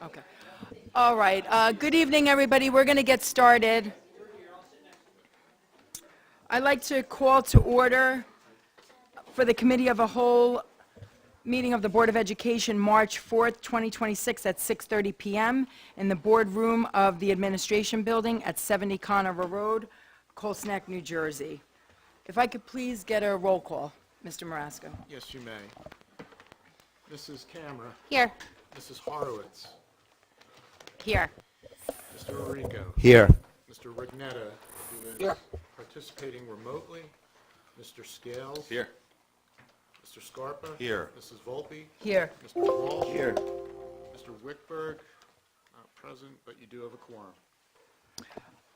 Okay. All right. Good evening, everybody. We're going to get started. I'd like to call to order for the Committee of a Whole meeting of the Board of Education, March 4th, 2026 at 6:30 p.m. in the boardroom of the Administration Building at 70 Conover Road, Colesneck, New Jersey. If I could please get a roll call, Mr. Marasco. Yes, you may. Mrs. Camera. Here. Mrs. Horowitz. Here. Mr. Orico. Here. Mr. Rignetta, who is Here. participating remotely. Mr. Scales. Here. Mr. Scarpa. Here. Mrs. Volpe. Here. Mr. Walsh. Here. Mr. Wickberg, not present, but you do have a quorum.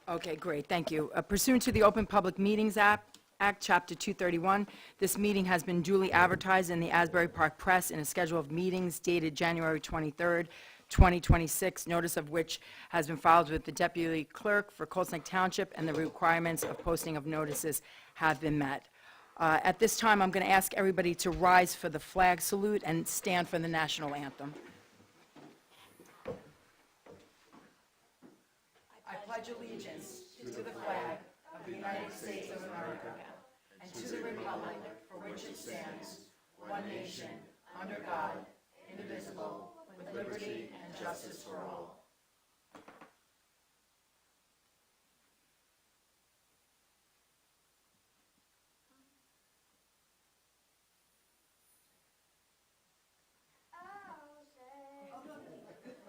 Okay, great, thank you. Pursuant to the Open Public Meetings Act, Chapter 231, this meeting has been duly advertised in the Asbury Park Press in a schedule of meetings dated January 23rd, 2026, notice of which has been filed with the Deputy Clerk for Colesneck Township, and the requirements of posting of notices have been met. At this time, I'm going to ask everybody to rise for the flag salute and stand for the national anthem. I pledge allegiance to the flag of the United States of America and to the republic for which it stands, one nation, under God, indivisible, with liberty and justice for all.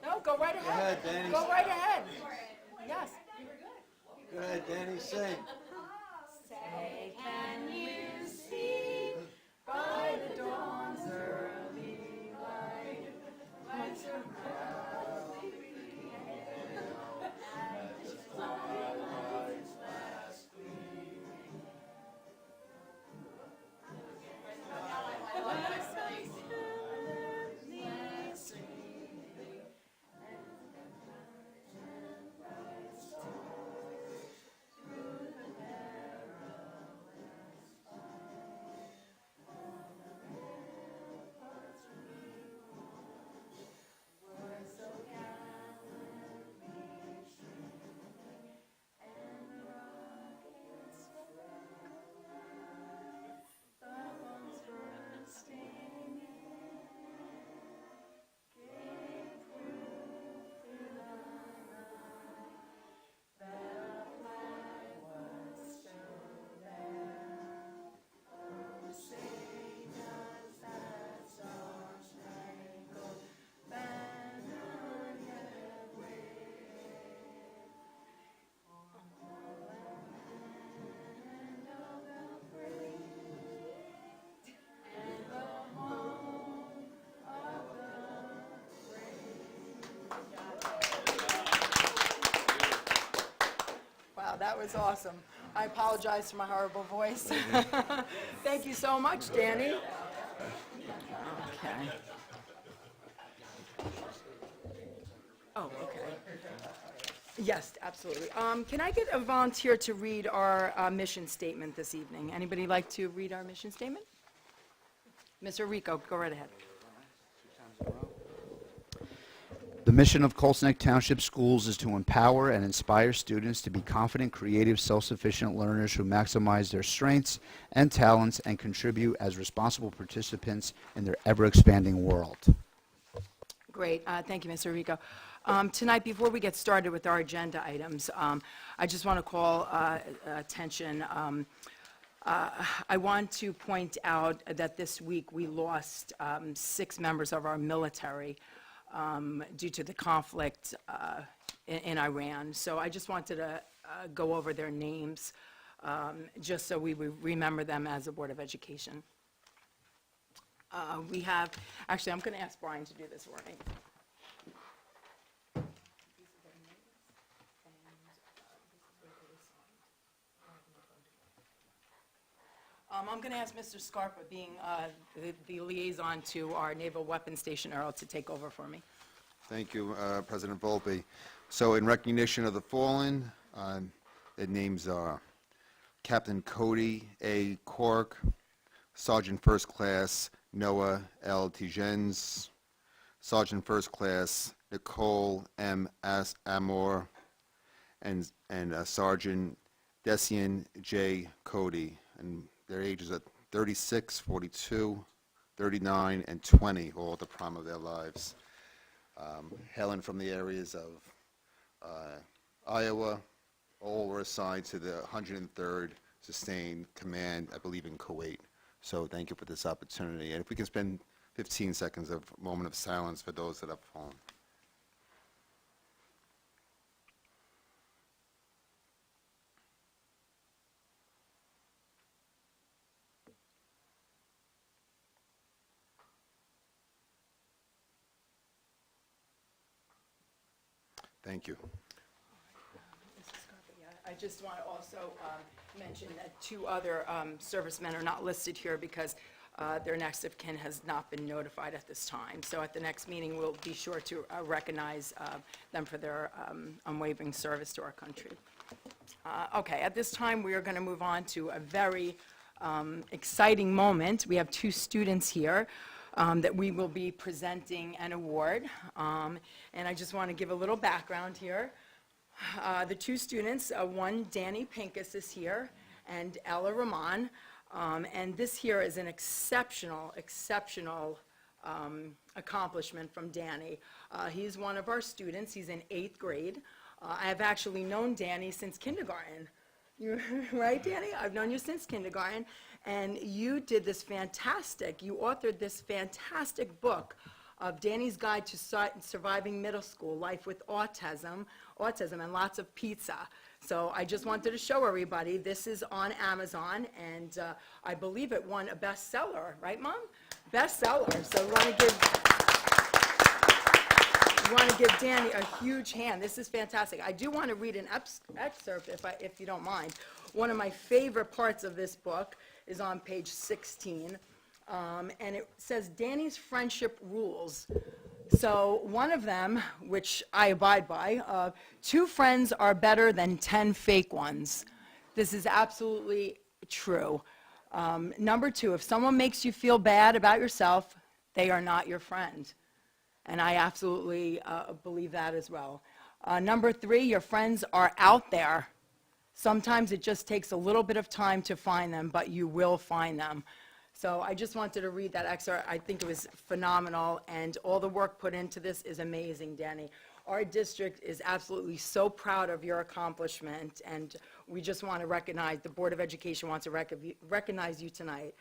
No, go right ahead. Go ahead, Danny. Go right ahead. Yes. Go ahead, Danny, sing. Say, can you see by the dawn's early light, lights of proudly hailed, as twilight's last gleaming. Wow, that was awesome. I apologize for my horrible voice. Thank you so much, Danny. Okay. Oh, okay. Yes, absolutely. Can I get a volunteer to read our mission statement this evening? Anybody like to read our mission statement? Mr. Rico, go right ahead. The mission of Colesneck Township Schools is to empower and inspire students to be confident, creative, self-sufficient learners who maximize their strengths and talents and contribute as responsible participants in their ever-expanding world. Great. Thank you, Mr. Rico. Tonight, before we get started with our agenda items, I just want to call attention. I want to point out that this week we lost 6 members of our military due to the conflict in Iran. So I just wanted to go over their names just so we would remember them as a Board of Education. We have, actually, I'm going to ask Brian to do this for me. I'm going to ask Mr. Scarpa, being the liaison to our Naval Weapons Station, Earl, to take over for me. Thank you, President Volpe. So in recognition of the fallen, it names Captain Cody A. Cork, Sergeant First Class Noah L. Tigens, Sergeant First Class Nicole M. Amor, and Sergeant Decian J. Cody, and their ages are 36, 42, 39, and 20, all at the prime of their lives. Hailing from the areas of Iowa, all were assigned to the 103rd Sustained Command, I believe in Kuwait. So thank you for this opportunity. And if we can spend 15 seconds of moment of silence for those that have fallen. Thank you. I just want to also mention that two other servicemen are not listed here because their next of kin has not been notified at this time. So at the next meeting, we'll be sure to recognize them for their unwavering service to our country. Okay, at this time, we are going to move on to a very exciting moment. We have two students here that we will be presenting an award. And I just want to give a little background here. The two students, one, Danny Pincus, is here, and Ella Rahman. And this here is an exceptional accomplishment from Danny. He's one of our students. He's in 8th grade. I have actually known Danny since kindergarten. Right, Danny? I've known you since kindergarten. And you did this fantastic, you authored this fantastic book of Danny's Guide to Surviving Middle School, Life with Autism, and Lots of Pizza. So I just wanted to show everybody, this is on Amazon, and I believe it won a bestseller, right, Mom? Bestseller. So we want to give Danny a huge hand. This is fantastic. I do want to read an excerpt, if you don't mind. One of my favorite parts of this book is on page 16, and it says Danny's friendship rules. So one of them, which I abide by, 2 friends are better than 10 fake ones. This is absolutely true. Number 2, if someone makes you feel bad about yourself, they are not your friend. And I absolutely believe that as well. Number 3, your friends are out there. Sometimes it just takes a little bit of time to find them, but you will find them. So I just wanted to read that excerpt. I think it was phenomenal, and all the work put into this is amazing, Danny. Our district is absolutely so proud of your accomplishment, and we just want to recognize, the Board of Education wants to recognize you tonight.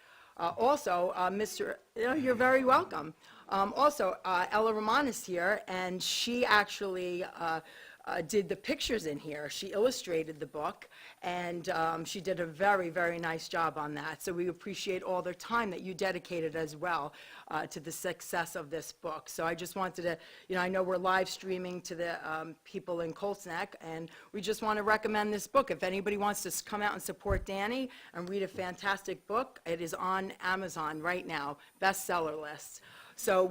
You're very welcome. Ella Rahman is here, and she actually did the pictures in here. She illustrated the book, and she did a very, very nice job on that. So we appreciate all the time that you dedicated as well to the success of this book. So I just wanted to, I know we're live streaming to the people in Colts Neck, and we just want to recommend this book. If anybody wants to come out and support Danny and read a fantastic book, it is on Amazon right now, bestseller list. So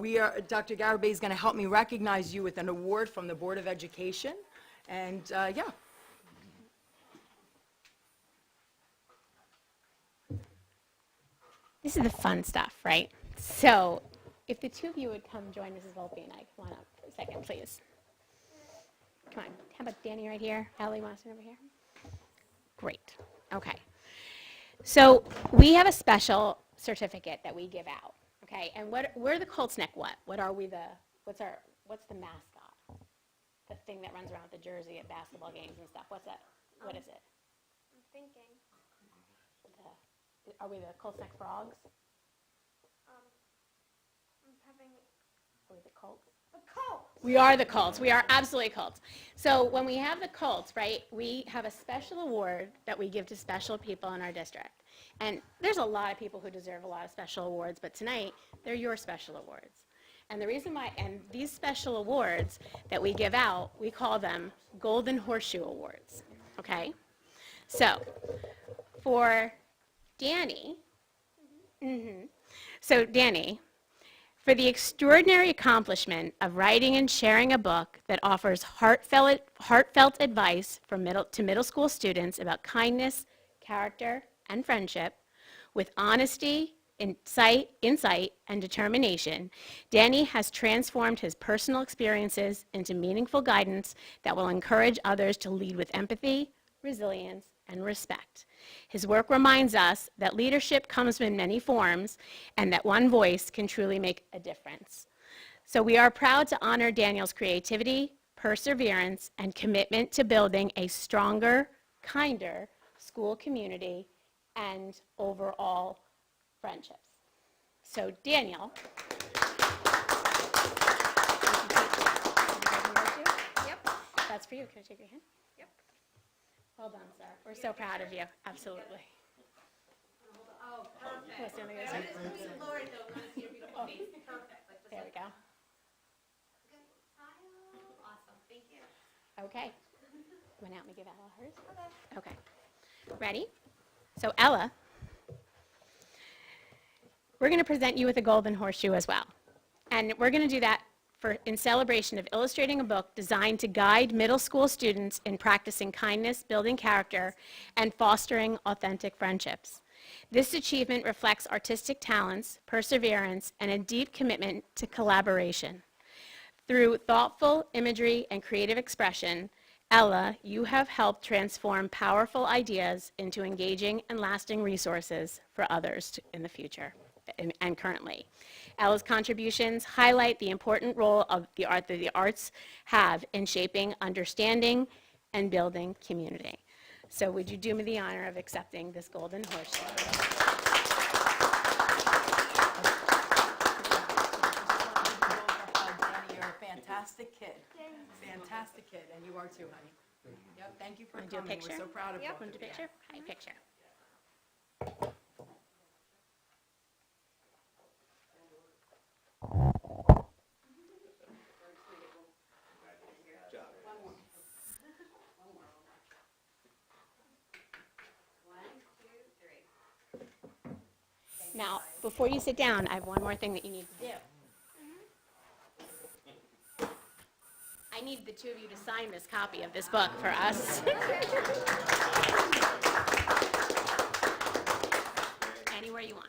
Dr. Garibay is going to help me recognize you with an award from the Board of Education. And yeah. This is the fun stuff, right? So if the two of you would come join Mrs. Volpe and I, come on up for a second, please. Come on. How about Danny right here? Allie, want to sit over here? Great. Okay. So we have a special certificate that we give out. Okay, and we're the Colts Neck what? What's the mascot? The thing that runs around with the jersey at basketball games and stuff. What's that? What is it? I'm thinking. Are we the Colts Neck Frogs? I'm having Are we the Colts? the Colts. We are the Colts. We are absolutely Colts. So when we have the Colts, right, we have a special award that we give to special people in our district. And there's a lot of people who deserve a lot of special awards, but tonight, they're your special awards. And the reason why, and these special awards that we give out, we call them Golden Horseshoe Awards, okay? So, for Danny, so Danny, for the extraordinary accomplishment of writing and sharing a book that offers heartfelt advice for middle school students about kindness, character, and friendship, with honesty, insight, and determination, Danny has transformed his personal experiences into meaningful guidance that will encourage others to lead with empathy, resilience, and respect. His work reminds us that leadership comes in many forms and that one voice can truly make a difference. So we are proud to honor Daniel's creativity, perseverance, and commitment to building a stronger, kinder school community and overall friendships. So Daniel. Yep. That's for you. Can I take your hand? Yep. Well done, sir. We're so proud of you. Absolutely. Oh, perfect. Let's do it on the other side. Lord, though, want to see your beautiful face. Perfect. Like this. There we go. Good. Smile. Awesome. Thank you. Okay. Want to help me give Ella hers? Okay. Ready? So Ella, we're going to present you with a golden horseshoe as well. And we're going to do that in celebration of illustrating a book designed to guide middle school students in practicing kindness, building character, and fostering authentic friendships. This achievement reflects artistic talents, perseverance, and a deep commitment to collaboration. Through thoughtful imagery and creative expression, Ella, you have helped transform powerful ideas into engaging and lasting resources for others in the future and currently. Ella's contributions highlight the important role of the art that the arts have in shaping understanding and building community. So would you do me the honor of accepting this golden horseshoe? Danny, you're a fantastic kid. Fantastic kid, and you are too, honey. Yep, thank you for Want to do a coming. We're picture? so proud of you. Want to do a picture? Hi, picture. Now, before you sit down, I have one more thing that you need to do. I need the two of you to sign this copy of this book for us. Anywhere you want.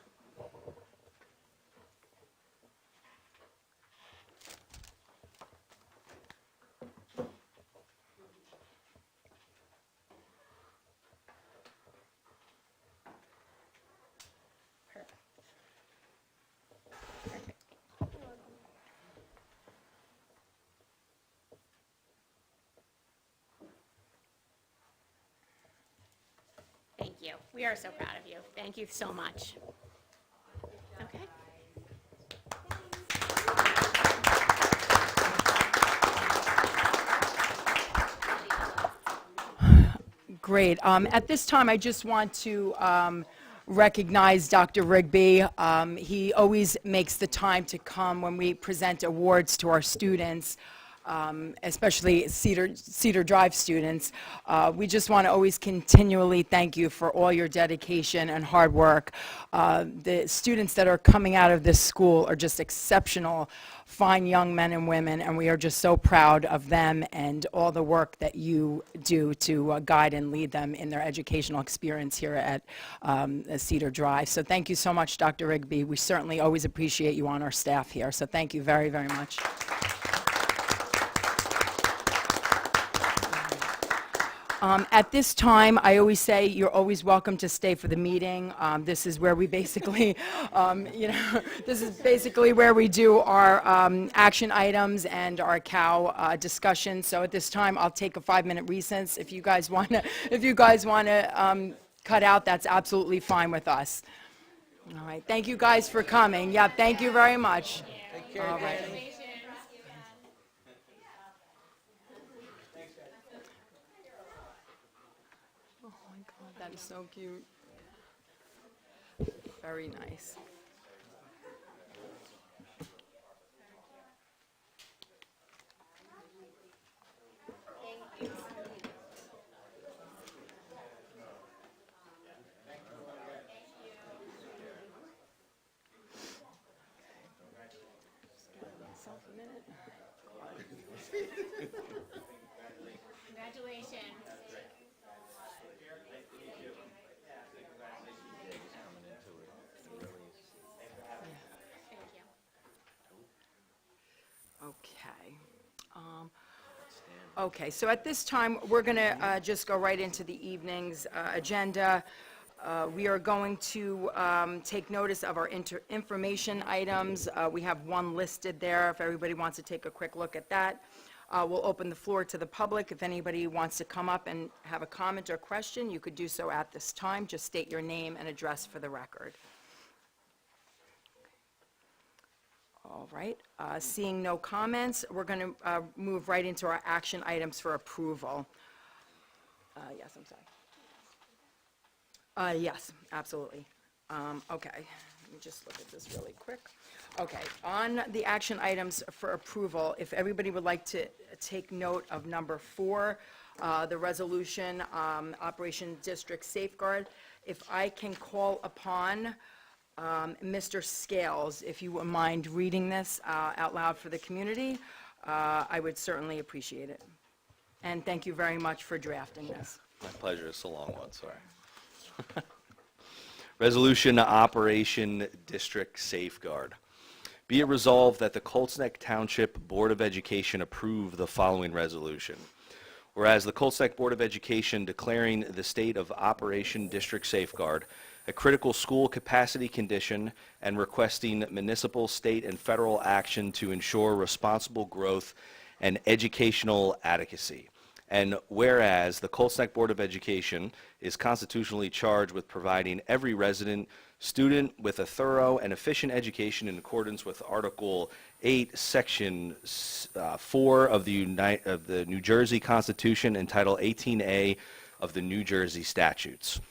Perfect. Perfect. Thank you. We are so proud of you. Thank you so much. Okay. Great. At this time, I just want to recognize Dr. Rigby. He always makes the time to come when we present awards to our students, especially Cedar Drive students. We just want to always continually thank you for all your dedication and hard work. The students that are coming out of this school are just exceptional, fine young men and women, and we are just so proud of them and all the work that you do to guide and lead them in their educational experience here at Cedar Drive. So thank you so much, Dr. Rigby. We certainly always appreciate you on our staff here, so thank you very, very much. At this time, I always say you're always welcome to stay for the meeting. This is where we basically, this is basically where we do our action items and our cow discussion. So at this time, I'll take a 5-minute recess. If you guys want to, cut out, that's absolutely fine with us. All right. Thank you guys for coming. Yeah. Thank you very much. Take care. All right. That is so cute. Very nice. Congratulations. Okay. Okay, so at this time, we're going to just go right into the evening's agenda. We are going to take notice of our information items. We have one listed there, if everybody wants to take a quick look at that. We'll open the floor to the public. If anybody wants to come up and have a comment or question, you could do so at this time. Just state your name and address for the record. All right, seeing no comments, we're going to move right into our action items for approval. Yes, I'm sorry. Yes, absolutely. Okay, let me just look at this really quick. Okay, on the action items for approval, if everybody would like to take note of number 4, the resolution, Operation District Safeguard, if I can call upon Mr. Scales, if you wouldn't mind reading this out loud for the community, I would certainly appreciate it. And thank you very much for drafting this. My pleasure. It's a long one, sorry. Resolution Operation District Safeguard. Be it resolved that the Colts Neck Township Board of Education approve the following resolution. Whereas the Colts Neck Board of Education declaring the state of Operation District Safeguard a critical school capacity condition and requesting municipal, state, and federal action to ensure responsible growth and educational adequacy. And whereas the Colts Neck Board of Education is constitutionally charged with providing every resident student with a thorough and efficient education in accordance with Article 8, Section 4 of the New Jersey Constitution and Title 18A of the New Jersey Statutes.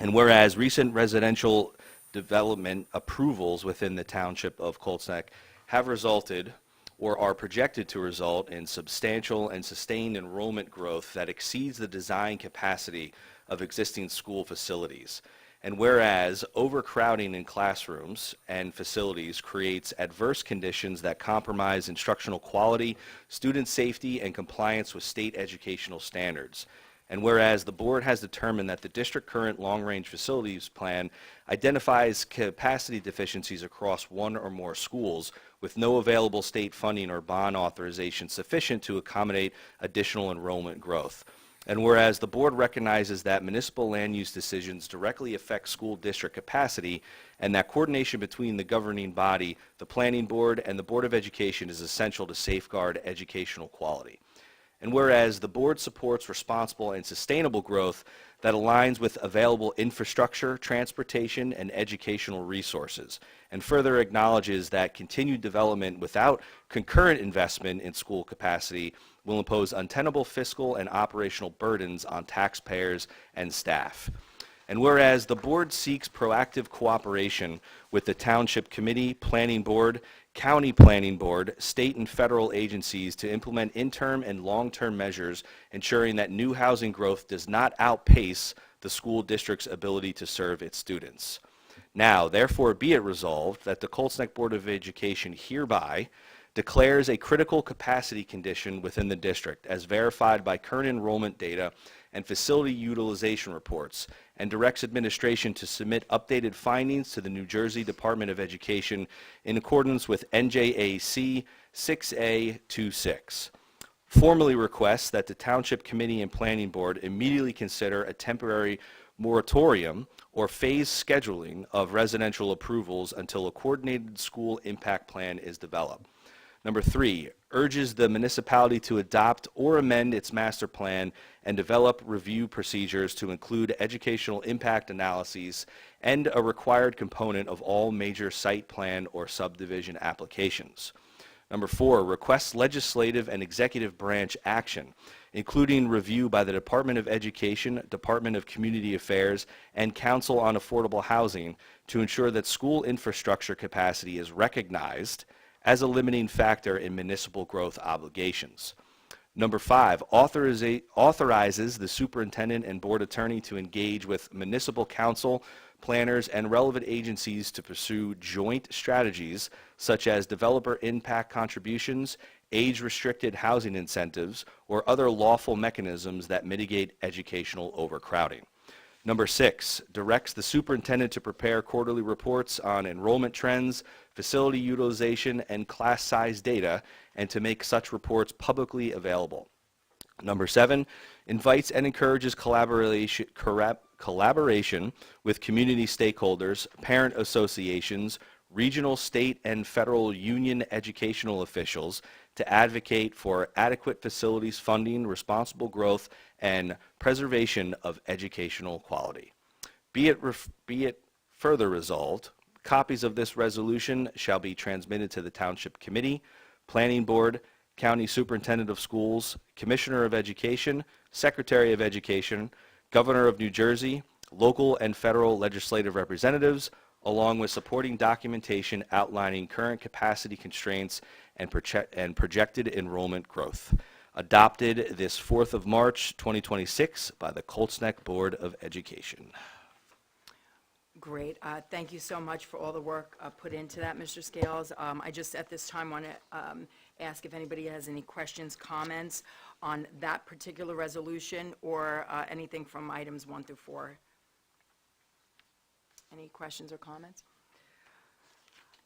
And whereas recent residential development approvals within the Township of Colts Neck have resulted or are projected to result in substantial and sustained enrollment growth that exceeds the design capacity of existing school facilities. And whereas overcrowding in classrooms and facilities creates adverse conditions that compromise instructional quality, student safety, and compliance with state educational standards. And whereas the board has determined that the district current long-range facilities plan identifies capacity deficiencies across one or more schools with no available state funding or bond authorization sufficient to accommodate additional enrollment growth. And whereas the board recognizes that municipal land use decisions directly affect school district capacity and that coordination between the governing body, the planning board, and the Board of Education is essential to safeguard educational quality. And whereas the board supports responsible and sustainable growth that aligns with available infrastructure, transportation, and educational resources, and further acknowledges that continued development without concurrent investment in school capacity will impose untenable fiscal and operational burdens on taxpayers and staff. And whereas the board seeks proactive cooperation with the Township Committee, Planning Board, County Planning Board, state and federal agencies to implement interim and long-term measures ensuring that new housing growth does not outpace the school district's ability to serve its students. Now, therefore, be it resolved that the Colts Neck Board of Education hereby declares a critical capacity condition within the district as verified by current enrollment data and facility utilization reports, and directs administration to submit updated findings to the New Jersey Department of Education in accordance with NJAC 6A26. Formally requests that the Township Committee and Planning Board immediately consider a temporary moratorium or phased scheduling of residential approvals until a coordinated school impact plan is developed. Number 3, urges the municipality to adopt or amend its master plan and develop review procedures to include educational impact analyses and a required component of all major site plan or subdivision applications. Number 4, requests legislative and executive branch action, including review by the Department of Education, Department of Community Affairs, and Council on Affordable Housing to ensure that school infrastructure capacity is recognized as a limiting factor in municipal growth obligations. Number 5, authorizes the superintendent and board attorney to engage with municipal council, planners, and relevant agencies to pursue joint strategies such as developer impact contributions, age-restricted housing incentives, or other lawful mechanisms that mitigate educational overcrowding. Number 6, directs the superintendent to prepare quarterly reports on enrollment trends, facility utilization, and class size data, and to make such reports publicly available. Number 7, invites and encourages collaboration with community stakeholders, parent associations, regional, state, and federal union educational officials to advocate for adequate facilities funding, responsible growth, and preservation of educational quality. Be it further resolved, copies of this resolution shall be transmitted to the Township Committee, Planning Board, County Superintendent of Schools, Commissioner of Education, Secretary of Education, Governor of New Jersey, local and federal legislative representatives, along with supporting documentation outlining current capacity constraints and projected enrollment growth. Adopted this 4th of March, 2026 by the Colts Neck Board of Education. Great. Thank you so much for all the work put into that, Mr. Scales. I just at this time want to ask if anybody has any questions, comments on that particular resolution or anything from items 1 through 4. Any questions or comments?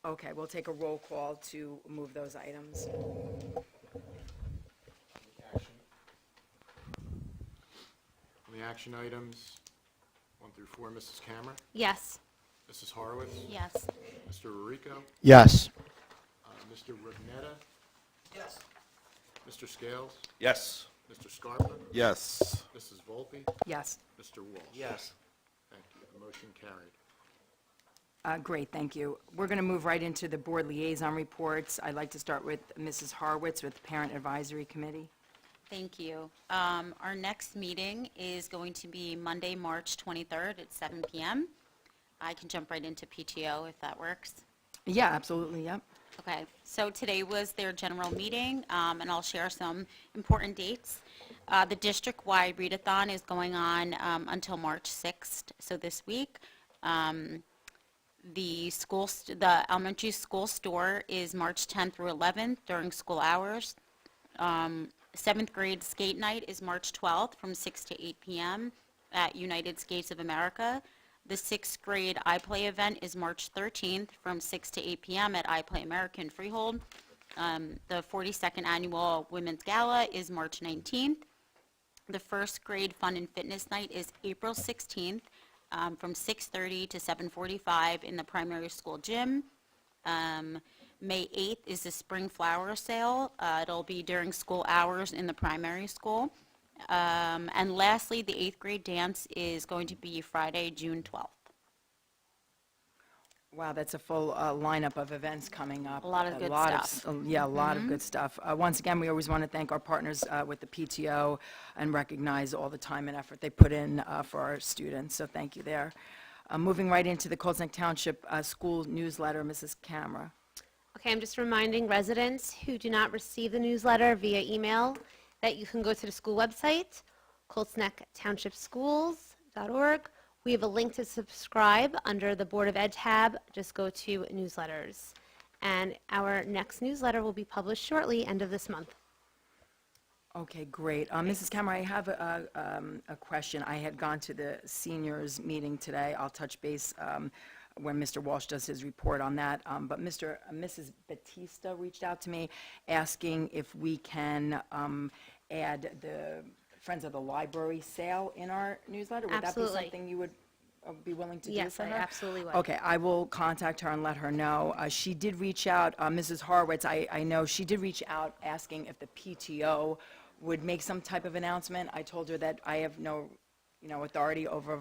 Okay, we'll take a roll call to move those items. On the action items, 1 through 4, Mrs. Cameron, Yes. Mrs. Horowitz, Yes. Mr. Rorico, Yes. Mr. Rugnetta. Yes. Mr. Scales, Yes. Mr. Scarpa, Yes. Mrs. Volpe, Yes. Mr. Walsh. Yes. Thank you. The motion carried. Great, thank you. We're going to move right into the board liaison reports. I'd like to start with Mrs. Horowitz with the Parent Advisory Committee. Thank you. Our next meeting is going to be Monday, March 23rd at 7 p.m. I can jump right into PTO if that works. Yeah, absolutely, yep. Okay, so today was their general meeting, and I'll share some important dates. The district-wide readathon is going on until March 6th, so this week. The elementary school store is March 10th through 11th during school hours. 7th grade skate night is March 12th from 6 to 8 p.m. at United Skates of America. The 6th grade iPlay event is March 13th from 6 to 8 p.m. at iPlay American Freehold. The 42nd annual Women's Gala is March 19th. The 1st grade fun and fitness night is April 16th from 6:30 to 7:45 in the primary school gym. May 8th is the spring flower sale. It'll be during school hours in the primary school. And lastly, the 8th grade dance is going to be Friday, June 12th. Wow, that's a full lineup of events coming up. A lot of good stuff. Yeah, a lot of good stuff. Once again, we always want to thank our partners with the PTO and recognize all the time and effort they put in for our students, so thank you there. Moving right into the Colts Neck Township School newsletter, Mrs. Camera. Okay, I'm just reminding residents who do not receive the newsletter via email that you can go to the school website, coltsnecktownshipschools.org. We have a link to subscribe under the Board of Ed tab. Just go to newsletters. And our next newsletter will be published shortly, end of this month. Okay, great. Mrs. Camera, I have a question. I had gone to the seniors meeting today. I'll touch base when Mr. Walsh does his report on that. But Mrs. Batista reached out to me asking if we can add the Friends of the Library sale in our newsletter. Would Absolutely. that be something you would be willing to do Yes, for I her? absolutely would. Okay, I will contact her and let her know. She did reach out, Mrs. Horowitz, I know, she did reach out asking if the PTO would make some type of announcement. I told her that I have no, authority over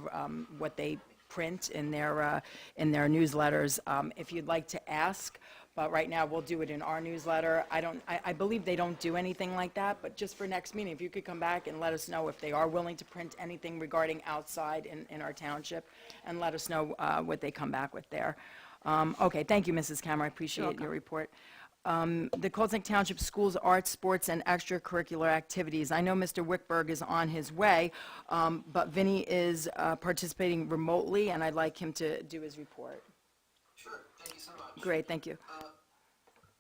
what they print in their newsletters. If you'd like to ask, but right now we'll do it in our newsletter. I believe they don't do anything like that, but just for next meeting, if you could come back and let us know if they are willing to print anything regarding outside in our township, and let us know what they come back with there. Okay, thank you, Mrs. Camera, I appreciate your report. The Colts Neck Township Schools Arts, Sports, and Extracurricular Activities. I know Mr. Wickberg is on his way, but Vinny is participating remotely, and I'd like him to do his report. Sure, thank you so much. Great, thank you.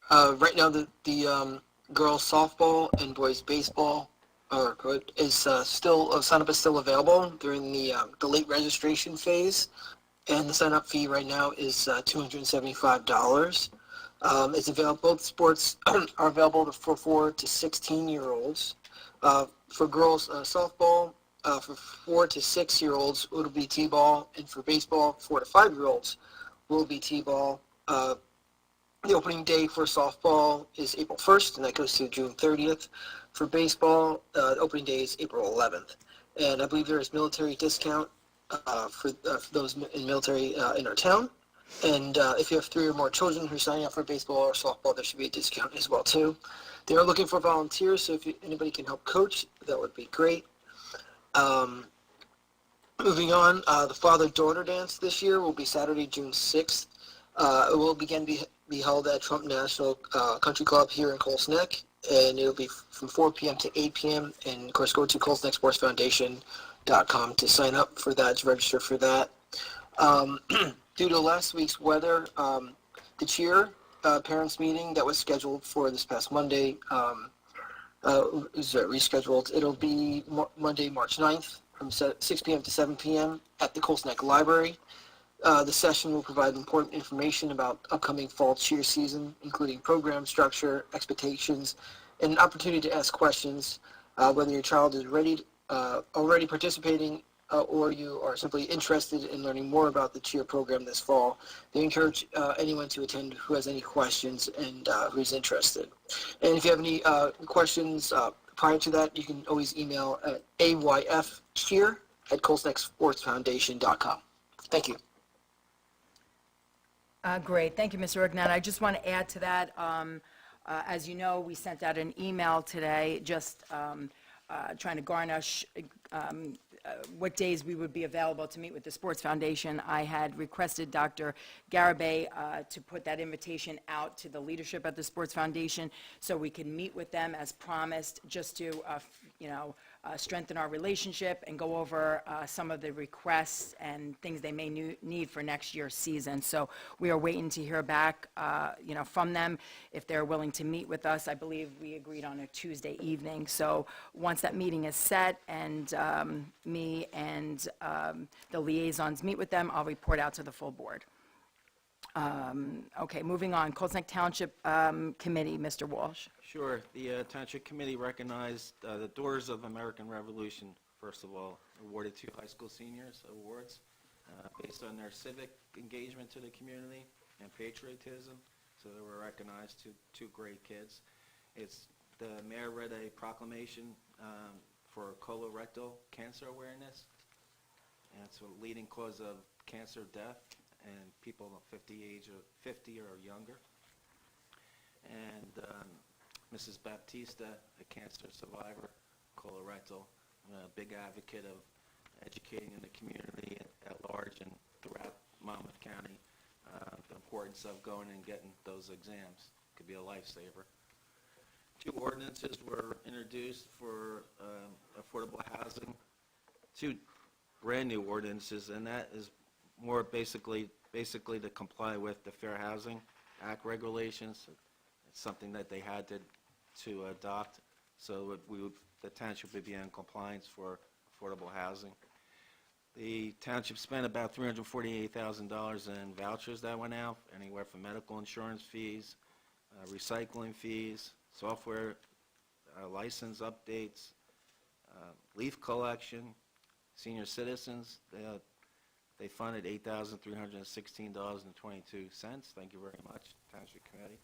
Right now, the girls softball and boys baseball or good, is still sign up is still available during the late registration phase, and the sign up fee right now is $275. It's available. Both sports are available for 4 to 16-year-olds. For girls, softball for 4 to 6-year-olds it'll be t-ball, and for baseball, 4 to 5-year-olds will be t-ball. The opening day for softball is April 1st, and that goes to June 30th. For baseball, the opening day is April 11th. And I believe there is military discount for those in military in our town. And if you have 3 or more children who are signing up for baseball or softball, there should be a discount as well, too. They are looking for volunteers, so if anybody can help coach, that would be great. Moving on, the father-daughter dance this year will be Saturday, June 6th. It will again be held at Trump National Country Club here in Coles Neck, and it'll be from 4 p.m. to 8 p.m. And of course, go to colesnecksportsfoundation.com to sign up for that, to register for that. Due to last week's weather, the cheer parents meeting that was scheduled for this past Monday is rescheduled. It'll be Monday, March 9th from 6 p.m. to 7 p.m. at the Coles Neck Library. The session will provide important information about upcoming fall cheer season, including program structure, expectations, and an opportunity to ask questions, whether your child is already participating or you are simply interested in learning more about the cheer program this fall. They encourage anyone to attend who has any questions and who's interested. And if you have any questions prior to that, you can always email at ayfcheer@colesnecksportsfoundation.com. Thank you. Great, thank you, Mr. Rignan. I just want to add to that, as you know, we sent out an email today just trying to garnish what days we would be available to meet with the Sports Foundation. I had requested Dr. Garibay to put that invitation out to the leadership at the Sports Foundation so we can meet with them as promised, just to strengthen our relationship and go over some of the requests and things they may need for next year's season. So we are waiting to hear back from them if they're willing to meet with us. I believe we agreed on a Tuesday evening. So once that meeting is set and me and the liaisons meet with them, I'll report out to the full board. Okay, moving on. Coles Neck Township Committee, Mr. Walsh. Sure. The Township Committee recognized the Daughters of American Revolution, first of all, awarded 2 high school seniors awards based on their civic engagement to the community and patriotism. So they were recognized, two great kids. The mayor read a proclamation for colorectal cancer awareness, and it's a leading cause of cancer death and people of 50 or younger. And Mrs. Baptista, a cancer survivor, colorectal, a big advocate of educating in the community at large and throughout Monmouth County, the importance of going and getting those exams could be a lifesaver. 2 ordinances were introduced for affordable housing, 2 brand new ordinances, and that is more basically to comply with the Fair Housing Act regulations. It's something that they had to adopt, so the township would be in compliance for affordable housing. The township spent about $348,000 in vouchers that went out, anywhere from medical insurance fees, recycling fees, software license updates, leaf collection, senior citizens. They funded $8,316.22. Thank you very much, Township Committee.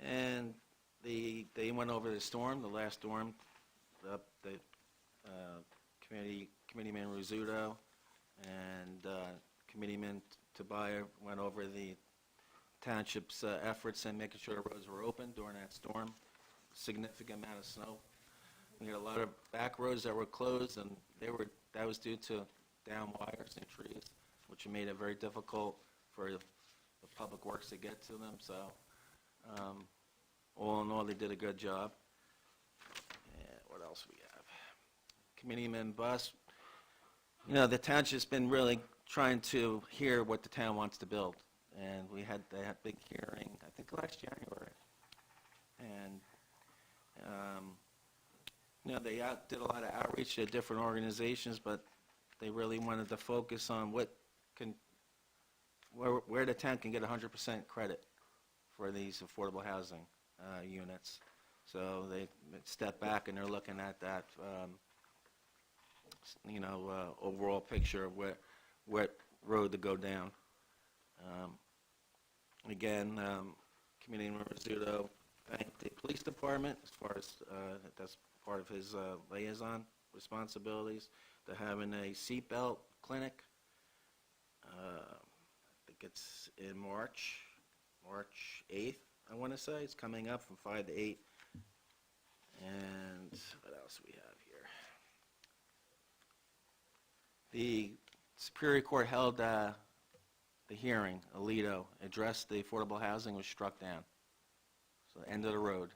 And they went over the storm, the last storm. The Committeeman Rizzuto and Committeeman Tobias went over the township's efforts in making sure the roads were open during that storm. Significant amount of snow. We had a lot of back roads that were closed, and that was due to down wires and trees, which made it very difficult for the public works to get to them. So all in all, they did a good job. And what else we have? Committeeman Bus. The township's been really trying to hear what the town wants to build, and they had a big hearing, I think last January, and they did a lot of outreach to different organizations, but they really wanted to focus on where the town can get 100% credit for these affordable housing units. So they step back and they're looking at that, overall picture of what road to go down. Again, Community Member Rizzuto thanked the police department as far as that's part of his liaison responsibilities, to having a seatbelt clinic. I think it's in March 8th, I want to say. It's coming up from 5 to 8. And what else we have here? The Superior Court held the hearing. Alito addressed the affordable housing, was struck down. So end of the road.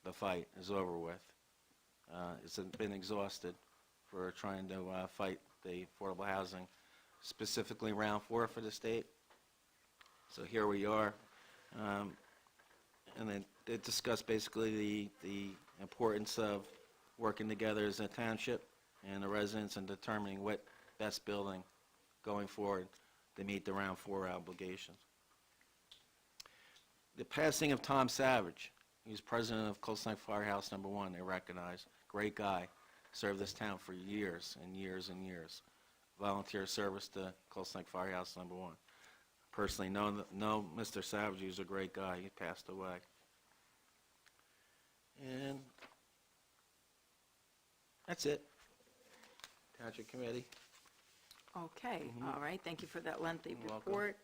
The fight is over with. It's been exhausted for trying to fight the affordable housing, specifically round 4 for the state. So here we are. And then they discussed basically the importance of working together as a township and the residents and determining what best building going forward to meet the round 4 obligations. The passing of Tom Savage. He was president of Cold Snake Firehouse No. 1, they recognize. Great guy. Served this town for years and years and years. Volunteer service to Cold Snake Firehouse No. 1. Personally know Mr. Savage. He was a great guy. He passed away. And that's it. Township Committee. Okay, all right, thank you for that lengthy You're welcome. report.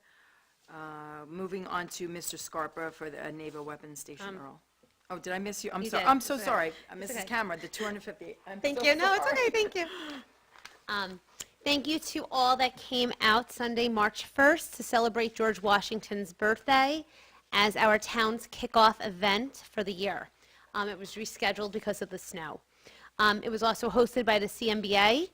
Moving on to Mr. Scarpa for the Naval Weapons Station, Earl. Oh, did I miss you? I'm You sorry, did. I'm so It's okay. sorry. It's Mrs. okay. Cameron, the 250. I'm Thank so you. No, it's sorry. okay. Thank you. Thank you to all that came out Sunday, March 1st to celebrate George Washington's birthday as our town's kickoff event for the year. It was rescheduled because of the snow. It was also hosted by the CNBA.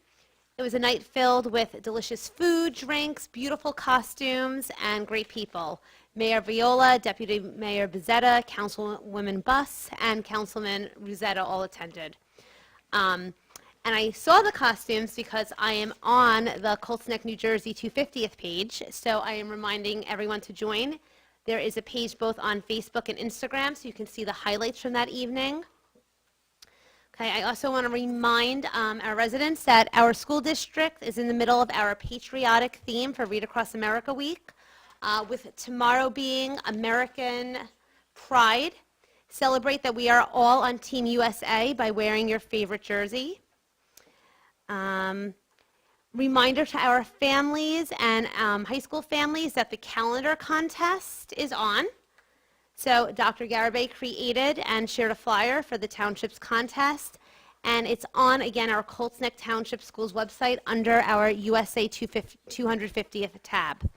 It was a night filled with delicious food, drinks, beautiful costumes, and great people. Mayor Viola, Deputy Mayor Bezzetta, Councilwoman Buss, and Councilman Rosetta all attended. And I saw the costumes because I am on the Colts Neck, New Jersey 250th page, so I am reminding everyone to join. There is a page both on Facebook and Instagram, so you can see the highlights from that evening. Okay, I also want to remind our residents that our school district is in the middle of our patriotic theme for Read Across America Week, with tomorrow being American Pride. Celebrate that we are all on Team USA by wearing your favorite jersey. Reminder to our families and high school families that the calendar contest is on. So Dr. Garibay created and shared a flyer for the township's contest, and it's on, again, our Colts Neck Township Schools website under our USA 250th tab.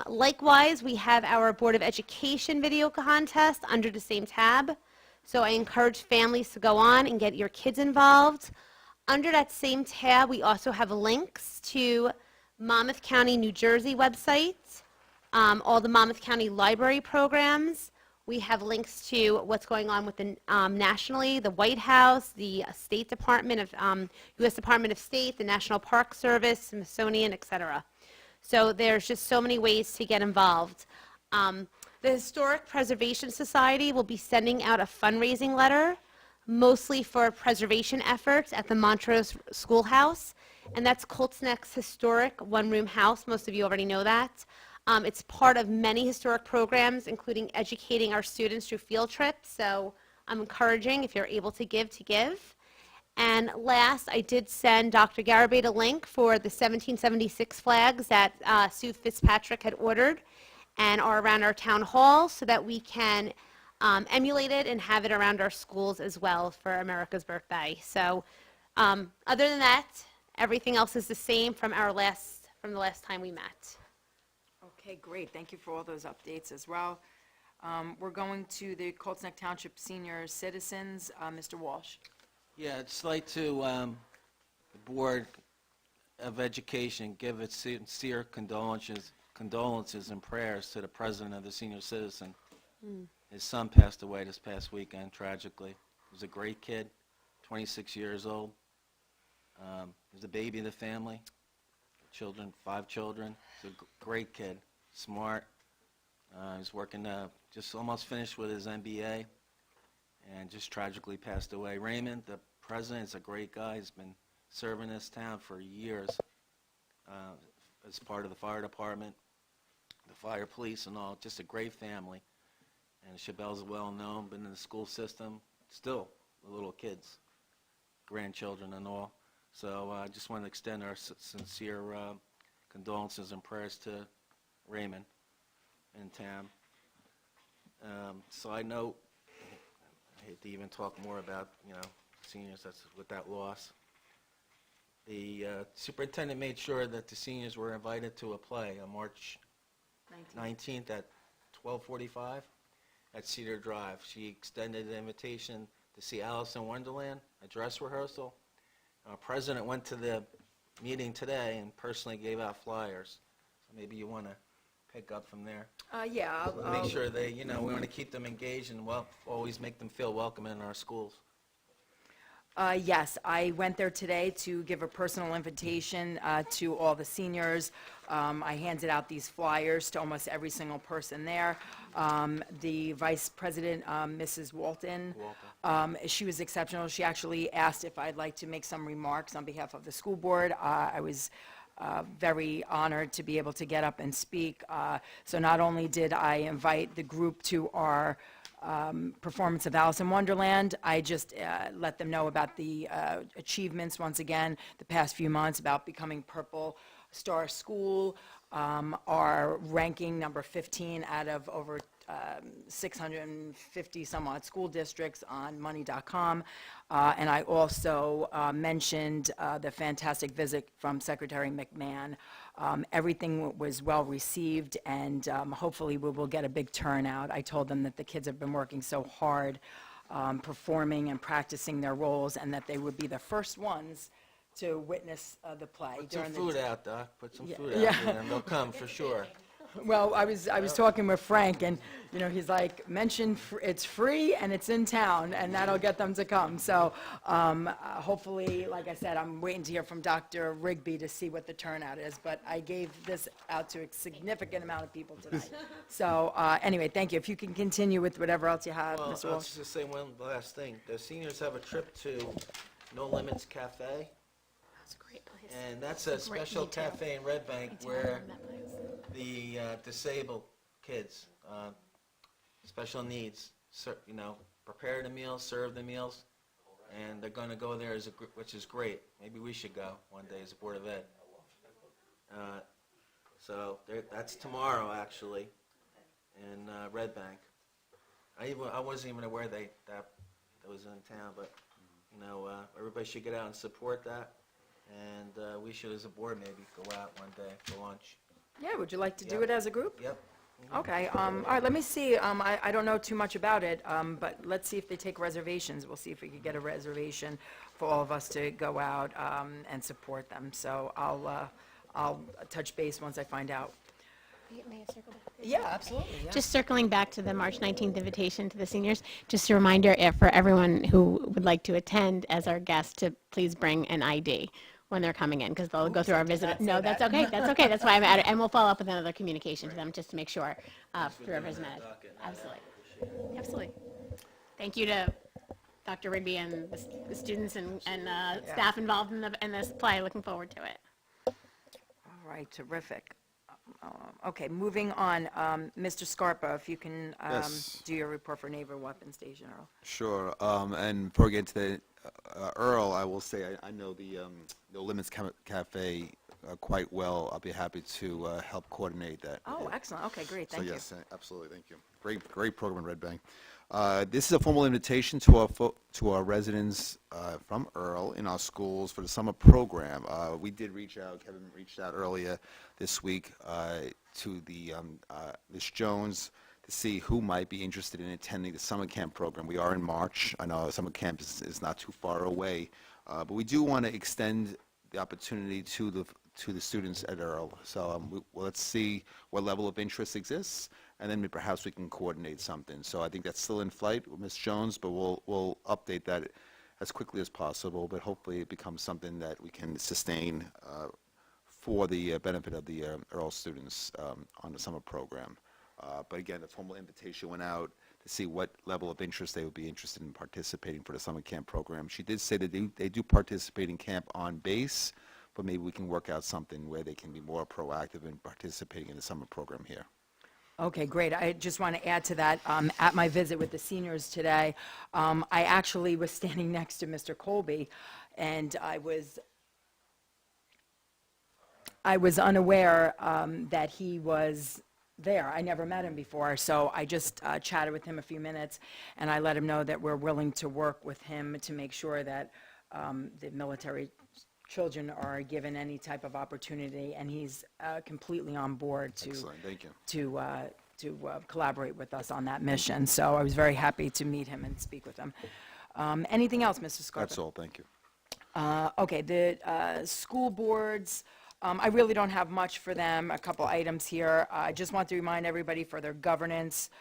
Likewise, we have our Board of Education video contest under the same tab, so I encourage families to go on and get your kids involved. Under that same tab, we also have links to Monmouth County, New Jersey website, all the Monmouth County library programs. We have links to what's going on with the nationally, the White House, the State Department of U.S. Department of State, the National Park Service, Smithsonian, etc. So there's just so many ways to get involved. The Historic Preservation Society will be sending out a fundraising letter, mostly for preservation efforts at the Montrose Schoolhouse, and that's Colts Neck's historic one-room house. Most of you already know that. It's part of many historic programs, including educating our students through field trips, so I'm encouraging, if you're able to give. And last, I did send Dr. Garibay a link for the 1776 flags that Sue Fitzpatrick had ordered and are around our town hall so that we can emulate it and have it around our schools as well for America's birthday. So other than that, everything else is the same from the last time we met. Okay, great. Thank you for all those updates as well. We're going to the Colts Neck Township Senior Citizens. Mr. Walsh. Yeah, I'd just like to, the Board of Education, give its sincere condolences and prayers to the president of the senior citizen. His son passed away this past weekend, tragically. He was a great kid, 26 years old. He's a baby in the family. Children, 5 children. He's a great kid, smart. He's working, just almost finished with his MBA, and just tragically passed away. Raymond, the president, is a great guy. He's been serving this town for years as part of the fire department, the fire police and all. Just a great family. And Chabelle's well known, been in the school system, still the little kids, grandchildren and all. So I just want to extend our sincere condolences and prayers to Raymond and Tam. So I know, I hate to even talk more about, seniors that's with that loss. The superintendent made sure that the seniors were invited to a play on March 19th at 12:45 at Cedar Drive. She extended an invitation to see Alice in Wonderland, a dress rehearsal. Our president went to the meeting today and personally gave out flyers. So maybe you want to pick up from there. Yeah, Make sure they, we want to keep them engaged and always make them feel welcome in our schools. Yes, I went there today to give a personal invitation to all the seniors. I handed out these flyers to almost every single person there. The vice president, Mrs. Walton, she was exceptional. She actually asked if I'd like to make some remarks on behalf of the school board. I was very honored to be able to get up and speak. So not only did I invite the group to our performance of Alice in Wonderland, I just let them know about the achievements once again the past few months, about becoming Purple Star School, our ranking number 15 out of over 650 some odd school districts on money.com. And I also mentioned the fantastic visit from Secretary McMahon. Everything was well received, and hopefully we will get a big turnout. I told them that the kids have been working so hard, performing and practicing their roles, and that they would be the first ones to witness the play. Put some during food the out, Doc. Put some Yeah. food out Yeah. there, and they'll come for sure. Well, I was talking with Frank, and he's like, mention it's free and it's in town, and that'll get them to come. So hopefully, like I said, I'm waiting to hear from Dr. Rigby to see what the turnout is. But I gave this out to a significant amount of people tonight. So anyway, thank you. If you can continue with whatever else you have, Well, Mr. I'll Walsh. just say one last thing. The seniors have a trip to No Limits Cafe, That's a great place. and that's a special cafe in Red Bank where the disabled kids, special needs, prepare the meals, serve the meals, and they're going to go there, which is great. Maybe we should go one day as a Board of Ed. So that's tomorrow, actually, in Red Bank. I wasn't even aware that was in town, but everybody should get out and support that, and we should, as a board, maybe go out one day for lunch. Yeah, would you like to do Yep. it as a group? Yep. Okay, all right, let me see, I don't know too much about it, but let's see if they take reservations. We'll see if we could get a reservation for all of us to go out and support them. So I'll touch base once I find out. May I circle back? Yeah, absolutely, yeah. Just circling back to the March 19th invitation to the seniors, just a reminder for everyone who would like to attend as our guest to please bring an ID when they're coming in, because they'll go through our visit. No, that's okay, that's okay, that's why I'm at it, and we'll follow up with another communication to them, just to make sure, through our visit. Absolutely, absolutely. Thank you to Dr. Rigby and the students and staff involved in this play, looking forward to it. All right, terrific. Okay, moving on, Mr. Scarpa, if you can Yes. do your report for Naval Weapons Station, Earl. Sure. And before we get into the Earl, I will say I know the No Limits Cafe quite well. I'll be happy to help coordinate that. Oh, excellent, okay, great, thank you. So yes, absolutely, thank you. Great program in Red Bank. This is a formal invitation to our residents from Earl in our schools for the summer program. We did reach out, Kevin reached out earlier this week to the Ms. Jones to see who might be interested in attending the summer camp program. We are in March. I know summer camp is not too far away, but we do want to extend the opportunity to the students at Earl. So let's see what level of interest exists, and then perhaps we can coordinate something. So I think that's still in flight with Ms. Jones, but we'll update that as quickly as possible, but hopefully it becomes something that we can sustain for the benefit of the Earl students on the summer program. But again, the formal invitation went out to see what level of interest they would be interested in participating for the summer camp program. She did say that they do participate in camp on base, but maybe we can work out something where they can be more proactive in participating in the summer program here. Okay, great. I just want to add to that, at my visit with the seniors today, I actually was standing next to Mr. Colby, and I was unaware that he was there. I never met him before, so I just chatted with him a few minutes, and I let him know that we're willing to work with him to make sure that the military children are given any type of opportunity, and he's completely on board to Excellent, thank you. to collaborate with us on that mission. So I was very happy to meet him and speak with him. Anything else, Mr. Scarpa? That's all, thank you. Okay, the school boards, I really don't have much for them, a couple items here. I just want to remind everybody for their governance,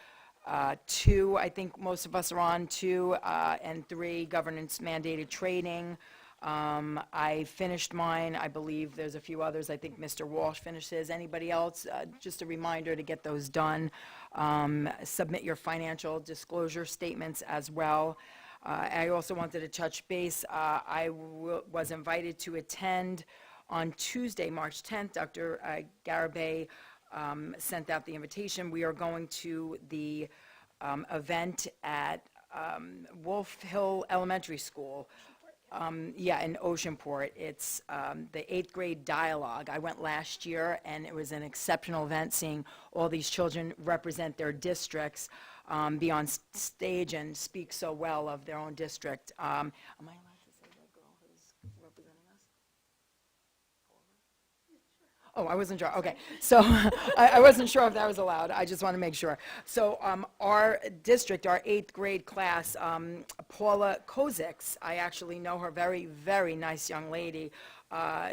2, I think most of us are on, 2 and 3, governance mandated training. I finished mine. I believe there's a few others. I think Mr. Walsh finished his. Anybody else? Just a reminder to get those done. Submit your financial disclosure statements as well. I also wanted to touch base. I was invited to attend on Tuesday, March 10th. Dr. Garibay sent out the invitation. We are going to the event at Wolf Hill Elementary School. In Oceanport. It's the 8th grade dialogue. I went last year, and it was an exceptional event seeing all these children represent their districts, be on stage and speak so well of their own district. Am I allowed to say the girl who's representing us? Oh, I wasn't sure. Okay. So I wasn't sure if that was allowed. I just want to make sure. So our district, our 8th grade class, Paula Kozix, I actually know her, very, very nice young lady.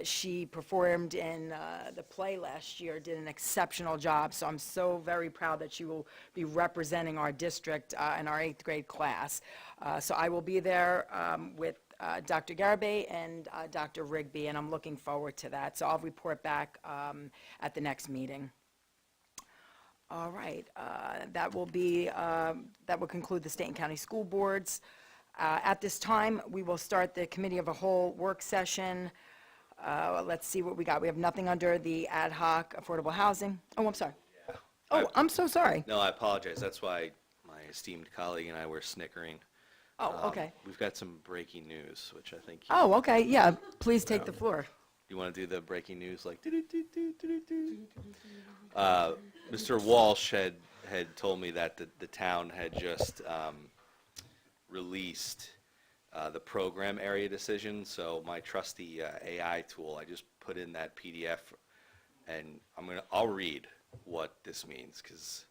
She performed in the play last year, did an exceptional job. So I'm so very proud that she will be representing our district in our 8th grade class. So I will be there with Dr. Garibay and Dr. Rigby, and I'm looking forward to that. So I'll report back at the next meeting. All right, that will conclude the state and county school boards. At this time, we will start the committee of a whole work session. Let's see what we got. We have nothing under the ad hoc affordable housing. Oh, I'm sorry. Oh, I'm so sorry. No, I apologize. That's why my esteemed colleague and I were snickering. Oh, okay. We've got some breaking news, which I think Oh, okay, yeah, please take the floor. you want to do the breaking news like do-do-do-do-do-do-do. Mr. Walsh had told me that the town had just released the program area decision. So my trusty AI tool, I just put in that PDF, and I'll read what this means, because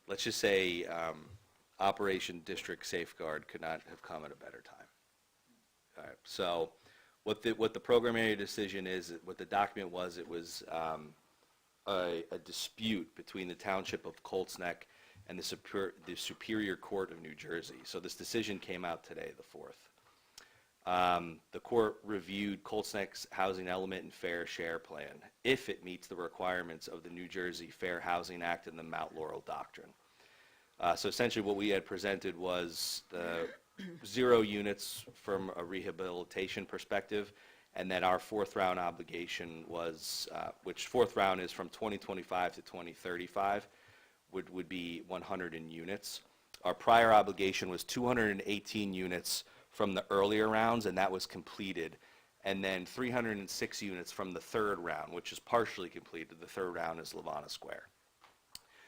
let's just say Operation District Safeguard could not have come at a better time. All right. So what the program area decision is, what the document was, it was a dispute between the Township of Colts Neck and the Superior Court of New Jersey. So this decision came out today, the 4th. The court reviewed Colts Neck's housing element and fair share plan if it meets the requirements of the New Jersey Fair Housing Act and the Mount Laurel Doctrine. So essentially what we had presented was the 0 units from a rehabilitation perspective, and then our 4th round obligation was, which 4th round is from 2025 to 2035, would be 100 units. Our prior obligation was 218 units from the earlier rounds, and that was completed. And then 306 units from the 3rd round, which is partially completed. The 3rd round is Lavana Square.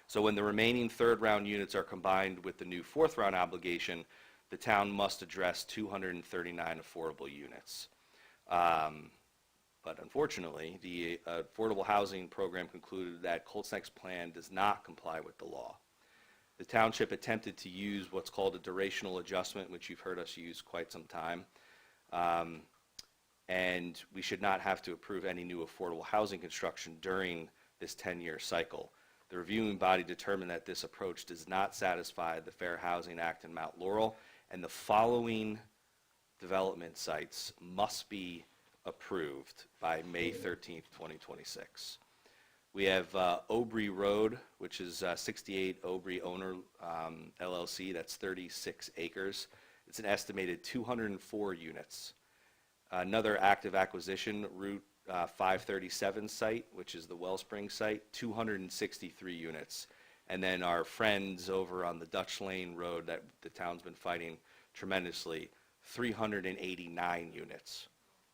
So when the remaining 3rd round units are combined with the new 4th round obligation, the town must address 239 affordable units. But unfortunately, the affordable housing program concluded that Colts Neck's plan does not comply with the law. The township attempted to use what's called a durational adjustment, which you've heard us use quite some time. And we should not have to approve any new affordable housing construction during this 10-year cycle. The reviewing body determined that this approach does not satisfy the Fair Housing Act in Mount Laurel, and the following development sites must be approved by May 13th, 2026. We have Aubrey Road, which is 68 Aubrey Owner LLC. That's 36 acres. It's an estimated 204 units. Another active acquisition, Route 537 site, which is the Wellspring site, 263 units. And then our friends over on the Dutch Lane Road that the town's been fighting tremendously, 389 units.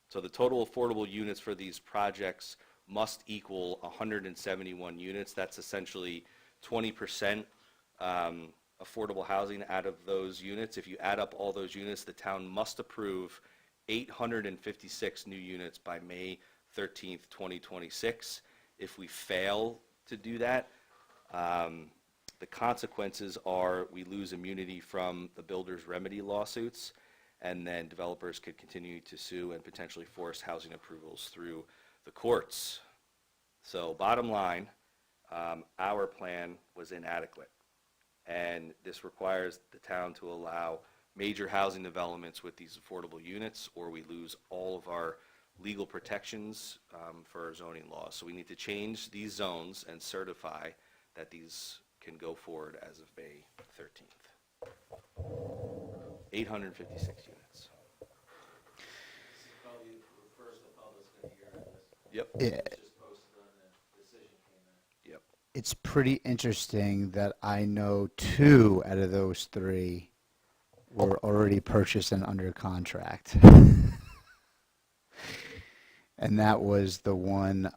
So the total affordable units for these projects must equal 171 units. That's essentially 20% affordable housing out of those units. If you add up all those units, the town must approve 856 new units by May 13th, 2026. If we fail to do that, the consequences are we lose immunity from the builder's remedy lawsuits, and then developers could continue to sue and potentially force housing approvals through the courts. So bottom line, our plan was inadequate. And this requires the town to allow major housing developments with these affordable units, or we lose all of our legal protections for our zoning laws. So we need to change these zones and certify that these can go forward as of May 13th. 856 units. Probably the first the public's going to hear of this. Yep. Yeah. Just posted on the decision came in. Yep. It's pretty interesting that I know 2 out of those 3 were already purchased and under contract. And that was the one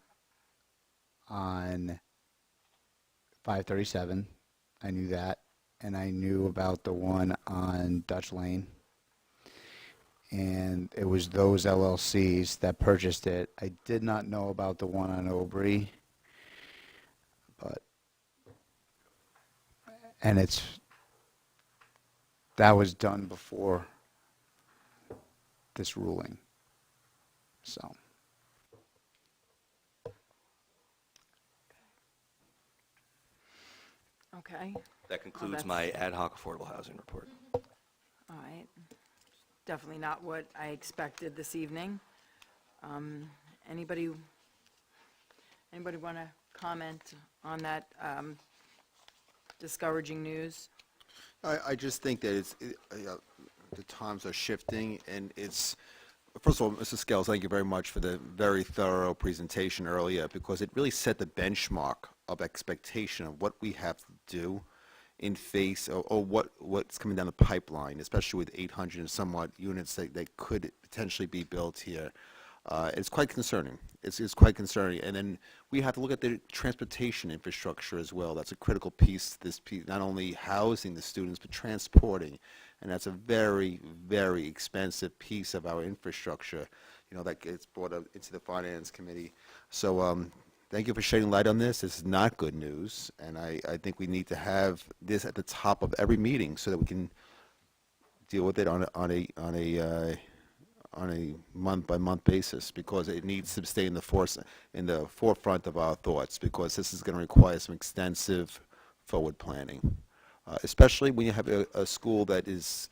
on 537. I knew that. And I knew about the one on Dutch Lane. And it was those LLCs that purchased it. I did not know about the one on Aubrey. And that was done before this ruling. So. Okay, That concludes that's- my ad hoc affordable housing report. all right. Definitely not what I expected this evening. Anybody want to comment on that discouraging news? I just think that the times are shifting, and first of all, Mr. Scales, thank you very much for the very thorough presentation earlier, because it really set the benchmark of expectation of what we have to do in face, or what's coming down the pipeline, especially with 800 and somewhat units that could potentially be built here. It's quite concerning. It's quite concerning. And then we have to look at the transportation infrastructure as well. That's a critical piece, not only housing the students, but transporting. And that's a very, very expensive piece of our infrastructure, that gets brought up into the Finance Committee. So thank you for shedding light on this. This is not good news. And I think we need to have this at the top of every meeting so that we can deal with it on a month-by-month basis, because it needs to stay in the forefront of our thoughts, because this is going to require some extensive forward planning, especially when you have a school that is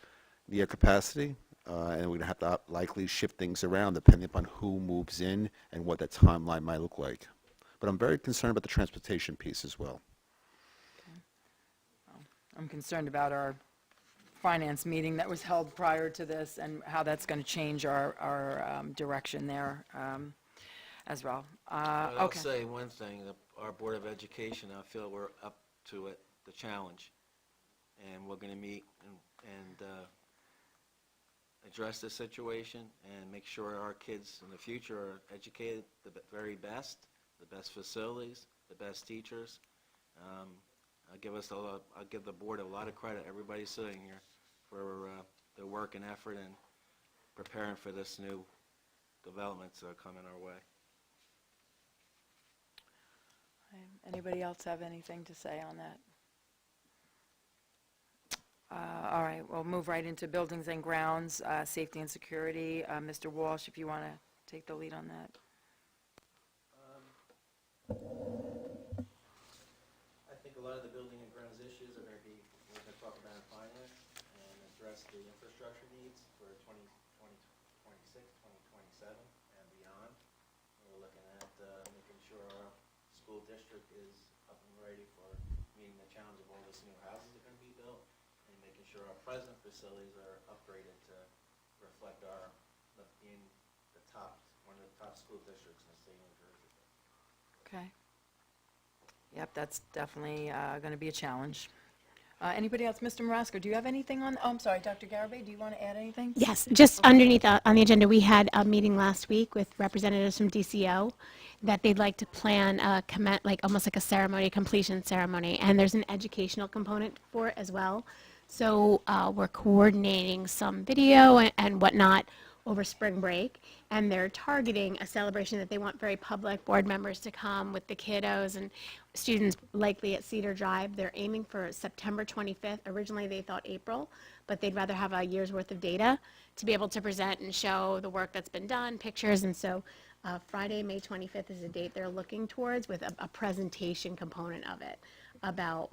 near capacity, and we're going to have to likely shift things around depending upon who moves in and what that timeline might look like. But I'm very concerned about the transportation piece as well. I'm concerned about our finance meeting that was held prior to this and how that's going to change our direction there as well. But I'll Okay. say one thing, our Board of Education, I feel we're up to it, the challenge. And we're going to meet and address the situation and make sure our kids in the future are educated the very best, the best facilities, the best teachers. I'll give the board a lot of credit, everybody sitting here, for their work and effort and preparing for this new developments that are coming our way. Anybody else have anything to say on that? All right, we'll move right into buildings and grounds, safety and security. Mr. Walsh, if you want to take the lead on that. I think a lot of the building and grounds issues are going to be, we're going to talk about in finance and address the infrastructure needs for 2026 7 and beyond. We're looking at making sure our school district is up and ready for meeting the challenge of all these new houses that are going to be built, and making sure our present facilities are upgraded to reflect our being the top, one of the top school districts in the state of New Jersey. Okay. Yep, that's definitely going to be a challenge. Anybody else? Mr. Maraska, do you have anything on, oh, I'm sorry, Dr. Garabay, do you want to add anything? Yes, just underneath on the agenda, we had a meeting last week with representatives from DCO that they'd like to plan like almost like a ceremony, completion ceremony, and there's an educational component for it as well. So we're coordinating some video and whatnot over spring break, and they're targeting a celebration that they want very public, board members to come with the kiddos and students likely at Cedar Drive. They're aiming for September 25th. Originally they thought April, but they'd rather have a year's worth of data to be able to present and show the work that's been done, pictures, and so Friday, May 25th is a date they're looking towards with a presentation component of it about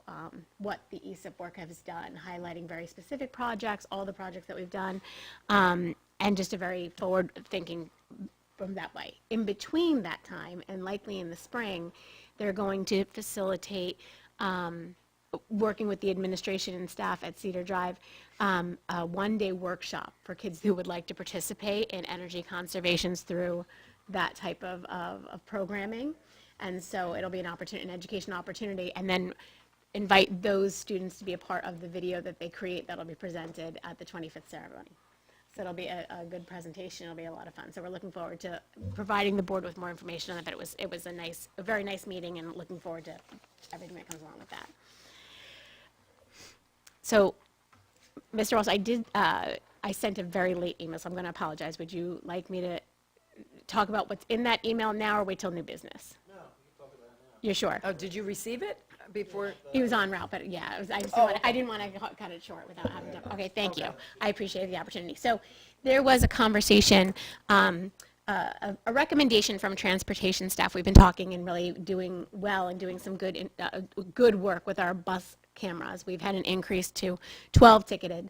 what the ESIP work has done, highlighting very specific projects, all the projects that we've done, and just a very forward-thinking from that way. In between that time, and likely in the spring, they're going to facilitate, working with the administration and staff at Cedar Drive, a one-day workshop for kids who would like to participate in energy conservations through that type of programming. And so it'll be an opportunity, an education opportunity, and then invite those students to be a part of the video that they create that'll be presented at the 25th ceremony. So it'll be a good presentation. It'll be a lot of fun. So we're looking forward to providing the board with more information on it. But it was a very nice meeting, and looking forward to everything that comes along with that. So, Mr. Ross, I sent a very late email, so I'm going to apologize. Would you like me to talk about what's in that email now, or wait till new business? No, you can talk about it now. You're sure? Oh, did you receive it before? He was on route, but yeah, I didn't want to cut it short without having to. Okay, thank you. I appreciate the opportunity. So there was a conversation, a recommendation from transportation staff. We've been talking and really doing well and doing some good work with our bus cameras. We've had an increase to 12 ticketed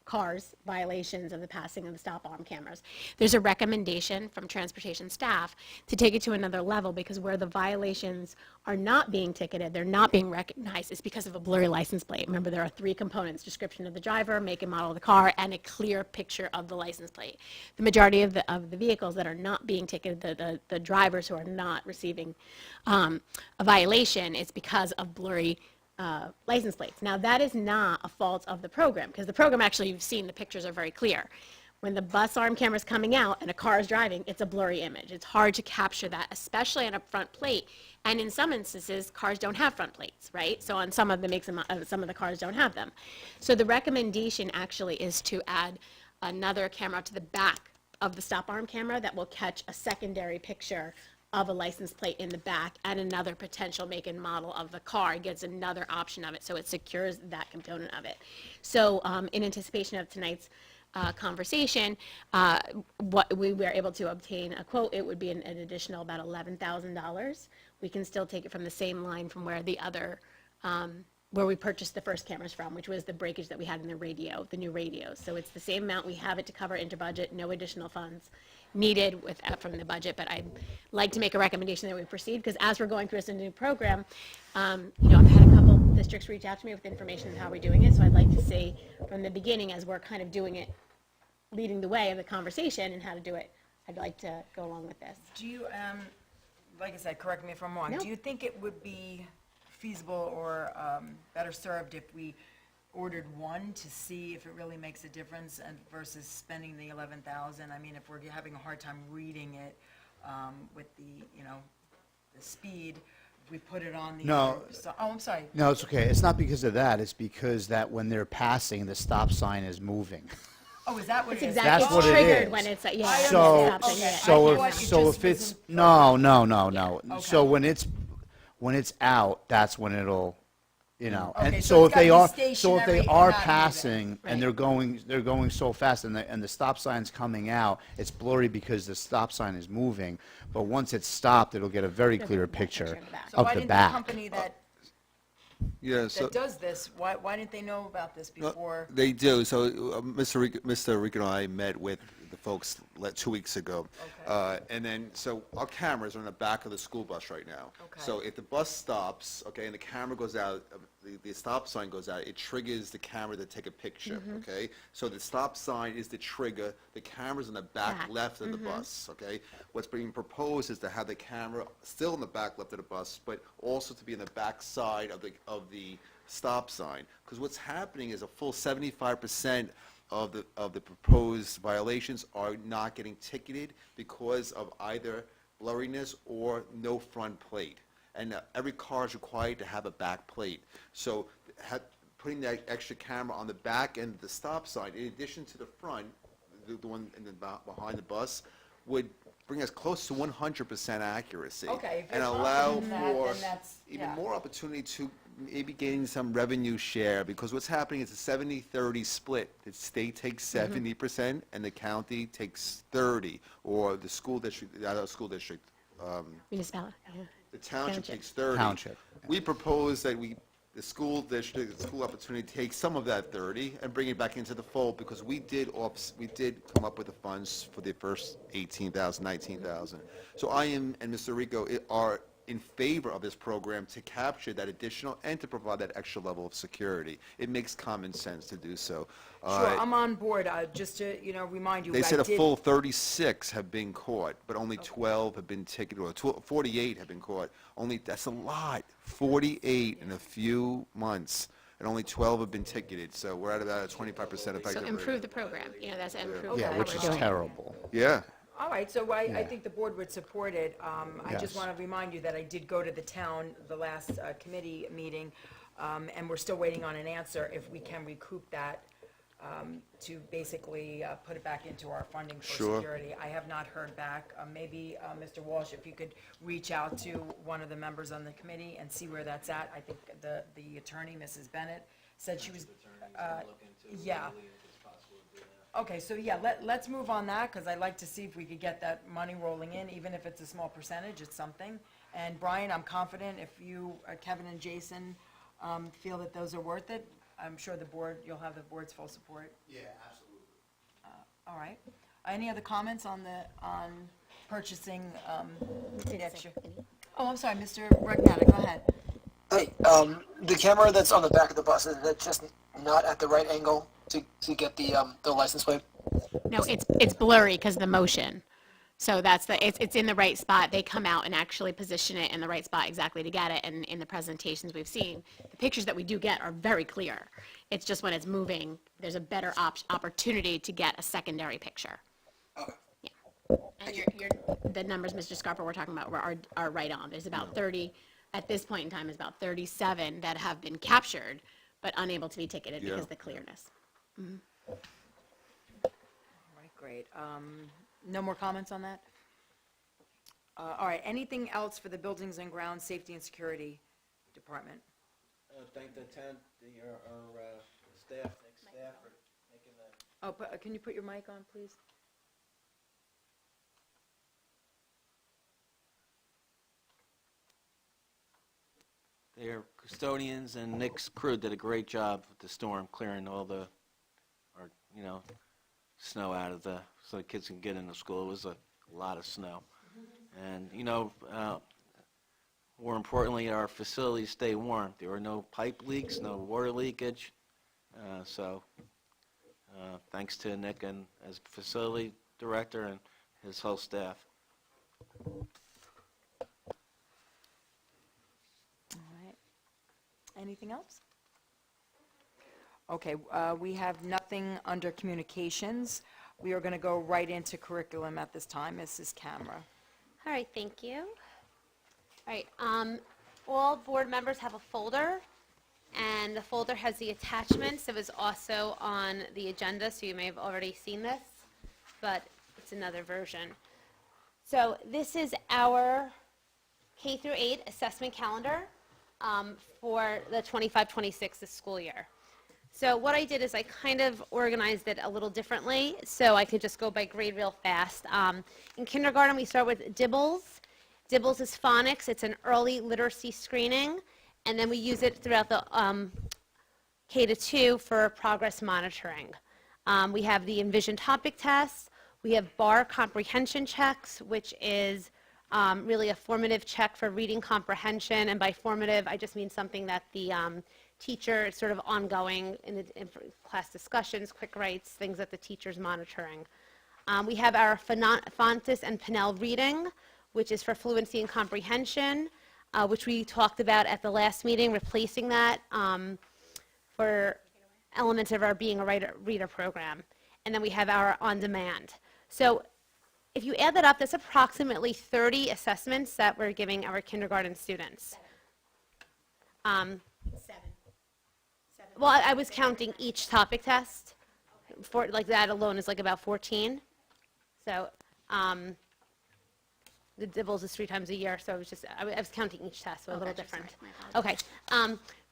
cars, violations of the passing of the stop arm cameras. There's a recommendation from transportation staff to take it to another level, because where the violations are not being ticketed, they're not being recognized, is because of a blurry license plate. Remember, there are 3 components: description of the driver, make and model of the car, and a clear picture of the license plate. The majority of the vehicles that are not being ticketed, the drivers who are not receiving a violation, is because of blurry license plates. Now, that is not a fault of the program, because the program, actually, you've seen the pictures are very clear. When the bus arm camera is coming out and a car is driving, it's a blurry image. It's hard to capture that, especially on a front plate. And in some instances, cars don't have front plates, right? So on some of the makes, some of the cars don't have them. So the recommendation actually is to add another camera to the back of the stop arm camera that will catch a secondary picture of a license plate in the back, and another potential make and model of the car. It gets another option of it, so it secures that component of it. So in anticipation of tonight's conversation, what we were able to obtain a quote, it would be an additional about $11,000. We can still take it from the same line from where the other, where we purchased the first cameras from, which was the breakage that we had in the radio, the new radios. So it's the same amount. We have it to cover into budget, no additional funds needed from the budget, but I'd like to make a recommendation that we proceed, because as we're going through this new program, I've had a couple districts reach out to me with information on how we're doing it, so I'd like to see from the beginning, as we're kind of doing it, leading the way of the conversation and how to do it, I'd like to go along with this. Do you, like I said, correct me if I'm wrong, No. do you think it would be feasible or better served if we ordered one to see if it really makes a difference, and versus spending the 11,000? I mean, if we're having a hard time reading it with the speed, if we put it on the No. oh, I'm sorry. No, it's okay. It's not because of that. It's because that when they're passing, the stop sign is moving. Oh, is that what It's it is? exactly, That's what it's it triggered is. when it's, yeah. I So, understand. Okay. so I if, thought it so just if it's, wasn't- no. Okay. So when it's out, that's when it'll, Okay, and so so it's if they gotta are, be so if stationary they and are not moving. passing Right. and they're going so fast and the stop sign's coming out, it's blurry because the stop sign is moving. But once it's stopped, it'll get a very clear picture picture of the back. So of why the didn't back. the company that Yeah, so. that does this. Why didn't they know about this No, before? they do. So Mr. Rico and I met with the folks 2 weeks ago. Okay. And then, so our cameras are in the back of the school bus right now. Okay. So if the bus stops, okay, and the camera goes out, the stop sign goes out, it triggers the camera to take a picture, okay? So the stop sign is the trigger, the camera's in the back left of the bus, okay? What's being proposed is to have the camera still in the back left of the bus, but also to be in the back side of the stop sign. Because what's happening is a full 75% of the proposed violations are not getting ticketed because of either blurriness or no front plate. And every car is required to have a back plate. So putting that extra camera on the back end of the stop sign, in addition to the front, the one in the behind the bus, would bring us close to 100% accuracy. Okay, if and you're allow confident in that, for then that's- even yeah. more opportunity to maybe gain some revenue share, because what's happening is a 70-30 split. The state takes 70% and the county takes 30, or the school district, Municipality. the township Township. takes 30. Township. We propose that the school district, the school opportunity take some of that 30 and bring it back into the fold, because we did come up with the funds for the first 18,000, 19,000. So I and Mr. Rico are in favor of this program to capture that additional and to provide that extra level of security. It makes common sense to do so. Sure, I'm on board. Just to, remind you, They I said a did- full 36 have been caught, but only 12 have been ticketed, or 48 have been caught. That's a lot, 48 in a few months, and only 12 have been ticketed, so we're at about a 25% effective So rate. improve the program, that's improve Yeah, how which we're is doing it. terrible. Yeah. All right, so I Yeah. think the board would support it. I just Yes. want to remind you that I did go to the town, the last committee meeting, and we're still waiting on an answer if we can recoup that to basically put it back into our funding for Sure. security. I have not heard back. Maybe, Mr. Walsh, if you could reach out to one of the members on the committee and see where that's at. I think the attorney, Mrs. Bennett, said she was, yeah. Okay, so yeah, let's move on that, because I'd like to see if we could get that money rolling in, even if it's a small percentage, it's something. And Brian, I'm confident if you, Kevin and Jason, feel that those are worth it, I'm sure you'll have the board's full support. Yeah, absolutely. All right. Any other comments on purchasing the extra? Oh, I'm sorry, Mr. Regnata, go ahead. Hey, the camera that's on the back of the bus, is that just not at the right angle to get the license plate? No, it's blurry because of the motion. So it's in the right spot. They come out and actually position it in the right spot exactly to get it. And in the presentations we've seen, the pictures that we do get are very clear. It's just when it's moving, there's a better opportunity to get a secondary picture. Yeah. And the numbers, Mr. Scarpa, we're talking about are right on. There's about 30, at this point in time, is about 37 that have been captured, but unable to be ticketed because of the clearness. All right, great. No more comments on that? All right, anything else for the Buildings and Grounds Safety and Security Department? Thank the town, our staff for making the. Oh, can you put your mic on, please? Their custodians and Nick's crew did a great job with the storm, clearing all the, snow out of so the kids can get into school. It was a lot of snow. And, more importantly, our facilities stay warm. There were no pipe leaks, no water leakage. Thanks to Nick and as facility director and his whole staff. Anything else? Okay, we have nothing under communications. We are going to go right into curriculum at this time. Mrs. Camera. All right, thank you. All right, all board members have a folder, and the folder has the attachments. It was also on the agenda, so you may have already seen this, but it's another version. So this is our K through 8 assessment calendar for the 25-26 school year. So what I did is I kind of organized it a little differently, so I could just go by grade real fast. In kindergarten, we start with DIBBLES. DIBBLES is phonics. It's an early literacy screening. And then we use it throughout the K to 2 for progress monitoring. We have the Envision topic tests. We have bar comprehension checks, which is really a formative check for reading comprehension. And by formative, I just mean something that the teacher is sort of ongoing in class discussions, quick writes, things that the teacher's monitoring. We have our Fontes and Pinnell reading, which is for fluency and comprehension, which we talked about at the last meeting, replacing that for elements of our Being a Reader program. And then we have our on-demand. So if you add that up, that's approximately 30 assessments that we're giving our kindergarten students. Well, I was counting each topic test. For, like that alone is like about 14. So the Dibbles is 3 times a year, so I was counting each test, so a little different. Okay.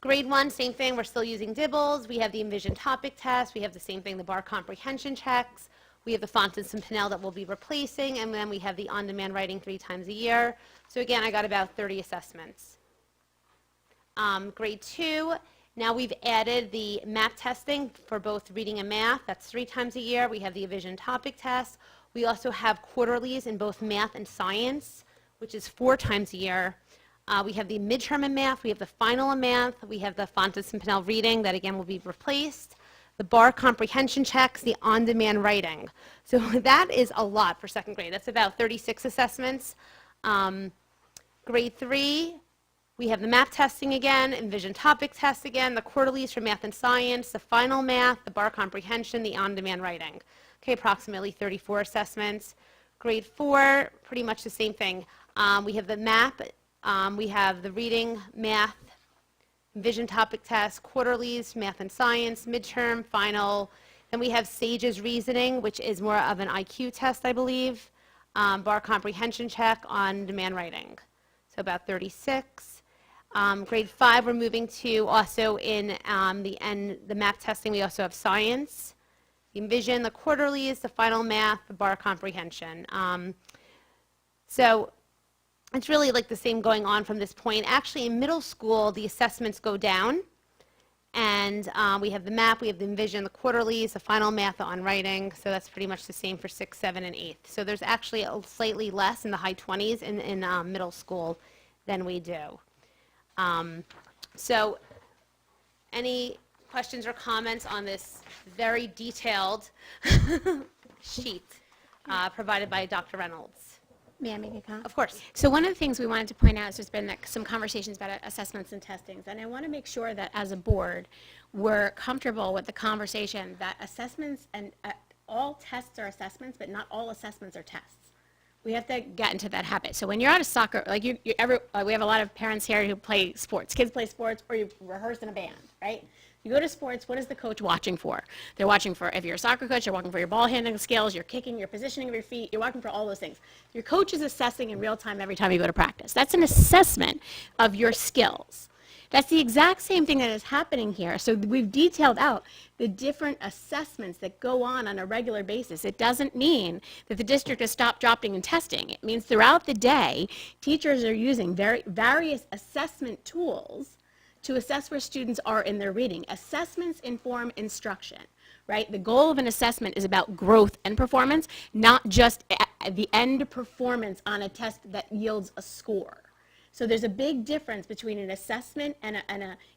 Grade 1, same thing, we're still using Dibbles. We have the Envision topic test. We have the same thing, the bar comprehension checks. We have the Fontes and Pinnell that we'll be replacing, and then we have the on-demand writing 3 times a year. So again, I got about 30 assessments. Grade 2, now we've added the MAP testing for both reading and math. That's 3 times a year. We have the Envision topic test. We also have quarterlies in both math and science, which is 4 times a year. We have the midterm in math. We have the final in math. We have the Fontes and Pinnell reading that, again, will be replaced. The bar comprehension checks, the on-demand writing. So that is a lot for second grade. That's about 36 assessments. Grade 3, we have the MAP testing again, Envision topic test again, the quarterlies for math and science, the final math, the bar comprehension, the on-demand writing. Okay, approximately 34 assessments. Grade 4, pretty much the same thing. We have the MAP, we have the reading, math, Envision topic test, quarterlies, math and science, midterm, final. Then we have SAGE's reasoning, which is more of an IQ test, I believe. Bar comprehension check, on-demand writing. So about 36. Grade 5, we're moving to also in the MAP testing, we also have science, the Envision, the quarterlies, the final math, the bar comprehension. So it's really like the same going on from this point. Actually, in middle school, the assessments go down. And we have the MAP, we have the Envision, the quarterlies, the final math, the on writing. So that's pretty much the same for 6th, 7th, and 8th. So there's actually a slightly less in the high 20s in middle school than we do. So any questions or comments on this very detailed sheet provided by Dr. Reynolds? May I make a comment? Of course. So one of the things we wanted to point out is there's been some conversations about assessments and testings, and I want to make sure that as a board, we're comfortable with the conversation that assessments and all tests are assessments, but not all assessments are tests. We have to get into that habit. So when you're at a soccer, like we have a lot of parents here who play sports. Kids play sports, or you rehearse in a band, right? You go to sports, what is the coach watching for? They're watching for, if you're a soccer coach, they're watching for your ball handling skills, your kicking, your positioning of your feet, you're watching for all those things. Your coach is assessing in real time every time you go to practice. That's an assessment of your skills. That's the exact same thing that is happening here. So we've detailed out the different assessments that go on a regular basis. It doesn't mean that the district has stopped dropping and testing. It means throughout the day, teachers are using various assessment tools to assess where students are in their reading. Assessments inform instruction, right? The goal of an assessment is about growth and performance, not just the end performance on a test that yields a score. So there's a big difference between an assessment and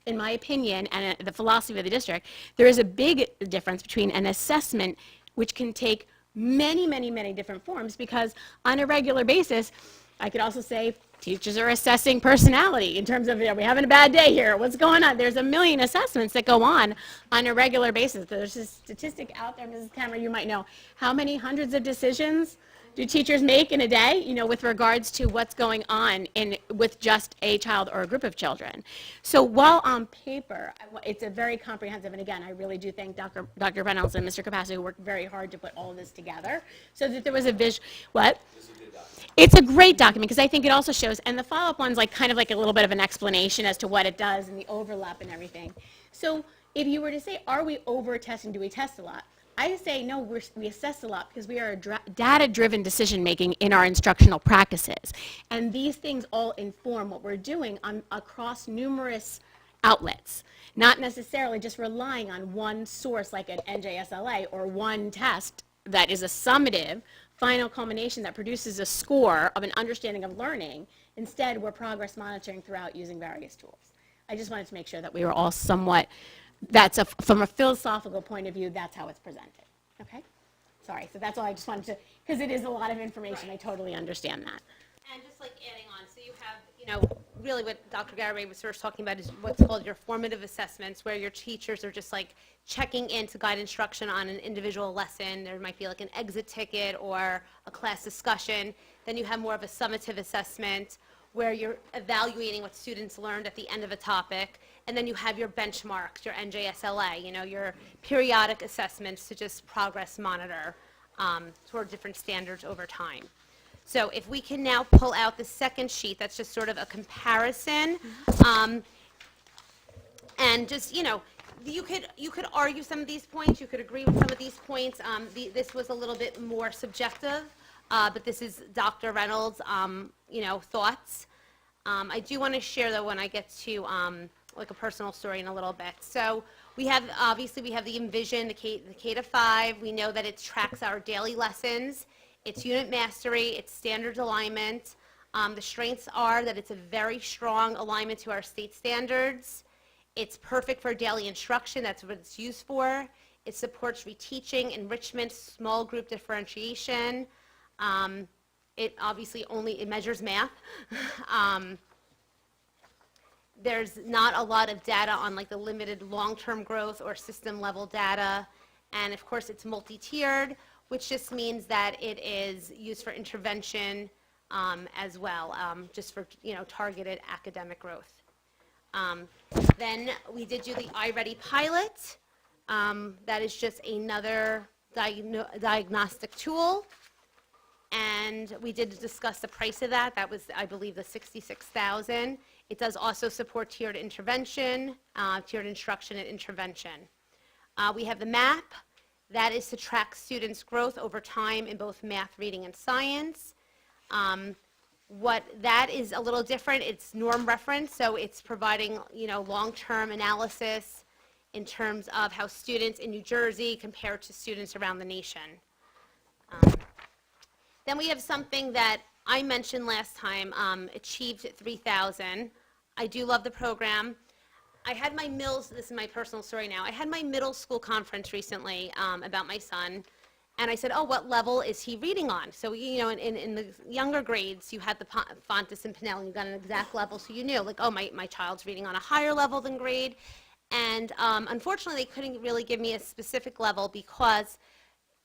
in my opinion, and the philosophy of the district. There is a big difference between an assessment, which can take many, many, many different forms, because on a regular basis, I could also say teachers are assessing personality in terms of, are we having a bad day here? What's going on? There's a million assessments that go on a regular basis. There's a statistic out there, Mrs. Cameron, you might know. How many hundreds of decisions do teachers make in a day, with regards to what's going on with just a child or a group of children? So while on paper, it's a very comprehensive, and again, I really do thank Dr. Reynolds and Mr. Capaccio, who worked very hard to put all of this together so that there was a what? It's a great document because I think it also shows, and the follow-up one's kind of like a little bit of an explanation as to what it does and the overlap and everything. So if you were to say, are we over-testing, do we test a lot? I say, no, we assess a lot because we are data-driven decision-making in our instructional practices. And these things all inform what we're doing across numerous outlets, not necessarily just relying on one source like an NJSLA or one test that is a summative final culmination that produces a score of an understanding of learning. Instead, we're progress monitoring throughout using various tools. I just wanted to make sure that we were all somewhat, from a philosophical point of view, that's how it's presented. Okay? Sorry, so that's all I just wanted to, because it is a lot of information. I totally understand that. And just like adding on, so you have, really what Dr. Garibay was first talking about is what's called your formative assessments, where your teachers are just like checking in to guide instruction on an individual lesson. There might be like an exit ticket or a class discussion. Then you have more of a summative assessment where you're evaluating what students learned at the end of a topic. And then you have your benchmarks, your NJSLA, your periodic assessments to just progress monitor toward different standards over time. So if we can now pull out the second sheet, that's just sort of a comparison. And just, you could argue some of these points, you could agree with some of these points. This was a little bit more subjective, but this is Dr. Reynolds' thoughts. I do want to share, though, when I get to like a personal story in a little bit. So obviously we have the Envision, the K to 5. We know that it tracks our daily lessons. It's unit mastery, it's standards alignment. The strengths are that it's a very strong alignment to our state standards. It's perfect for daily instruction, that's what it's used for. It supports reteaching, enrichment, small group differentiation. It obviously it measures math. There's not a lot of data on like the limited long-term growth or system level data. And of course it's multi-tiered, which just means that it is used for intervention as well, just for targeted academic growth. Then we did do the iReady pilot. That is just another diagnostic tool. And we did discuss the price of that. That was, I believe, the $66,000. It does also support tiered intervention, tiered instruction and intervention. We have the MAP. That is to track students' growth over time in both math, reading, and science. What that is a little different. It's norm reference, so it's providing long-term analysis in terms of how students in New Jersey compare to students around the nation. Then we have something that I mentioned last time, Achieved 3000. I do love the program. I had my this is my personal story now. I had my middle school conference recently about my son, and I said, oh, what level is he reading on? So, in the younger grades, you had the Fontes and Pinnell, and you got an exact level, so you knew, like, oh, my child's reading on a higher level than grade. And unfortunately, they couldn't really give me a specific level because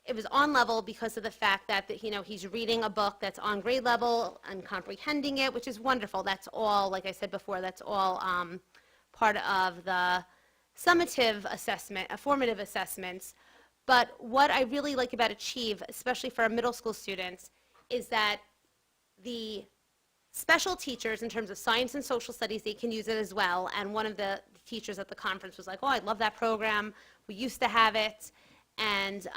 it was on level because of the fact that he's reading a book that's on grade level and comprehending it, which is wonderful. That's all, like I said before, that's all part of the summative assessment, formative assessments. But what I really like about Achieve, especially for our middle school students, is that the special teachers in terms of science and social studies, they can use it as well. And one of the teachers at the conference was like, oh, I love that program. We used to have it. And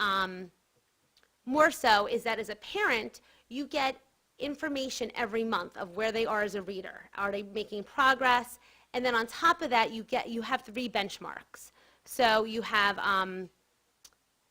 more so is that as a parent, you get information every month of where they are as a reader. Are they making progress? And then on top of that, you have 3 benchmarks. So you have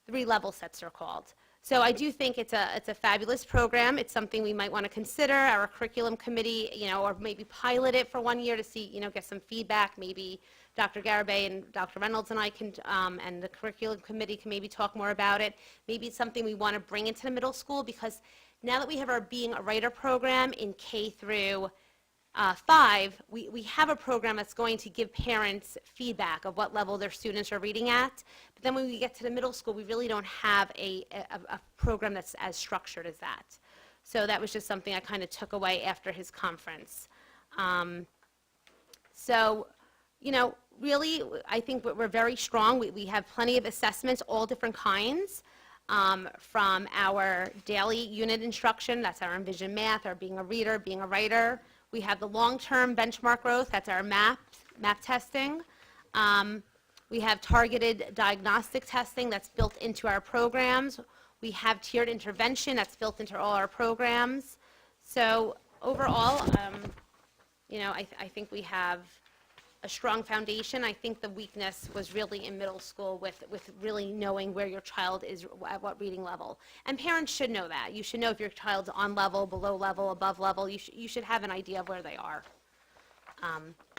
3 level sets are called. So I do think it's a fabulous program. It's something we might want to consider. Our curriculum committee, or maybe pilot it for 1 year to see, get some feedback. Maybe Dr. Garibay and Dr. Reynolds and I can, and the curriculum committee can maybe talk more about it. Maybe it's something we want to bring into the middle school, because now that we have our Being a Writer program in K through 5, we have a program that's going to give parents feedback of what level their students are reading at. But then when we get to the middle school, we really don't have a program that's as structured as that. So that was just something I kind of took away after his conference. So, really, I think we're very strong. We have plenty of assessments, all different kinds, from our daily unit instruction, that's our Envision Math, our Being a Reader, Being a Writer. We have the long-term benchmark growth, that's our MAP testing. We have targeted diagnostic testing that's built into our programs. We have tiered intervention that's built into all our programs. So overall, I think we have a strong foundation. I think the weakness was really in middle school with really knowing where your child is at what reading level. And parents should know that. You should know if your child's on level, below level, above level. You should have an idea of where they are.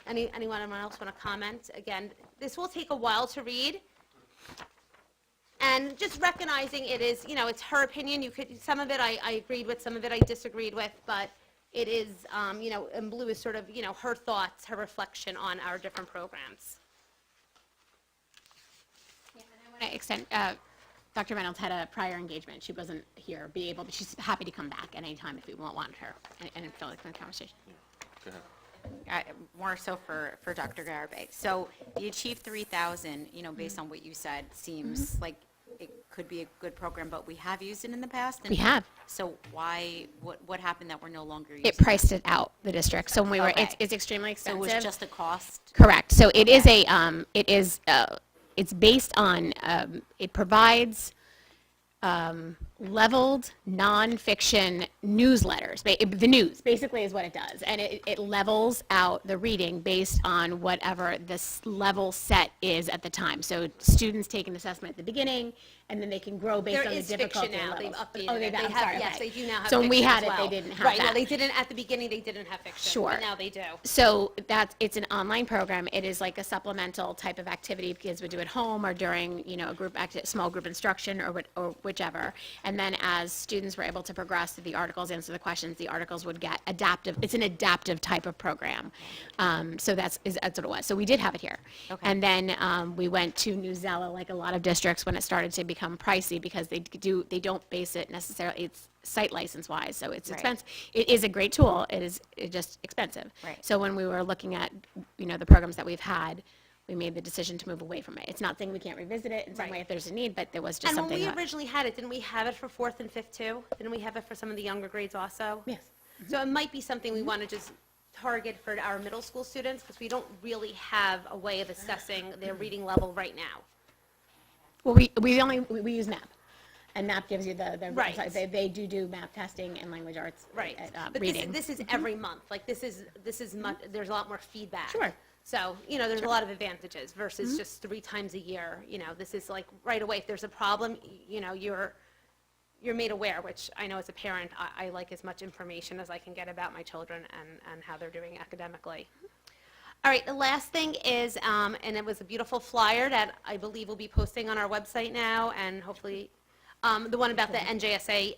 Anyone else want to comment? Again, this will take a while to read. And just recognizing it is, it's her opinion. Some of it I agreed with, some of it I disagreed with, but it is, and blue is sort of, her thoughts, her reflection on our different programs. Yeah, and I want to extend, Dr. Reynolds had a prior engagement. She wasn't here, but she's happy to come back at any time if we want her and feel like the conversation. Go ahead. More so for Dr. Garibay. So the Achieve 3000, based on what you said, seems like it could be a good program, but we have used it in the past. And We have. So why, what happened that we're no longer using It priced it out, the district. So when we were, Okay. it's extremely So expensive. it was just a cost? Correct. So it is it's based on, it provides leveled nonfiction newsletters. The news basically is what it does. And it levels out the reading based on whatever this level set is at the time. So students take an assessment at the beginning, and then they can grow based There on the is difficulty fiction now. levels. They've updated Oh, it. I'm They have, sorry, yes, okay. they do now have So when we fiction had as it, they well. didn't have Right, that. no, they didn't, at the beginning, they didn't have fiction. Sure. But now they do. So it's an online program. It is like a supplemental type of activity kids would do at home or during, small group instruction or whichever. And then as students were able to progress through the articles, answer the questions, the articles would get adaptive. It's an adaptive type of program. So that's what it was. So we did have it here. Okay. And then we went to Newsela, like a lot of districts, when it started to become pricey because they don't base it necessarily, it's site license wise, so it's Right. expensive. It is a great tool. It's just expensive. Right. So when we were looking at, the programs that we've had, we made the decision to move away from it. It's not saying we can't revisit it in some Right. way if there's a need, but there was just And when something we that. originally had it, didn't we have it for 4th and 5th too? Didn't we have it for some of the younger grades also? Yes. So it might be something we want to just target for our middle school students because we don't really have a way of assessing their reading level right now. Well, we use MAP, and MAP gives you the Right. They do MAP testing and language arts. Right. But Reading. this is every month. Like this is much, there's a lot more feedback. Sure. So, there's a lot of advantages versus just 3 times a year. This is like right away. If there's a problem, you're made aware, which I know as a parent, I like as much information as I can get about my children and how they're doing academically. All right, the last thing is, and it was a beautiful flyer that I believe we'll be posting on our website now, and hopefully, the one about the NJSLA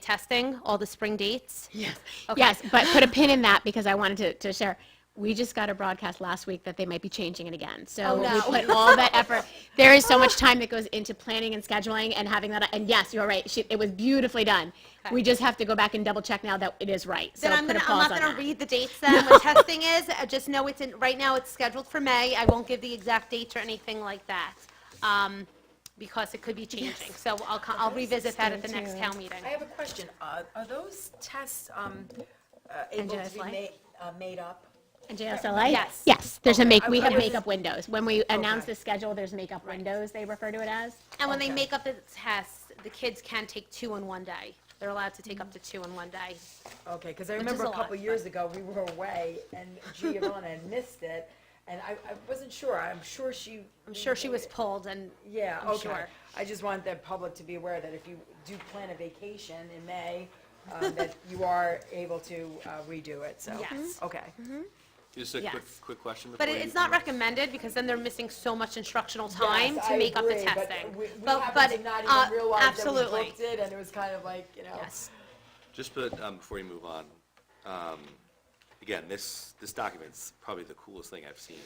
testing, all the spring dates. Yes. Okay. Yes, but put a pin in that because I wanted to share. We just got a broadcast last week that they might be changing it again. So Oh, no. we put all that effort. There is so much time that goes into planning and scheduling and having that. And yes, you're right. It was beautifully done. Okay. We just have to go back and double check now that it is right. So Then I'm put a not pause on gonna that. read the dates then, what testing is, just know right now it's scheduled for May, I won't give the exact dates or anything like that, because it could be changing, so I'll revisit that at the next town meeting. I have a question. Are those tests able to be NJSLA? made up? And JSLA? Yes. Yes, there's Okay, we I have was- makeup windows. When we announce Okay. the schedule, there's makeup windows, they refer to it as. And when they Okay. make up the tests, the kids can take 2 in one day, they're allowed to take up to 2 in one day. Okay, because I Which remember is a a couple lot, years ago, we were away, and Giovanna had missed it, and I wasn't sure. I'm sure she... I'm sure she was pulled and, Yeah, I'm okay. sure. I just want the public to be aware that if you do plan a vacation in May, that you are able to redo it, so... Yes. Okay. Just a Yes. quick question but before you... it's not recommended, because then they're missing so much instructional time Yes, to I make up the agree, but testing. we But- happened to not even realize that we absolutely. booked it, and it was kind of like, Yes. Just before you move on, again, this document's probably the coolest thing I've seen.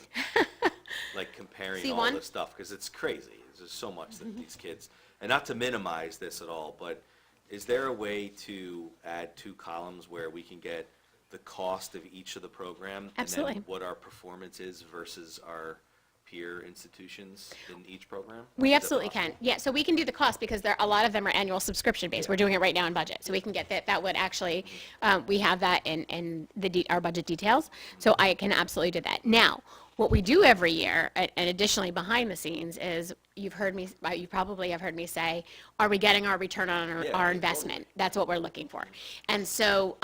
Like comparing See all one? this stuff, because it's crazy. There's so much that these kids, and not to minimize this at all, but is there a way to add 2 columns where we can get the cost of each of the program? Absolutely. And then what our performance is versus our peer institutions in each program? We Is that absolutely can. possible? Yeah, so we can do the cost because a lot of them are annual subscription based. We're doing it right now in budget. So we can get that. That would actually, we have that in our budget details. So I can absolutely do that. Now, What we do every year, and additionally behind the scenes, is you probably have heard me say, are we getting our return on our investment? That's what we're looking for. And so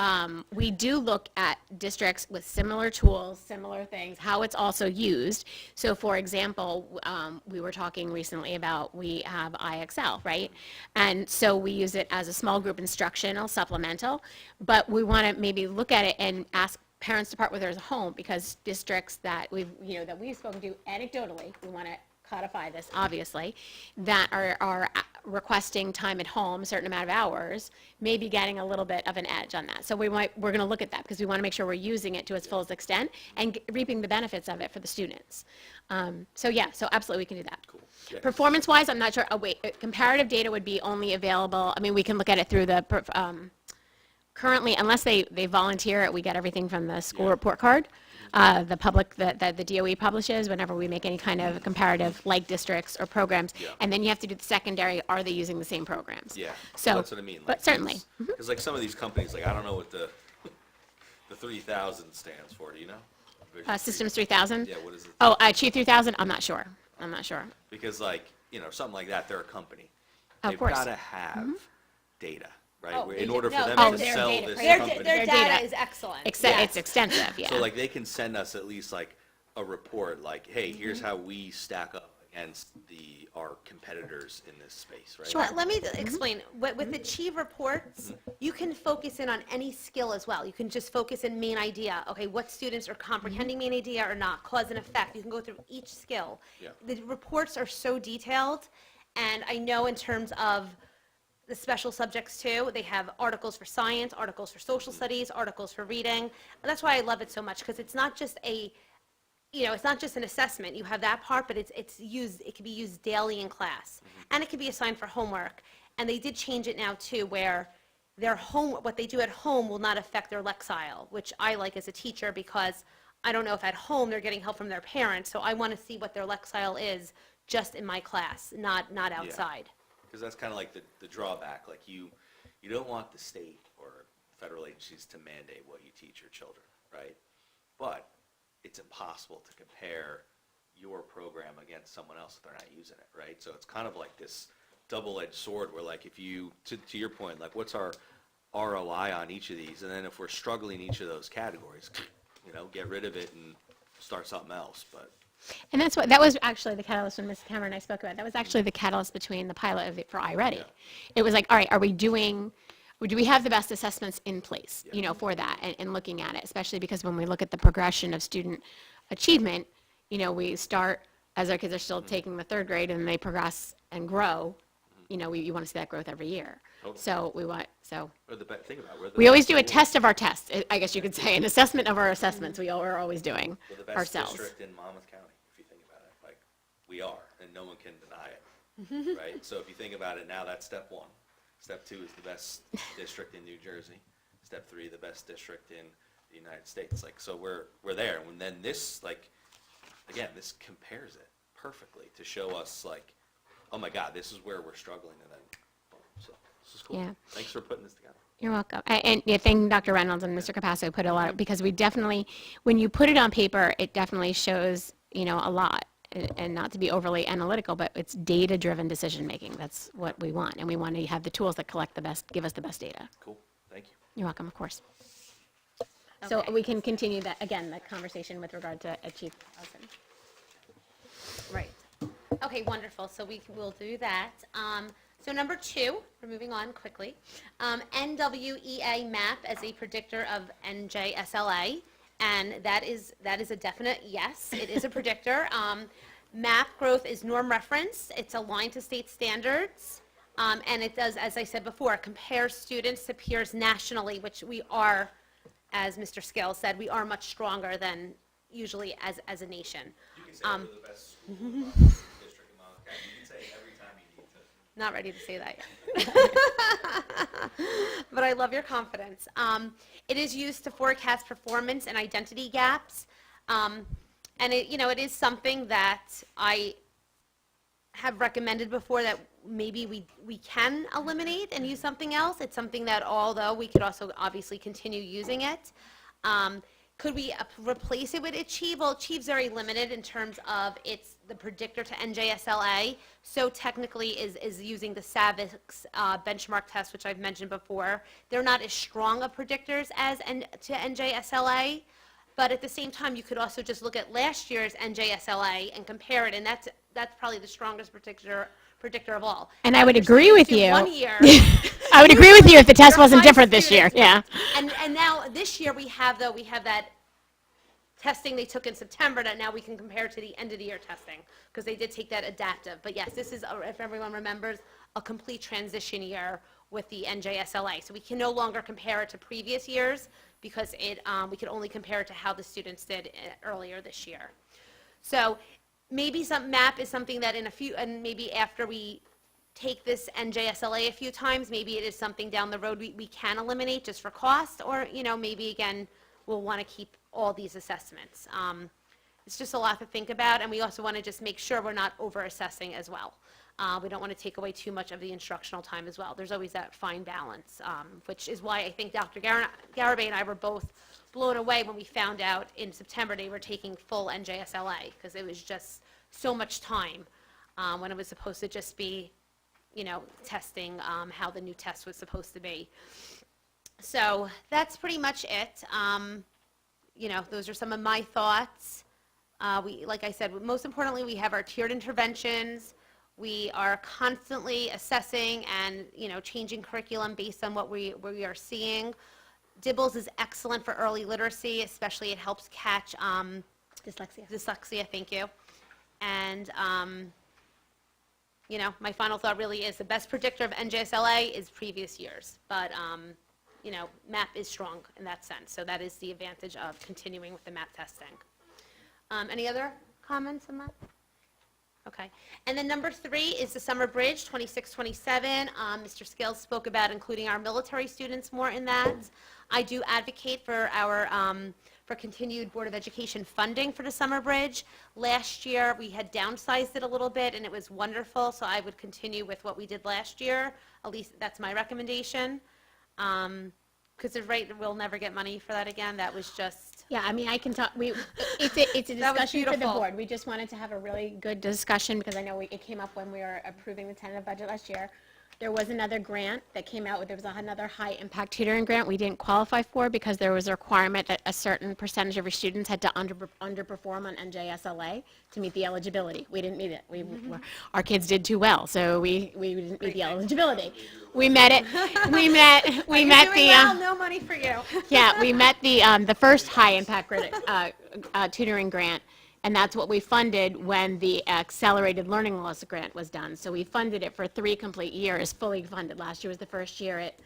we do look at districts with similar tools, similar things, how it's also used. So for example, we were talking recently about, we have IXL, right? And so we use it as a small group instructional supplemental, but we want to maybe look at it and ask parents to part with theirs at home, because districts that we've spoken to anecdotally, we want to codify this obviously, that are requesting time at home, a certain amount of hours, may be getting a little bit of an edge on that. So we're going to look at that, because we want to make sure we're using it to its fullest extent and reaping the benefits of it for the students. So absolutely we can do that. Cool. Yeah. Performance-wise, I'm not sure. Oh wait, comparative data would be only available. I mean, we can look at it through the currently, unless they volunteer it, we get everything from the school report card, the public, that the DOE publishes whenever we make any kind of comparative, like districts or programs. Yeah. And then you have to do the secondary, are they using the same programs? Yeah, So, that's what I mean. Like, but certainly. Because like some of these companies, like I don't know what the 3000 stands for. Do you know? Vision Systems 3000? Yeah, what is it? Oh, Chief 3000? I'm not sure. Because like, something like that, they're a company. Of They've course. got to have data, right? Oh, In they order do. for No, them oh, to their sell data, this their company. Their data. data is excellent. It's extensive, yeah. So like they can send us at least like a report, like, hey, here's how we stack up against our competitors in this space, right? Sure. Let me explain. With Achieve reports, you can focus in on any skill as well. You can just focus in main idea. Okay, what students are comprehending main idea or not, cause and effect. You can go through each skill. Yeah. The reports are so detailed, and I know in terms of the special subjects too, they have articles for science, articles for social studies, articles for reading. And that's why I love it so much, because it's not just it's not just an assessment. You have that part, but it can be used daily in class. And it can be assigned for homework. And they did change it now too, where what they do at home will not affect their Lexile, which I like as a teacher, because I don't know if at home they're getting help from their parents. So I want to see what their Lexile is just in my class, not outside. Because that's kind of like the drawback. Like you don't want the state or federal agencies to mandate what you teach your children, right? But it's impossible to compare your program against someone else if they're not using it, right? So it's kind of like this double-edged sword where, like, if you, to your point, like, what's our ROI on each of these? And then if we're struggling in each of those categories, get rid of it and start something else. But And that was actually the catalyst when Mrs. Cameron and I spoke about. That was actually the catalyst between the pilot of it for iReady. Yeah. It was like, all right, do we have the best assessments in place, for that, and looking at it, especially because when we look at the progression of student achievement, we start, as our kids are still taking the third grade and they progress and grow, you want to see that growth every year. Totally. So think about it, we always do a test of our tests, I guess you could say, an assessment of our assessments we are always doing We're the best ourselves. district in Monmouth County, if you think about it. Like, we are, and no one can deny it, right? So if you think about it now, that's step one. Step two is the best district in New Jersey. Step three, the best district in the United States. Like, so we're there. And then this, like, again, this compares it perfectly to show us, like, oh my God, this is where we're struggling, and then, boom. So this is cool. Yeah. Thanks for putting this together. You're welcome. And thank Dr. Reynolds and Mr. Capasso put a lot, because we definitely, when you put it on paper, it definitely shows, a lot. And not to be overly analytical, but it's data-driven decision-making. That's what we want. And we want to have the tools that give us the best data. Cool. Thank you. You're welcome, of course. So Okay. we can continue that, again, the conversation with regard to Achieve 1000. Right. Okay, wonderful. So we will do that. So number 2, we're moving on quickly. NWEA map as a predictor of NJSLA, and that is a definite yes. It is a predictor. Map growth is norm reference. It's aligned to state standards, and it does, as I said before, compare students to peers nationally, which we are, as Mr. Scales said, we are much stronger than usually as a nation. You can say we're the best school district in Monmouth County. You can say it every time you need to. Not ready to say that yet. But I love your confidence. It is used to forecast performance and identity gaps. And it is something that I have recommended before that maybe we can eliminate and use something else. It's something that, although we could also obviously continue using it, Could we replace it with Achieve? Well, Achieve's very limited in terms of it's the predictor to NJSLA. So technically is using the SAVIX benchmark test, which I've mentioned before. They're not as strong of predictors as to NJSLA. But at the same time, you could also just look at last year's NJSLA and compare it, and that's probably the strongest predictor of all. And I would Your agree students with do you. One year, I would agree with you if the test your wasn't high different this year, students- yeah. And now, this year, we have that testing they took in September that now we can compare to the end of the year testing, because they did take that adaptive. But yes, this is, if everyone remembers, a complete transition year with the NJSLA. So we can no longer compare it to previous years, because we can only compare it to how the students did earlier this year. So maybe some MAP is something that and maybe after we take this NJSLA a few times, maybe it is something down the road we can eliminate just for cost, or, maybe again, we'll want to keep all these assessments. It's just a lot to think about, and we also want to just make sure we're not over-assessing as well. We don't want to take away too much of the instructional time as well. There's always that fine balance, which is why I think Dr. Garabay and I were both blown away when we found out in September they were taking full NJSLA, because it was just so much time when it was supposed to just be, testing how the new test was supposed to be. So that's pretty much it. Those are some of my thoughts. Like I said, most importantly, we have our tiered interventions. We are constantly assessing and, changing curriculum based on what we are seeing. Dibbles is excellent for early literacy, especially it helps catch dyslexia, thank you. And, my final thought really is the best predictor of NJSLA is previous years. But, MAP is strong in that sense. So that is the advantage of continuing with the MAP testing. Any other comments on that? Okay. And then number 3 is the Summer Bridge, 26-27. Mr. Scales spoke about including our military students more in that. I do advocate for our for continued Board of Education funding for the Summer Bridge. Last year, we had downsized it a little bit, and it was wonderful, so I would continue with what we did last year. At least that's my recommendation. Because we'll never get money for that again. That was just... Yeah, I mean, I can talk, it's a That was discussion for the beautiful. board. We just wanted to have a really good discussion, because I know it came up when we were approving the tentative budget last year. There was another grant that came out, there was another high-impact tutoring grant we didn't qualify for, because there was a requirement that a certain percentage of your students had to underperform on NJSLA to meet the eligibility. We didn't meet it. Our kids did too well, so we didn't meet the eligibility. We met it, we met the... no money for you. Yeah, we met the first high-impact tutoring grant, and that's what we funded when the accelerated learning loss grant was done. So we funded it for 3 complete years, fully funded. Last year was the first year it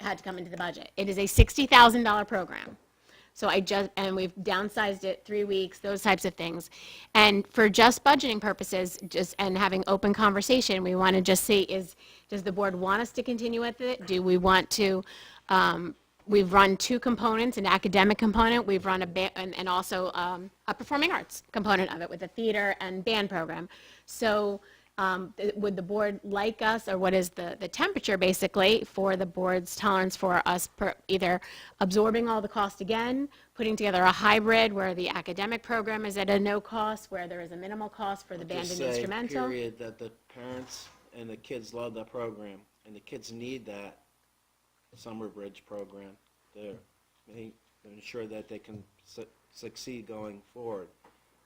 had to come into the budget. It is a $60,000 program. So and we've downsized it 3 weeks, those types of things. And for just budgeting purposes, and having open conversation, we want to just see does the board want us to continue with it? Do we want to, we've run 2 components, an academic component, we've run and also a performing arts component of it with a theater and band program. So would the board like us, or what is the temperature basically for the board's tolerance for us either absorbing all the cost again, putting together a hybrid where the academic program is at a no cost, where there is a minimal cost for the band and instrumental? Period, that the parents and the kids love that program, and the kids need that Summer Bridge program to ensure that they can succeed going forward.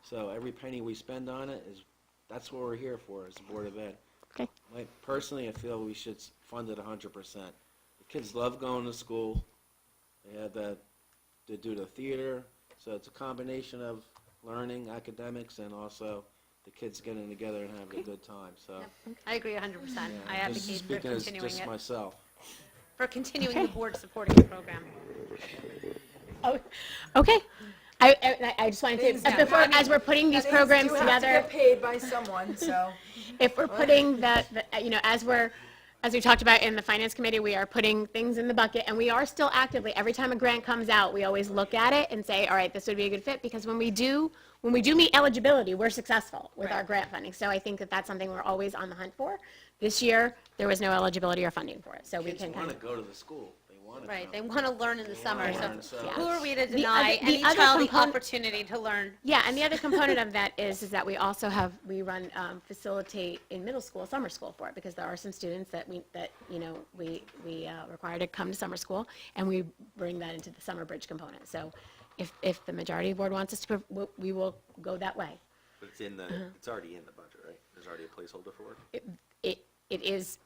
So every penny we spend on it that's what we're here for as a Board of Ed. Okay. Personally, I feel we should fund it 100%. The kids love going to school. They have they do the theater, so it's a combination of learning, academics, and also the kids getting together and having a good time. So I agree 100%. I advocate for speaking as continuing just it. myself. For continuing the board supporting the program. Oh, okay. I just wanted to, before, as we're putting these programs You have to together, get paid by someone, so. if we're putting as we talked about in the finance committee, we are putting things in the bucket, and we are still actively, every time a grant comes out, we always look at it and say, all right, this would be a good fit, because when we do meet eligibility, we're successful with our grant funding. So I think that's something we're always on the hunt for. This year, there was no eligibility or funding for it, so we Kids can want kind to of, go to the school. They want to Right, they want to learn in the summer, so Yeah. who are we to The deny other- the any other child the component- opportunity to learn? Yeah, and the other component of that is that we also have, we run, facilitate in middle school, summer school for it, because there are some students that we require to come to summer school, and we bring that into the summer bridge component. So if the majority of the board wants us to, we will go that way. But it's already in the budget, right? There's already a placeholder for it? It is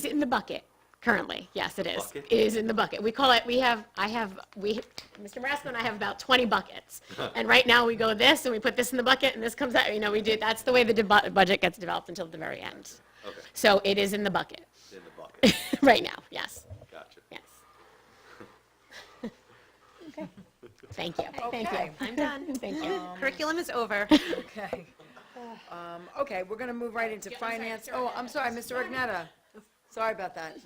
in the bucket currently. Yes, it is. Bucket? It is in the bucket. We call it, Mr. Marasco and I have about 20 buckets. And right now we go this and we put this in the bucket and this comes out, we do, that's the way the budget gets developed until the very end. Okay, So it is in the bucket it's in the bucket. right now, yes, Gotcha. yes. Okay. Thank you. Thank Okay. you. I'm done. Thank you. Curriculum is over. Okay. Okay, we're going to move right into finance. Oh, I'm sorry, Mr. Agnetta. Sorry about that.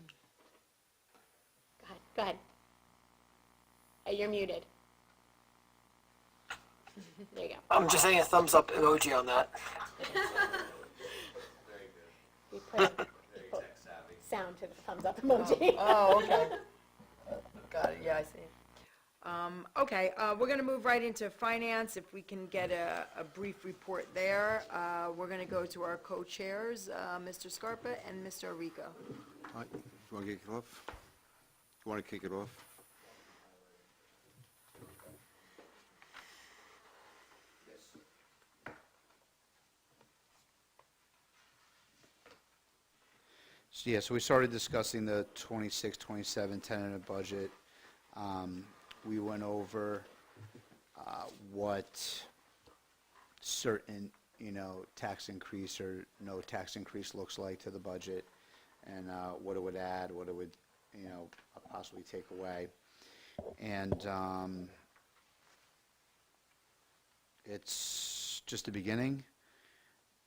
Go ahead. You're muted. There you go. I'm just saying a thumbs up emoji on that. We put sound to the thumbs up emoji. Oh, okay. Got it, yeah, I see. Okay, we're going to move right into finance. If we can get a brief report there. We're going to go to our co-chairs, Mr. Scarpa and Mr. Arico. You want to kick it off? You want to kick it off? So we started discussing the 26-27 tentative budget. We went over what certain, tax increase or no tax increase looks like to the budget, and what it would add, what it would, possibly take away. And it's just the beginning.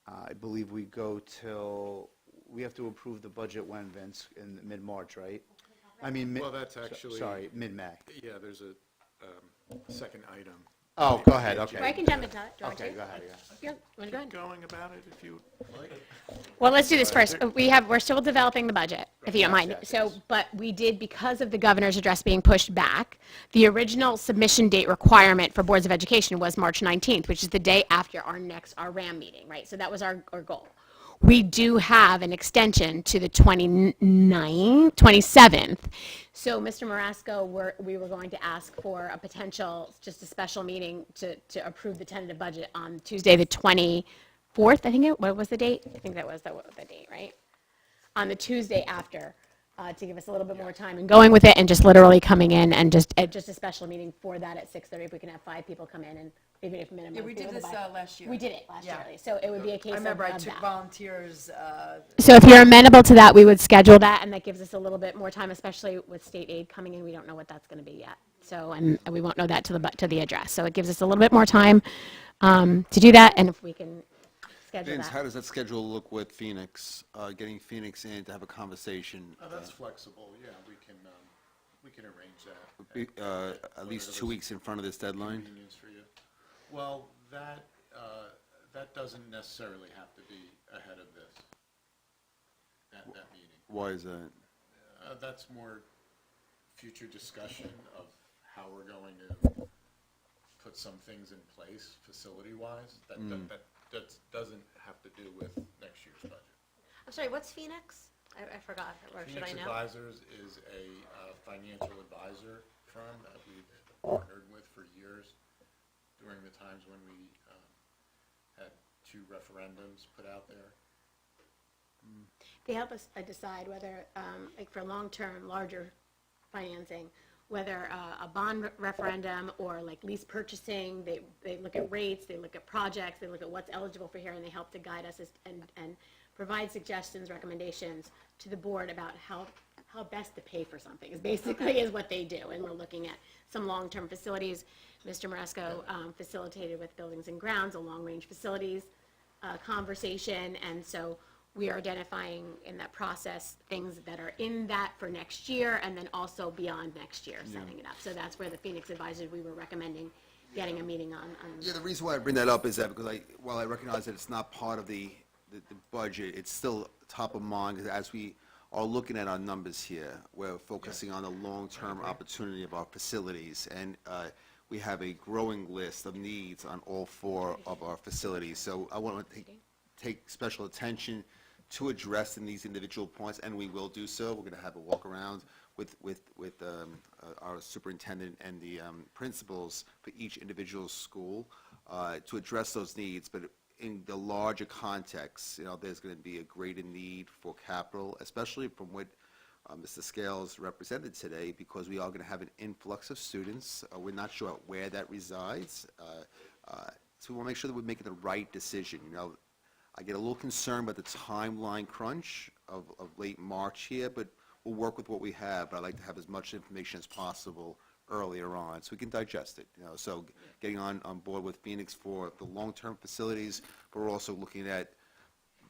I believe we go till, we have to approve the budget when, Vince, in mid-March, right? I mean, Well, that's actually- Sorry, mid-May. Yeah, there's a second item. Oh, go ahead, okay. Or I can jump into that. Do you want Okay, to? go ahead, yeah. Yeah, wanna go ahead? Going about it if you like. Well, let's do this first. We're still developing the budget, if you don't mind. So, but we did, because of the governor's address being pushed back, the original submission date requirement for boards of education was March 19th, which is the day after our RAM meeting, right? So that was our goal. We do have an extension to the 27th. So, Mr. Marasco, we were going to ask for a potential, just a special meeting to approve the tentative budget on Tuesday, the 24th, I think what was the date? I think that was the date, right? On the Tuesday after, to give us a little bit more time and going with it and just literally coming in and just a special meeting for that at 6:30, if we can have 5 people come in and even if minimum. Yeah, we did this last year. We did it last year, Yeah. so it would be a case I of remember I of took that. volunteers, So if you're amenable to that, we would schedule that, and that gives us a little bit more time, especially with state aid coming in. We don't know what that's going to be yet. So, and we won't know that to the address. So it gives us a little bit more time to do that, and if we can schedule Vince, how that. does that schedule look with Phoenix? Getting Phoenix in to have a conversation? That's flexible, yeah, we can arrange that. At least 2 weeks in front of this deadline? Convenience for you. Well, that doesn't necessarily have to be ahead of this, that meeting. Why is that? That's more future discussion of how we're going to put some things in place facility-wise. That doesn't have to do with next year's budget. I'm sorry, what's Phoenix? I forgot, or should I Phoenix know? Advisors is a financial advisor firm that we've partnered with for years during the times when we had 2 referendums put out there. They help us decide whether, like for long-term, larger financing, whether a bond referendum or like lease purchasing, they look at rates, they look at projects, they look at what's eligible for here, and they help to guide us and provide suggestions, recommendations to the board about how best to pay for something, is basically is what they do. And we're looking at some long-term facilities. Mr. Marasco facilitated with Buildings and Grounds, a long-range facilities conversation, and so we are identifying in that process things that are in that for next year, and then also beyond next year, setting it up. So that's where the Phoenix Advisors, we were recommending getting a meeting on. Yeah, the reason why I bring that up is that because while I recognize that it's not part of the budget, it's still top of mind as we are looking at our numbers here. We're focusing on the long-term opportunity of our facilities, and we have a growing list of needs on all 4 of our facilities. So I want to take special attention to addressing these individual points, and we will do so. We're going to have a walk around with our superintendent and the principals for each individual school to address those needs. But in the larger context, there's going to be a greater need for capital, especially from what Mr. Scales represented today, because we are going to have an influx of students. We're not sure where that resides. So we want to make sure that we're making the right decision. I get a little concerned about the timeline crunch of late March here, but we'll work with what we have. But I'd like to have as much information as possible earlier on so we can digest it. So getting on board with Phoenix for the long-term facilities, but we're also looking at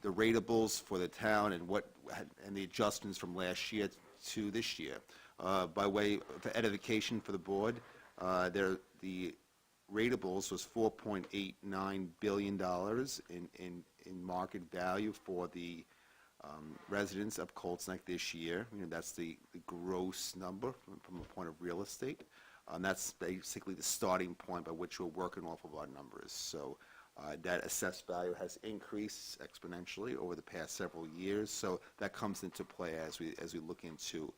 the ratables for the town and the adjustments from last year to this year. By way of edification for the board, the ratables was $4.89 billion in market value for the residents of Colts Neck this year. That's the gross number from a point of real estate. That's basically the starting point by which we're working off of our numbers. So that assessed value has increased exponentially over the past several years. So that comes into play as we look into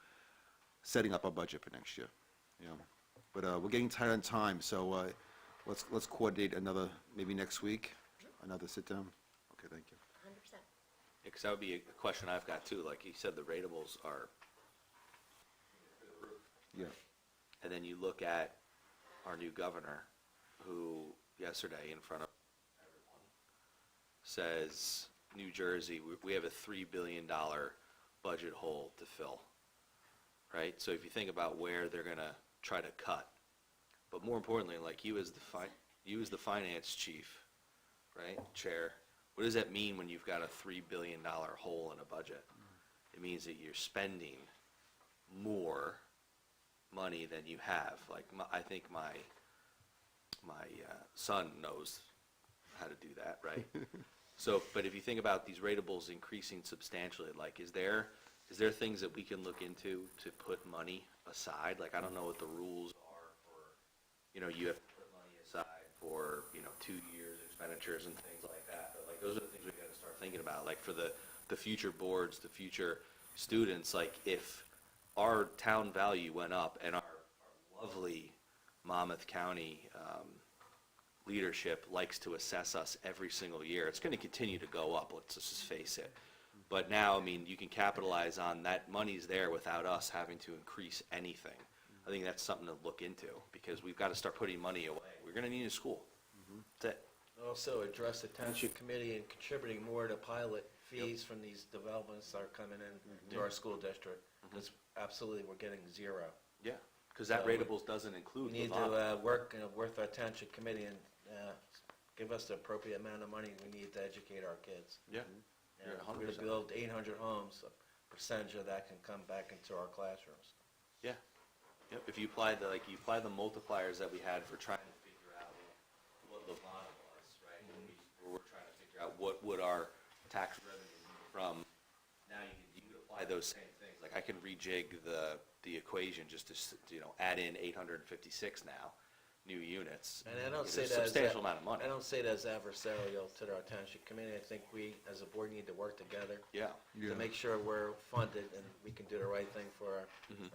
setting up our budget for next year. But we're getting tight on time, so let's coordinate another, maybe next week, another sit down. Okay, thank you. 100%. Because that would be a question I've got too. Like you said, the ratables are, Yeah. and then you look at our new governor, who yesterday in front of everyone says New Jersey, we have a $3 billion budget hole to fill, right? So if you think about where they're going to try to cut, but more importantly, like you as the finance chief, right, chair, what does that mean when you've got a $3 billion hole in a budget? It means that you're spending more money than you have. Like I think my son knows how to do that, right? So, but if you think about these ratables increasing substantially, like is there things that we can look into to put money aside? Like I don't know what the rules are for, you have to put money aside for 2 years expenditures and things like that. But like those are the things we got to start thinking about. Like for the future boards, the future students, like if our town value went up and our lovely Monmouth County leadership likes to assess us every single year, it's going to continue to go up, let's just face it. But now, I mean, you can capitalize on that money's there without us having to increase anything. I think that's something to look into because we've got to start putting money away. We're going to need a school. That's it. Also address the township committee and contributing more to pilot fees from these developments that are coming in to our school district. Because absolutely, we're getting zero. Yeah, because that So ratables doesn't We include need Levant. to work with our township committee and give us the appropriate amount of money we need to educate our kids. Yeah, And you're if we're 100%. to build 800 homes, a percentage of that can come back into our classrooms. Yeah. Yep. If you apply the multipliers that we had for trying to figure out what Levant was, right? Where we're trying to figure out what would our tax revenue be from. Now you can apply those same things. Like I can rejig the equation just to add in 856 now new units. And I don't It's say a that substantial amount of money. I don't say that as adversarial to our township committee. I think we, as a board, need to work together Yeah. to make sure we're funded and we can do the right thing for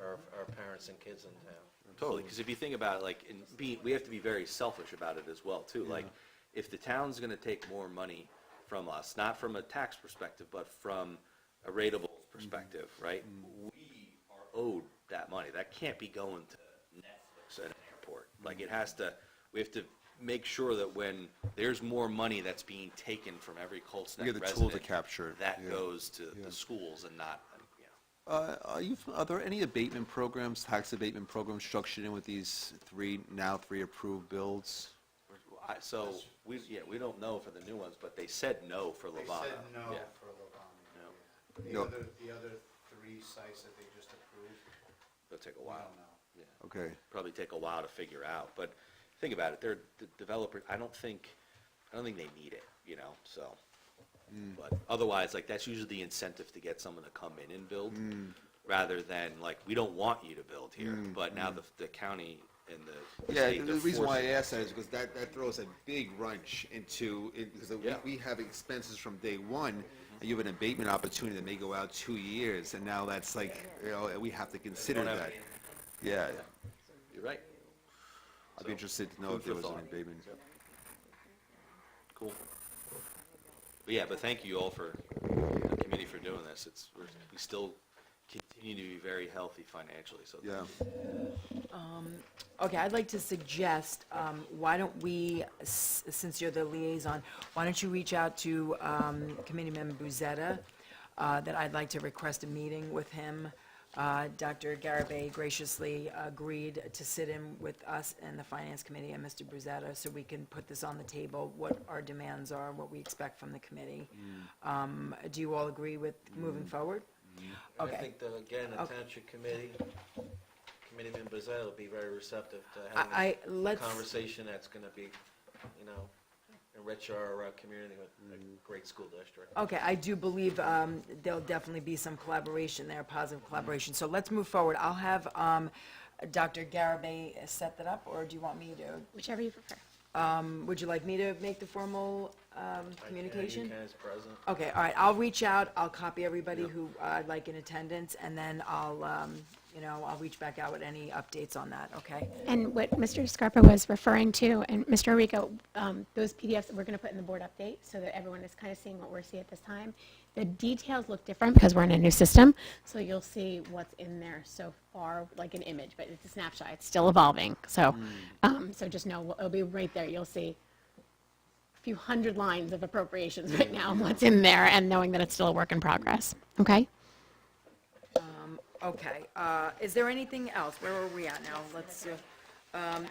our parents and kids in town. Totally, because if you think about it, like, we have to be very selfish about it as well, too. Like, if the town's going to take more money from us, not from a tax perspective, but from a rateable perspective, right? We are owed that money. That can't be going to Netflix at an airport. Like, we have to make sure that when there's more money that's being taken from every Colts Neck We have the resident, tool to capture it. that Yeah. goes to the schools and not, Are there any abatement programs, tax abatement programs structured in with these three approved builds? we don't know for the new ones, but they said no for Levant. Yeah. for Levant. Yeah. No. The other 3 sites that they just approved, It'll take a we while. don't know. Yeah. Okay. Probably take a while to figure out, but think about it, they're the developer, I don't think they need it, so. But otherwise, like, that's usually the incentive to get someone to come in and build, rather than, like, we don't want you to build here, but now the county and the Yeah, state, the they're reason why I forcing asked that is because that throws a big wrench into, because Yeah. we have expenses from day one, and you have an abatement opportunity that may go out 2 years, and now that's like, you know, we have to consider don't have that. any. Yeah, You're right. I'd be interested to know food if there for was an thought. abatement. Cool. But yeah, but thank you all for, the committee for doing this. We still continue to be very healthy financially, so. Yeah. Okay, I'd like to suggest, why don't we, since you're the liaison, why don't you reach out to Committee Member Buzetta, that I'd like to request a meeting with him. Dr. Garabay graciously agreed to sit in with us and the Finance Committee and Mr. Buzetta, so we can put this on the table, what our demands are, what we expect from the committee. Do you all agree with moving forward? I Okay. think that, again, the Okay. township committee, Committeeman Bezell will be very receptive to I having a let's. conversation that's going to be, you know, enrich our community with a great school district. Okay, I do believe there'll definitely be some collaboration there, positive collaboration. So let's move forward. I'll have Dr. Garabay set that up, or do you want me to? Whichever you prefer. Would you like me to make the formal communication? You can as president. Okay, all right, I'll reach out, I'll copy everybody who I'd like in attendance, and then I'll reach back out with any updates on that, okay? And what Mr. Scarpa was referring to, and Mr. Rico, those PDFs that we're going to put in the board update so that everyone is kind of seeing what we're seeing at this time. The details look different because we're in a new system, so you'll see what's in there so far, like an image, but it's a snapshot. It's still evolving. So, so just know it'll be right there. You'll see a few hundred lines of appropriations right now and what's in there, and knowing that it's still a work in progress. Okay. Okay, is there anything else? Where are we at now? Let's,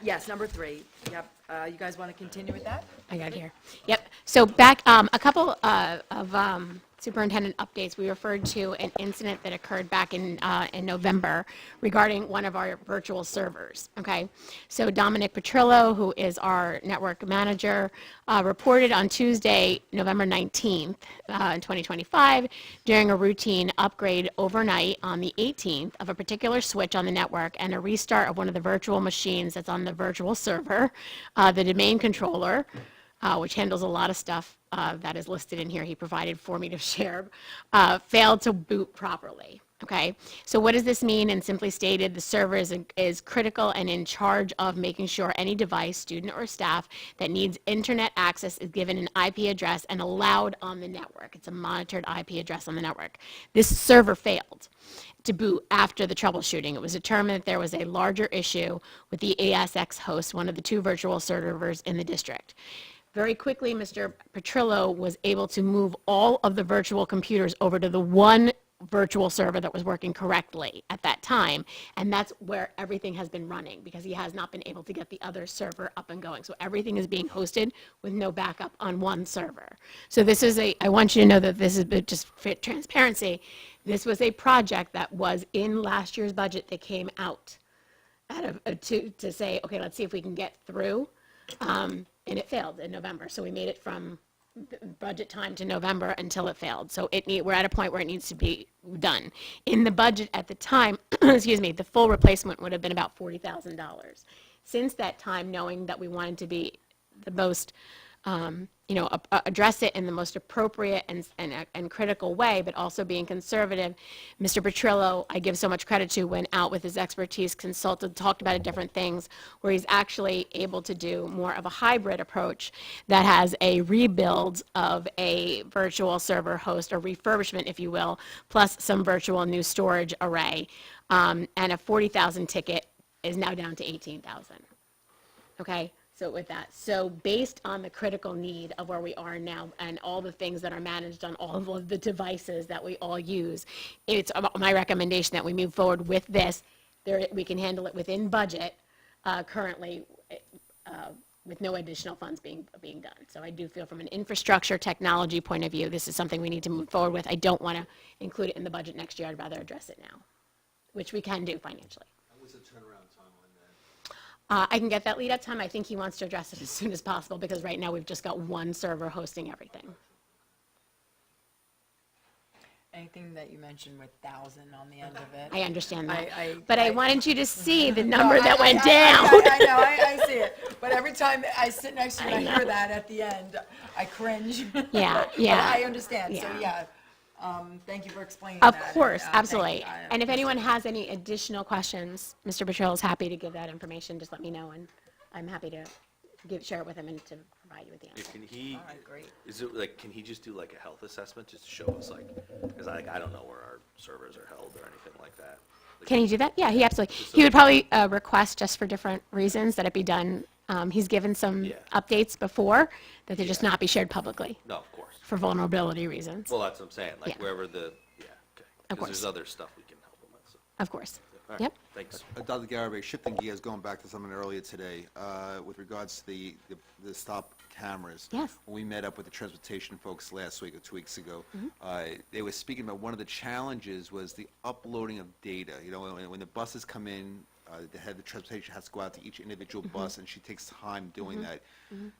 yes, number 3, yep, you guys want to continue with that? I got it here. Yep. So back, a couple of superintendent updates. We referred to an incident that occurred back in November regarding one of our virtual servers. Okay. So Dominic Petrillo, who is our network manager, reported on Tuesday, November 19th, in 2025, during a routine upgrade overnight on the 18th of a particular switch on the network and a restart of one of the virtual machines that's on the virtual server, the domain controller, which handles a lot of stuff that is listed in here, he provided for me to share, failed to boot properly. Okay, so what does this mean? And simply stated, the server is critical and in charge of making sure any device, student or staff, that needs internet access is given an IP address and allowed on the network. It's a monitored IP address on the network. This server failed to boot after the troubleshooting. It was determined that there was a larger issue with the ASX host, one of the 2 virtual servers in the district. Very quickly, Mr. Petrillo was able to move all of the virtual computers over to the one virtual server that was working correctly at that time, and that's where everything has been running because he has not been able to get the other server up and going. So everything is being hosted with no backup on one server. So this is I want you to know that this is just for transparency. This was a project that was in last year's budget that came out to say, okay, let's see if we can get through. And it failed in November. So we made it from budget time to November until it failed. So we're at a point where it needs to be done. In the budget at the time, excuse me, the full replacement would have been about $40,000. Since that time, knowing that we wanted to be the most, address it in the most appropriate and critical way, but also being conservative, Mr. Petrillo, I give so much credit to, went out with his expertise, consulted, talked about different things, where he's actually able to do more of a hybrid approach that has a rebuild of a virtual server host, or refurbishment, if you will, plus some virtual new storage array, and a 40,000 ticket is now down to 18,000. Okay? So with that, so based on the critical need of where we are now and all the things that are managed on all of the devices that we all use, it's my recommendation that we move forward with this. We can handle it within budget currently with no additional funds being done. So I do feel from an infrastructure technology point of view, this is something we need to move forward with. I don't want to include it in the budget next year. I'd rather address it now, which we can do financially. What's the turnaround time on that? I can get that lead up time. I think he wants to address it as soon as possible because right now we've just got one server hosting everything. Anything that you mentioned with 1,000 on the end of it. I understand that. I- But I I- wanted you to see the No, number that went I down. know, I see it. But every time I sit next to you and I hear that at the end, I cringe. Yeah, But yeah. I understand, so Yeah. thank you for explaining Of that. course, and, thank absolutely. you. And if anyone has any additional questions, Mr. Petrillo is happy to give that information. Just let me know, and I'm happy to share it with him and to provide you with the answer. Can he, All right, great. is it like, can he just do like a health assessment just to show us like, because I don't know where our servers are held or anything like that. Like, Can he do that? Yeah, he absolutely. He would probably request, just for different reasons, that it be done. He's given some Yeah. updates before, that they just not be shared publicly No, of course. for vulnerability reasons. Well, that's what I'm saying, like Yeah. wherever the, yeah, okay. Of Because there's course. other stuff we can help them with, so. Of course. All right, Yep. Thanks. Dr. Garabay, shifting gears, going back to something earlier today, with regards to the stop cameras. Yes. When we met up with the transportation folks last week or 2 weeks ago, Mm-hmm. they were speaking about one of the challenges was the uploading of data. You know, when the buses come in, the head of the transportation has to go out to each individual Mm-hmm. bus, and she takes time doing that.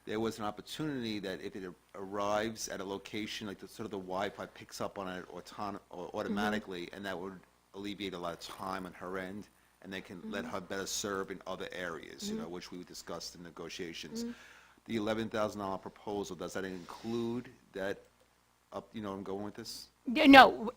There was an opportunity that if it arrives at a location, like the sort of the Wi-Fi picks up on it or automatically, and that would alleviate a lot of time on her end, and they can let her better serve in other areas, you know, which we discussed in negotiations. The $11,000 proposal, does that include that up, you know where I'm going with this? No,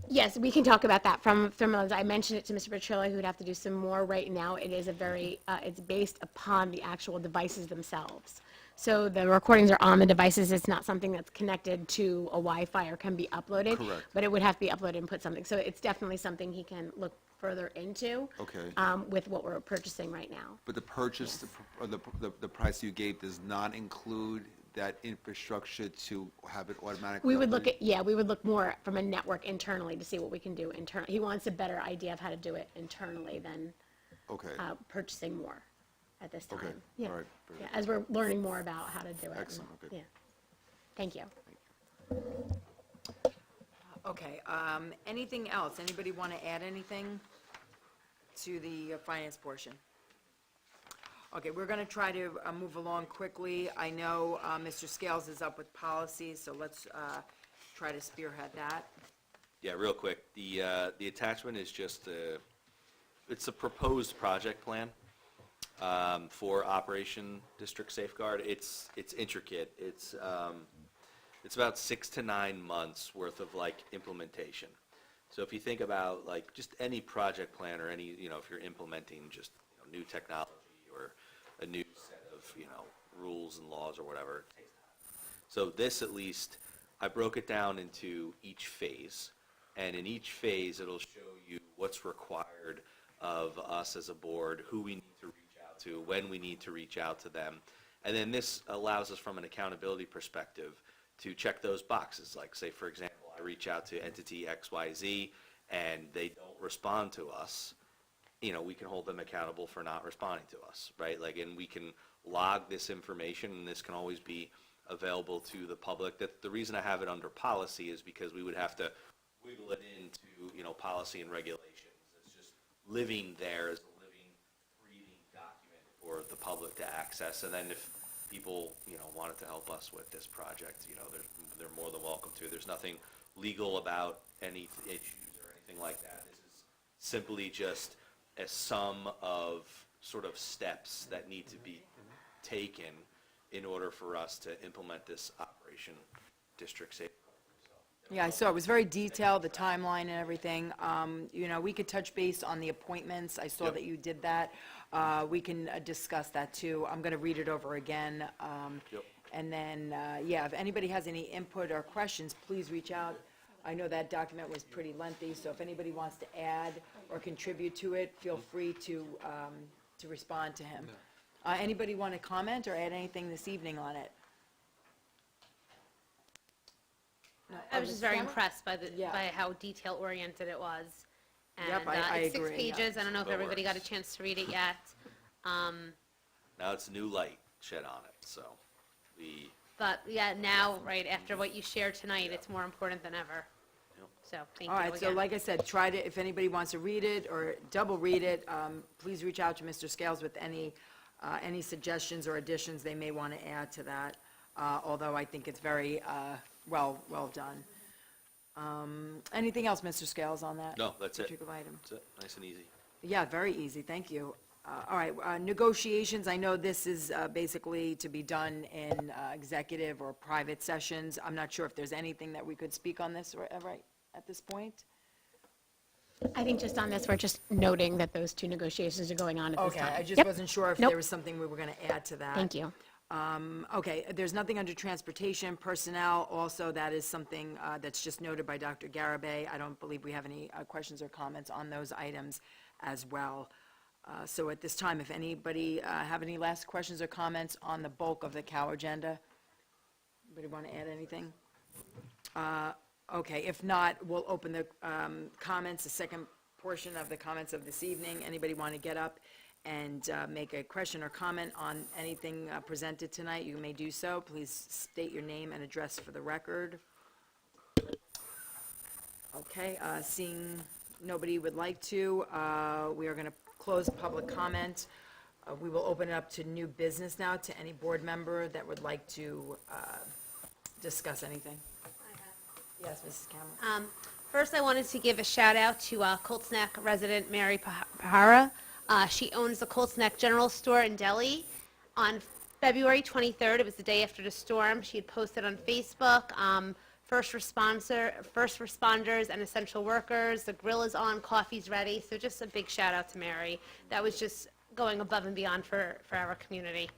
yes, we can talk about that from, I mentioned it to Mr. Petrillo, who would have to do some more. Right now, it is a very, it's based upon the actual devices themselves. So the recordings are on the devices. It's not something that's connected to a Wi-Fi or can be uploaded. Correct. But it would have to be uploaded and put something. So it's definitely something he can look further into. Okay. With what we're purchasing right now. But the purchase, the price you gave does not include that infrastructure to have it automatically We would look uploaded? at, yeah, we would look more from a network internally to see what we can do internally. He wants a better idea of how to do it internally than Okay, purchasing more at this time. Okay, Yeah. all right, very Yeah, as we're learning more about how to do it. and- Excellent, okay. Yeah. Thank you. Okay, anything else? Anybody want to add anything to the finance portion? Okay, we're going to try to move along quickly. I know Mr. Scales is up with policies, so let's try to spearhead that. Yeah, real quick, the attachment is just it's a proposed project plan for Operation District Safeguard. It's intricate. It's about 6 to 9 months worth of like implementation. So if you think about like just any project plan or any, you know, if you're implementing just new technology or a new set of, rules and laws or whatever, it takes time. So this, at least, I broke it down into each phase, and in each phase, it'll show you what's required of us as a board, who we need to reach out to, when we need to reach out to them. And then this allows us, from an accountability perspective, to check those boxes. Like, say, for example, I reach out to entity XYZ, and they don't respond to us. We can hold them accountable for not responding to us, right? Like, and we can log this information, and this can always be available to the public. That the reason I have it under policy is because we would have to wiggle it into, policy and regulations. It's just living there as a living, breathing document for the public to access. And then if people, wanted to help us with this project, they're more than welcome to. There's nothing legal about any issues or anything like that. This is simply just a sum of sort of steps that need to be taken in order for us to implement this Operation District Safeguard. Yeah, I saw, it was very detailed, the timeline and everything. We could touch base on the appointments. I saw Yep. that you did that. We can discuss that too. I'm going to read it over again. Yep. And then, if anybody has any input or questions, please reach out. I know that document was pretty lengthy, so if anybody wants to add or contribute to it, feel free to respond to him. Anybody want to comment or add anything this evening on it? No, I was just very Stella? impressed by Yeah. by how detail oriented it was. And Yep, I it's 6 agree. pages. I don't know if That everybody got a works. chance to read it yet. Now it's new light shed on it, so we, But yeah, now, right after what you shared tonight, it's more important than ever. Yep. So thank All you right, so again. like I said, try to, if anybody wants to read it or double read it, please reach out to Mr. Scales with any suggestions or additions they may want to add to that, although I think it's very well done. Anything else, Mr. Scales, on that? No, that's it. particular item? That's it, nice and easy. Yeah, very easy, thank you. All right, negotiations, I know this is basically to be done in executive or private sessions. I'm not sure if there's anything that we could speak on this right at this point. I think just on this, we're just noting that those two negotiations are going on at this Okay, time. I just Yep. wasn't sure if Nope. there was something we were going to add to that. Thank you. Okay, there's nothing under transportation, personnel, also that is something that's just noted by Dr. Garabay. I don't believe we have any questions or comments on those items as well. So at this time, if anybody have any last questions or comments on the bulk of the COW agenda? Anybody want to add anything? Okay, if not, we'll open the comments, the second portion of the comments of this evening. Anybody want to get up and make a question or comment on anything presented tonight, you may do so. Please state your name and address for the record. Okay, seeing nobody would like to, we are going to close public comment. We will open it up to new business now, to any board member that would like to discuss anything. Yes, Mrs. Cameron. First, I wanted to give a shout out to Colts Neck resident Mary Pahara. She owns the Colts Neck General Store in Delhi. On February 23rd, it was the day after the storm, she had posted on Facebook, first responders and essential workers, the grill is on, coffee's ready. So just a big shout out to Mary. That was just going above and beyond for our community.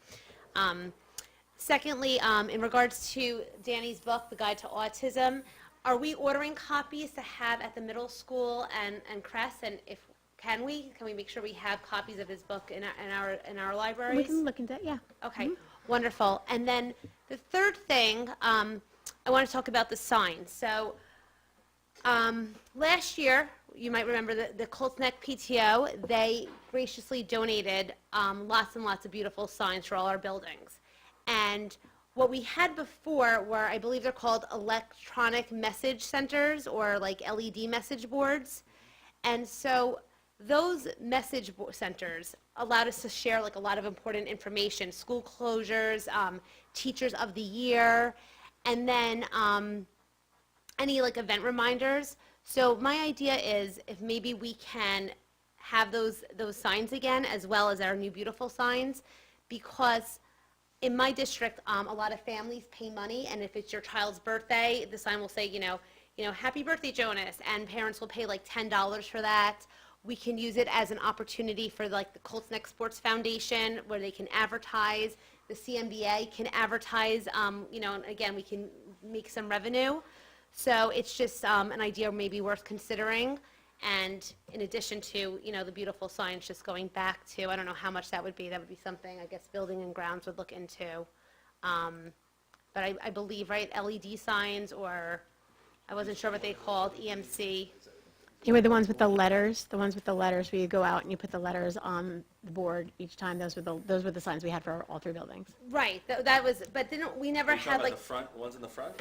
Secondly, in regards to Danny's book, The Guide to Autism, are we ordering copies to have at the middle school and Crest? And if can we make sure we have copies of his book in our libraries? We can look into it, yeah. Okay, wonderful. And then the third thing, I want to talk about the signs. So last year, you might remember the Colts Neck PTO, they graciously donated lots and lots of beautiful signs for all our buildings. And what we had before were, I believe they're called electronic message centers or like LED message boards. And so those message centers allowed us to share like a lot of important information, school closures, teachers of the year, and then any like event reminders. So my idea is if maybe we can have those signs again, as well as our new beautiful signs, because in my district, a lot of families pay money, and if it's your child's birthday, the sign will say, happy birthday, Jonas, and parents will pay like $10 for that. We can use it as an opportunity for like the Colts Neck Sports Foundation, where they can advertise. The CNBA can advertise, and again, we can make some revenue. So it's just an idea maybe worth considering. And in addition to, the beautiful signs, just going back to, I don't know how much that would be something, I guess, Building and Grounds would look into. But I believe, right, LED signs, or I wasn't sure what they called, EMC. They were the ones with the letters, where you go out and you put the letters on the board each time. Those were the signs we had for all three buildings. Right, that was, but we never had like. The front, ones in the front?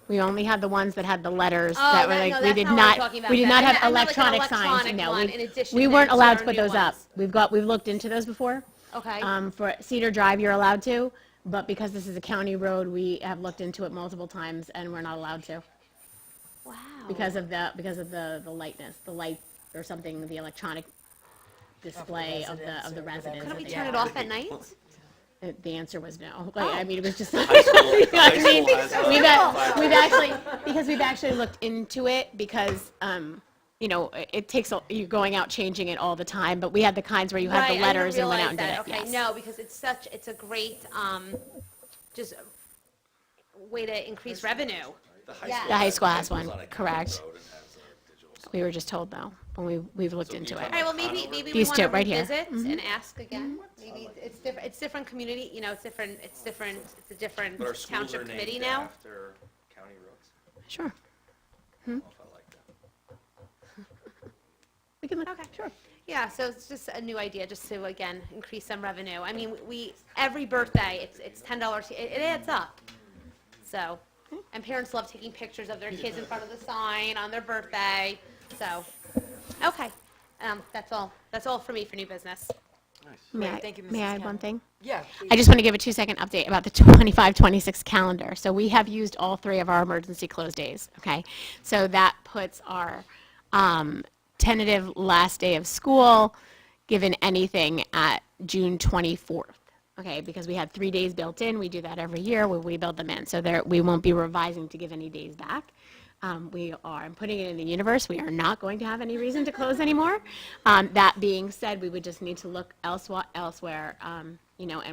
We only had the ones that had the letters Oh, that were no, like, no, we that's did not what I'm not, talking about we did then. not I have meant like an electronic signs. electronic No, one in addition we to weren't allowed to our put new those up. ones. We've looked into those before. Okay. For Cedar Drive, you're allowed to, but because this is a county road, we have looked into it multiple times and we're not allowed to Wow. because of the lightness, the light or something, the electronic display of the residents. Couldn't we that turn they it have. off at night? The answer was no. Like, I mean, it was just. High school has We've actually looked into it because, it takes, you're going out changing it all the time, but we had the kinds where you had Right, the I didn't letters and went out and did realize it. that. Okay, Yes. no, because it's a great, just way to increase revenue. The Yeah. The high school has one, on a county correct. road and has a digital sign. We were just told though, when we've looked into it. All right, well, maybe we These want two to right here. revisit and ask again. Maybe it's different community, it's a different But our schools are township committee named now. after county roads. Sure. I don't know if I like that. We can look, Okay. sure. Yeah, so it's just a new idea, just to, again, increase some revenue. I mean, every birthday, it's $10, it adds up. So, and parents love taking pictures of their kids in front of the sign on their birthday, so, okay. That's all for me for new business. Great, thank you, Mrs. May I add one Campbell. thing? Yeah, please. I just want to give a 2-second update about the 25-26 calendar. So we have used all 3 of our emergency close days, okay? So that puts our tentative last day of school, given anything, at June 24th, okay? Because we had 3 days built in. We do that every year where we build them in. So we won't be revising to give any days back. I'm putting it in the universe. We are not going to have any reason to close anymore. That being said, we would just need to look elsewhere, and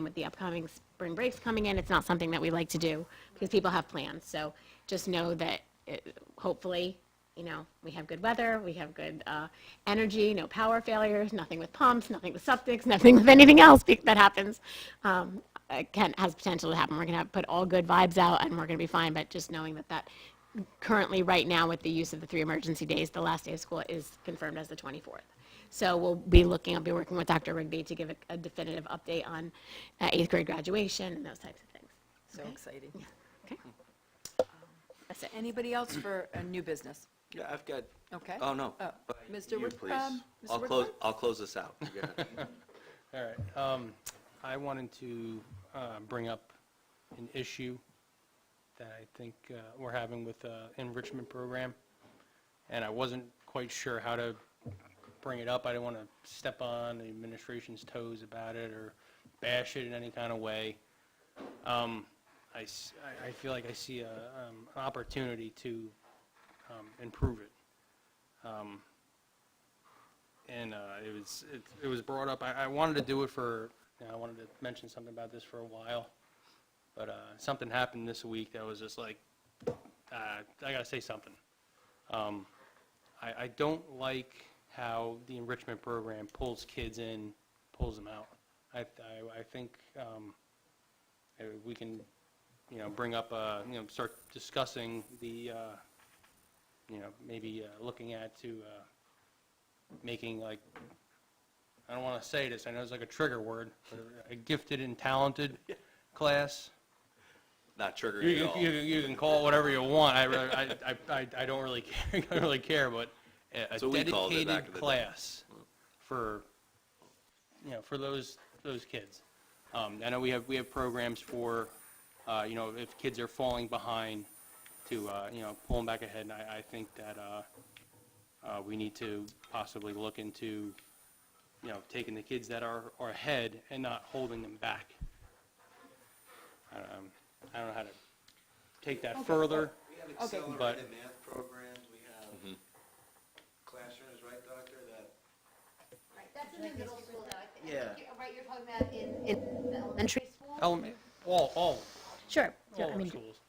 with the upcoming spring breaks coming in, it's not something that we like to do because people have plans. So just know that hopefully, we have good weather, we have good energy, no power failures, nothing with pumps, nothing with septics, nothing with anything else that happens. Has potential to happen. We're going to put all good vibes out and we're going to be fine, but just knowing that currently right now with the use of the 3 emergency days, the last day of school is confirmed as the 24th. So I'll be working with Dr. Rigby to give a definitive update on 8th grade graduation and those types of things. So exciting. Okay? That's it. Anybody else for a new business? Yeah, I've got, Okay. oh, no. Oh, but Mr. you, Wood- please. Mr. I'll close this out. You go ahead. All right. I wanted to bring up an issue that I think we're having with the enrichment program, and I wasn't quite sure how to bring it up. I didn't want to step on the administration's toes about it or bash it in any kind of way. I feel like I see an opportunity to improve it. And it was brought up. I wanted to do it I wanted to mention something about this for a while. But something happened this week that was just like, I got to say something. I don't like how the enrichment program pulls kids in, pulls them out. I think we can, bring up, start discussing the, maybe looking at to making like, I don't want to say this, I know it's like a trigger word, but a gifted and talented class. Not triggering at all. You can call it whatever you want. I don't really care. I don't really care, but a So we called it back dedicated in the day. class for for those kids. I know we have programs for if kids are falling behind to pull them back ahead. And I think that we need to possibly look into taking the kids that are ahead and not holding them back. I don't know how to take that further. We have Okay. accelerated math programs, we have classrooms, right, Doctor, that, Right, that's in the middle school, though. I think. Yeah. Right, you're talking about in the elementary school? All Sure. all our schools.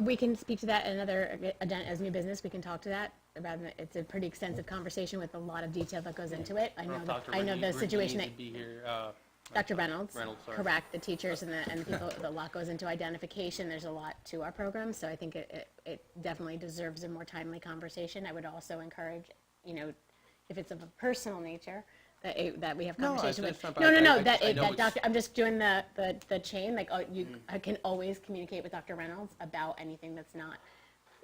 We can speak to that another, as new business, we can talk to that. It's a pretty extensive conversation with a lot of detail that goes into it. I know the situation that, Rigby needs to be here. Dr. Reynolds, Reynolds, sorry. correct, the teachers and the people, a lot goes into identification. There's a lot to our program, so I think it definitely deserves a more timely conversation. I would also encourage, if it's of a personal nature, that we have No, conversation it's with. not- No, I that know it's- Doctor, I'm just doing the chain, like, I can always communicate with Dr. Reynolds about anything that's not,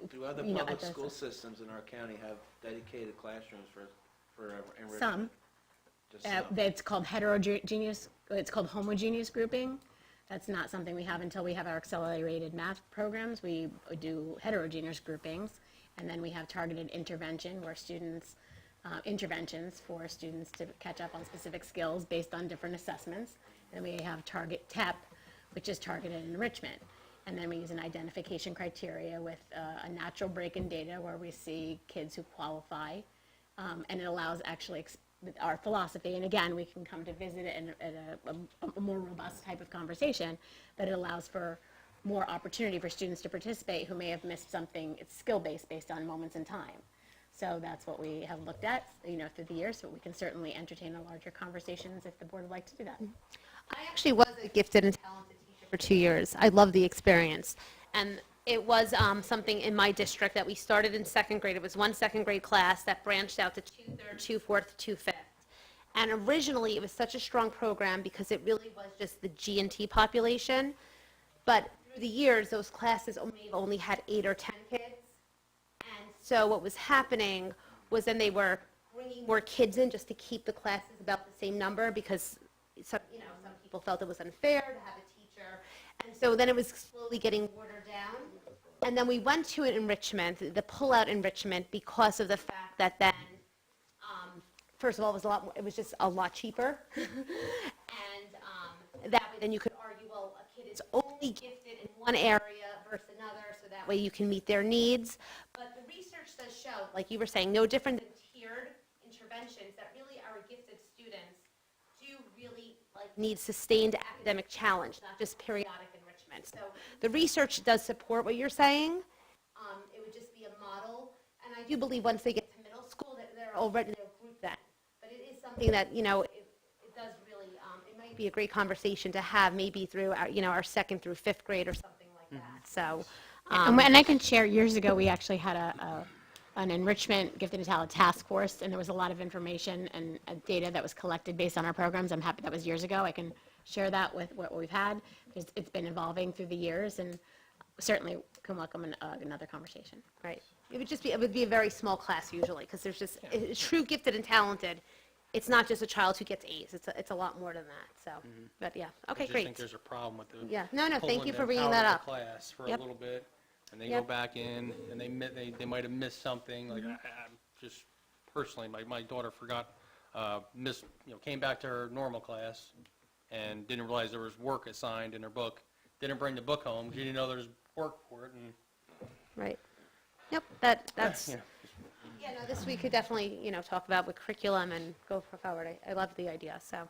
do other at public those- school systems in our county have dedicated classrooms for enrichment? some. Just some. It's called homogeneous grouping. That's not something we have until we have our accelerated math programs. We do heterogeneous groupings, and then we have targeted intervention where interventions for students to catch up on specific skills based on different assessments. And we have target TEP, which is targeted enrichment. And then we use an identification criteria with a natural break in data where we see kids who qualify. And it allows actually our philosophy, and again, we can come to visit it at a more robust type of conversation, but it allows for more opportunity for students to participate who may have missed something. It's skill-based based on moments in time. So that's what we have looked at, through the years, but we can certainly entertain a larger conversations if the board would like to do that. I actually was a gifted and talented teacher for 2 years. I love the experience. And it was something in my district that we started in second grade. It was one second grade class that branched out to 2 third, 2 fourth, 2 fifth. And originally, it was such a strong program because it really was just the G&T population. But through the years, those classes only had 8 or 10 kids. And so what was happening was then they were bringing more kids in just to keep the classes about the same number because some people felt it was unfair to have a teacher. And so then it was slowly getting watered down. And then we went to an enrichment, the pull-out enrichment, because of the fact that then, first of all, it was just a lot cheaper. And that way then you could argue, well, a kid is only gifted in one area versus another, so that way you can meet their needs. But the research does show, like you were saying, no different than tiered interventions, that really our gifted students do really need sustained academic challenge, not just periodic enrichment. So the research does support what you're saying. It would just be a model. And I do believe once they get to middle school, that they're grouped then. But it is something that, it does really, it might be a great conversation to have maybe through our, our 2nd through 5th grade or something like that. So, And I can share, years ago, we actually had an enrichment gifted and talented task force, and there was a lot of information and data that was collected based on our programs. I'm happy that was years ago. I can share that with what we've had, because it's been evolving through the years, and certainly can welcome another conversation. right. It would be a very small class usually, because there's just, true gifted and talented. It's not just a child who gets A's. It's a lot more than that. So, but yeah. Okay, I just great. think there's a problem with the. Yeah. No, thank pulling you for them bringing out that of up. the class for Yep. a little bit, and they go Yep. back in, and they might have missed something. Like I just personally, my daughter forgot, came back to her normal class, and didn't realize there was work assigned in her book. Didn't bring the book home. She didn't know there was work for it, and Right. Yep. That's. yeah. Yeah. No, this we could definitely talk about with curriculum and go forward. I love the idea. So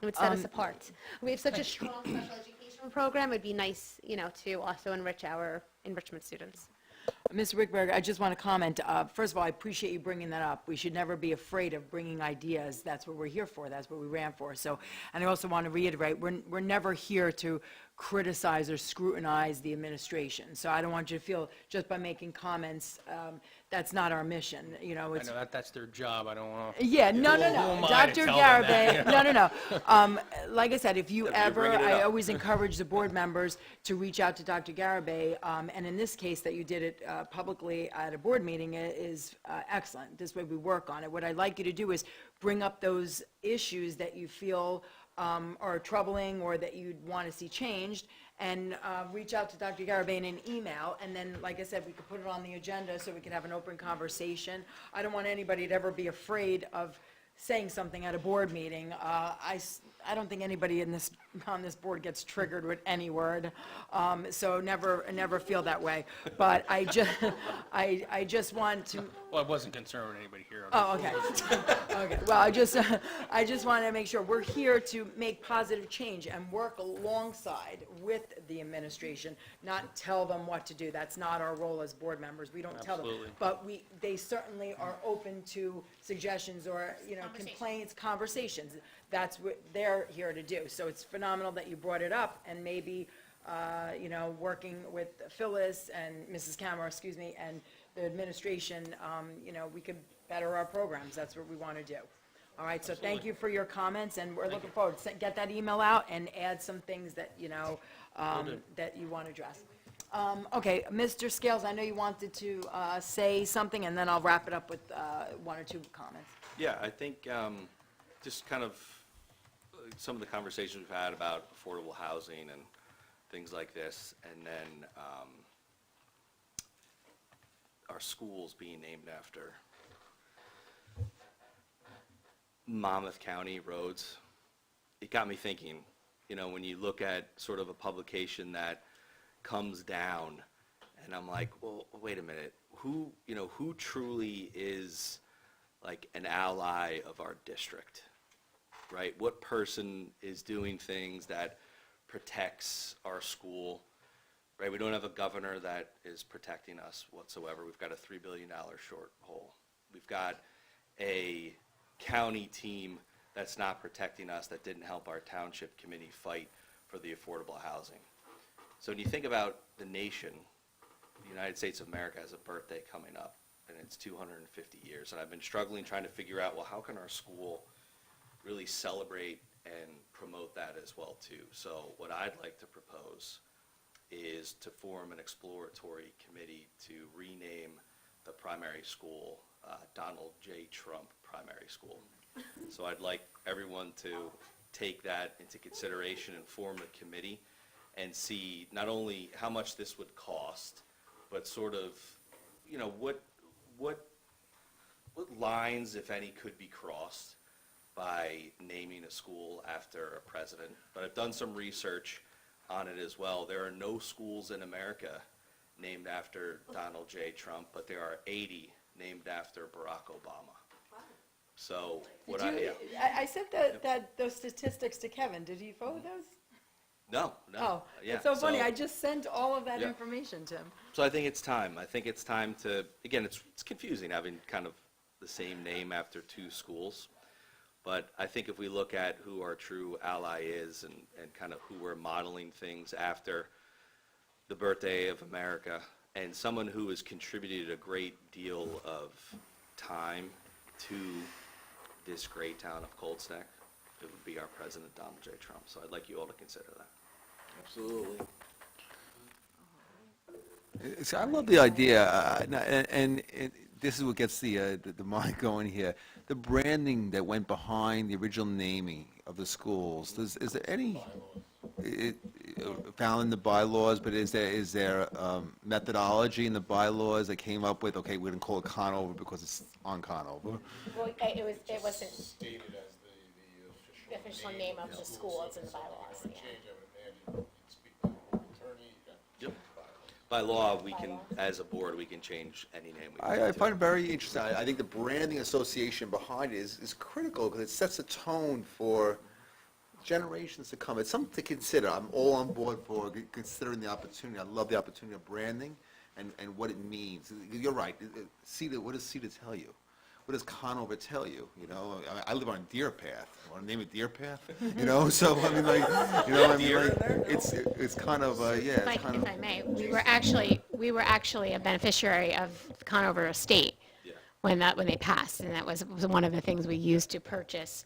it would set us apart. We have such a strong special education program. It'd be nice, to also enrich our enrichment students. Ms. Rickberg, I just want to comment. First of all, I appreciate you bringing that up. We should never be afraid of bringing ideas. That's what we're here for. That's what we ran for. So, and I also want to reiterate, we're never here to criticize or scrutinize the administration. So I don't want you to feel just by making comments, that's not our mission. I It's, know that's their job. I don't want to. yeah, no, Who am I to Dr. tell them that, Garabay, no. Like I said, if you Yeah, but you're ever, bringing it I up. always encourage the board members to reach out to Dr. Garabay, and in this case, that you did it publicly at a board meeting is excellent. This way we work on it. What I'd like you to do is bring up those issues that you feel are troubling or that you'd want to see changed, and reach out to Dr. Garabay in an email, and then, like I said, we could put it on the agenda so we can have an open conversation. I don't want anybody to ever be afraid of saying something at a board meeting. I don't think anybody on this board gets triggered with any word, so never feel that way. But I just want to. Well, I wasn't concerned with anybody here. Oh, okay. Okay. Well, I just want to make sure we're here to make positive change and work alongside with the administration, not tell them what to do. That's not our role as board members. We don't tell them. Absolutely. But they certainly are open to suggestions or, complaints, conversations. That's what they're here to do. So it's phenomenal that you brought it up, and maybe, working with Phyllis and Mrs. Camera, and the administration, we could better our programs. That's what we want to do. All right, so thank you for your comments, and we're looking forward to get that email out and add some things that, that you want to address. Okay, Mr. Scales, I know you wanted to say something, and then I'll wrap it up with one or two comments. Yeah, I think just kind of some of the conversations we've had about affordable housing and things like this, and then our schools being named after Monmouth County roads, it got me thinking, when you look at sort of a publication that comes down, and I'm like, well, wait a minute, who truly is like an ally of our district, right? What person is doing things that protects our school, right? We don't have a governor that is protecting us whatsoever. We've got a $3 billion shorthole. We've got a county team that's not protecting us, that didn't help our township committee fight for the affordable housing. So when you think about the nation, the United States of America has a birthday coming up, and it's 250 years. And I've been struggling trying to figure out, well, how can our school really celebrate and promote that as well too? So what I'd like to propose is to form an exploratory committee to rename the primary school Donald J. Trump Primary School. So I'd like everyone to take that into consideration and form a committee and see not only how much this would cost, but sort of, you know, what lines, if any, could be crossed by naming a school after a president. But I've done some research on it as well. There are no schools in America named after Donald J. Trump, but there are 80 named after Barack Obama. So what I sent those statistics to Kevin. Did you forward those? No. Oh, Yeah, it's so funny. I just sent all of that information to him. So I think it's time. I think it's time to, again, it's confusing having kind of the same name after two schools. But I think if we look at who our true ally is and kind of who we're modeling things after, the birthday of America, and someone who has contributed a great deal of time to this great town of Cold Neck, it would be our President, Donald J. Trump. So I'd like you all to consider that. Absolutely. So I love the idea, and this is what gets the mind going here. The branding that went behind the original naming of the schools. Is there any found in the bylaws? But is there methodology in the bylaws that came up with? Okay, we're going to call it Conover because it's on Conover. Well, it wasn't Stated as the official name of the school, it's in the bylaws, yeah. change, I would imagine, you'd speak to the attorney. Yep. By law, we can, as a board, we can change any name we want I to. find it very interesting. I think the branding association behind it is critical because it sets a tone for generations to come. It's something to consider. I'm all on board for considering the opportunity. I love the opportunity of branding and what it means. You're right. What does CETA tell you? What does Conover tell you? You know, I live on Deer Path. I want to name it Deer Path. You know, so I mean, like, you know, I mean, like, it's kind of yeah. It's kind If of, I may, we were actually a beneficiary of Conover Estate when they passed, and that was one of the things we used to purchase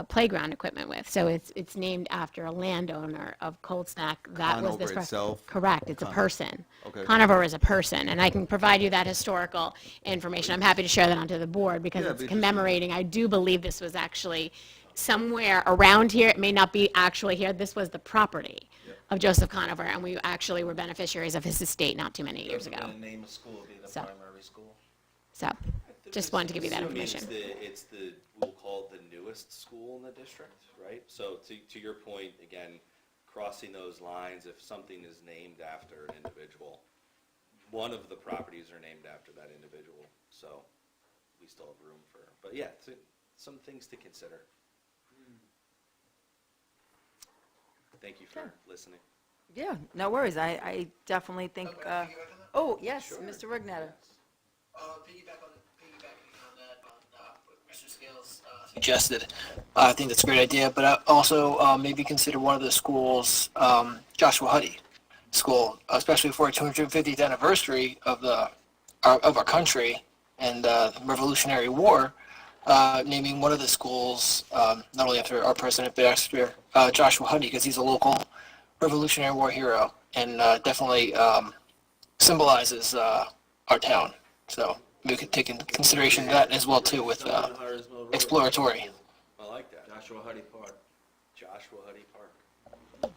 playground equipment with. So it's named after a landowner of Cold Snack. That was this Conover itself? Correct. It's a person. Okay. Conover is a person, and I can provide you that historical information. I'm happy to share that onto the board because Yeah, it's it'd be commemorating. I do believe this was actually somewhere around here. It may not be actually here. This was the property of Joseph Conover, and we actually were beneficiaries of his estate not too many years ago. The name of school would be the So. primary school. So, just wanted to give you that I mean, information. it's the, we'll call it the newest school in the district, right? So to your point, again, crossing those lines, if something is named after an individual, one of the properties are named after that individual, so we still have room for, but yeah, some things to consider. Thank you for listening. Yeah, no worries. I definitely think, oh, yes, Mr. Rignetta. Piggybacking on that, what Mr. Scales suggested, I think that's a great idea, but I also maybe consider one of the schools, Joshua Huddy School, especially for our 250th anniversary of our country and the Revolutionary War, naming one of the schools, not only after our president, but after Joshua Huddy, because he's a local Revolutionary War hero and definitely symbolizes our town. So we could take into consideration that as well too with exploratory. I like that. Joshua Huddy Park. Joshua Huddy Park.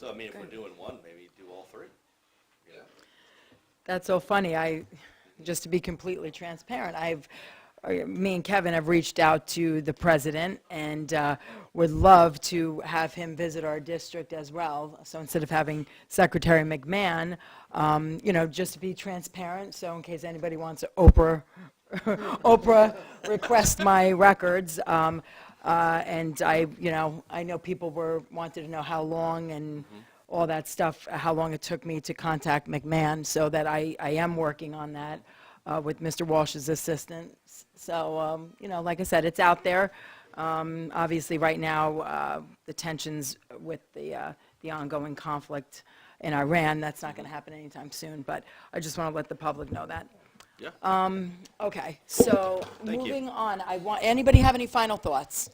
So, I mean, if we're doing one, maybe do all three. Yeah. That's so funny. Just to be completely transparent, me and Kevin have reached out to the president and would love to have him visit our district as well. So instead of having Secretary McMahon, just to be transparent, so in case anybody wants to Oprah request my records. And I know people wanted to know how long and all that stuff, how long it took me to contact McMahon, so that I am working on that with Mr. Walsh's assistant. So, like I said, it's out there. Obviously, right now, the tensions with the ongoing conflict in Iran, that's not going to happen anytime soon. But I just want to let the public know that. Yeah. Okay, so Thank you. moving on, anybody have any final thoughts?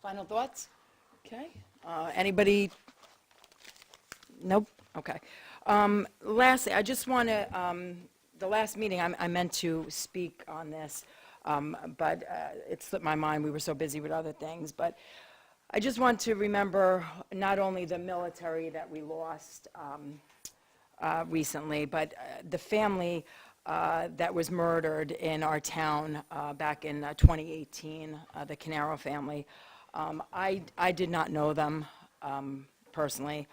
Final thoughts? Okay. Anybody? Nope. Okay. Lastly, I just want to the last meeting, I meant to speak on this, but it slipped my mind. We were so busy with other things. But I just want to remember not only the military that we lost recently, but the family that was murdered in our town back in 2018, the Canaro family. I did not know them personally.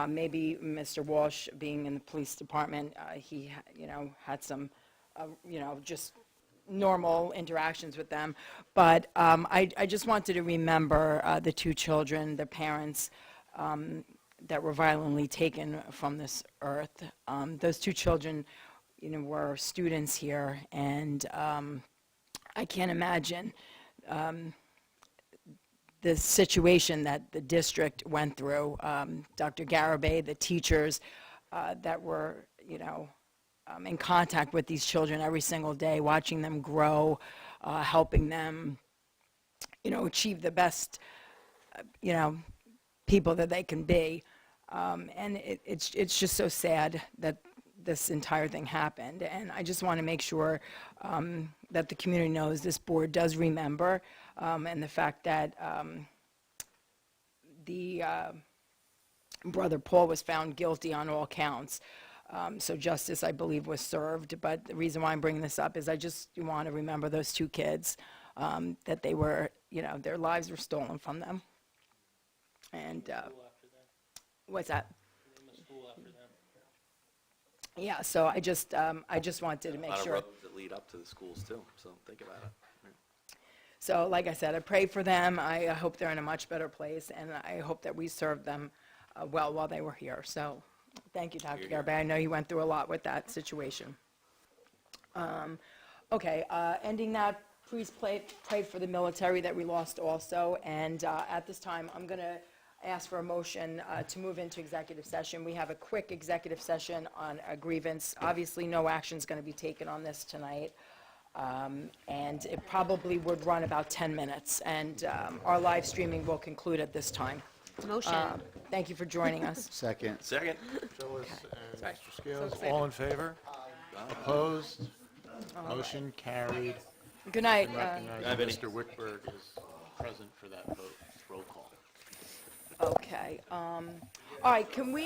Maybe Mr. Walsh, being in the police department, he, had some, just normal interactions with them. But I just wanted to remember the two children, their parents, that were violently taken from this earth. Those two children, were students here, and I can't imagine the situation that the district went through. Dr. Garibay, the teachers that were, in contact with these children every single day, watching them grow, helping them, achieve the best, people that they can be. And it's just so sad that this entire thing happened. And I just want to make sure that the community knows this board does remember, and the fact that the brother Paul was found guilty on all counts. So justice, I believe, was served. But the reason why I'm bringing this up is I just want to remember those two kids, that they were, their lives were stolen from them. And what's that? Yeah, so I just wanted to make A lot of sure. roads that lead up to the schools too, so think about it. So like I said, I pray for them. I hope they're in a much better place, and I hope that we served them well while they were here. So thank you, Dr. Garibay. I know you went through a lot with that situation. Okay, ending that, please pray for the military that we lost also. And at this time, I'm going to ask for a motion to move into executive session. We have a quick executive session on a grievance. Obviously, no action is going to be taken on this tonight. And it probably would run about 10 minutes. And our live streaming will conclude at this time. Motion. Thank you for joining us. Second. Second? Phyllis and Sorry. Mr. Scales, excited. all in favor? Opposed? Motion carried. Good night. Recognize Hi, Vinnie. Mr. Wickberg is present for that vote. Roll call. Okay. All right, can we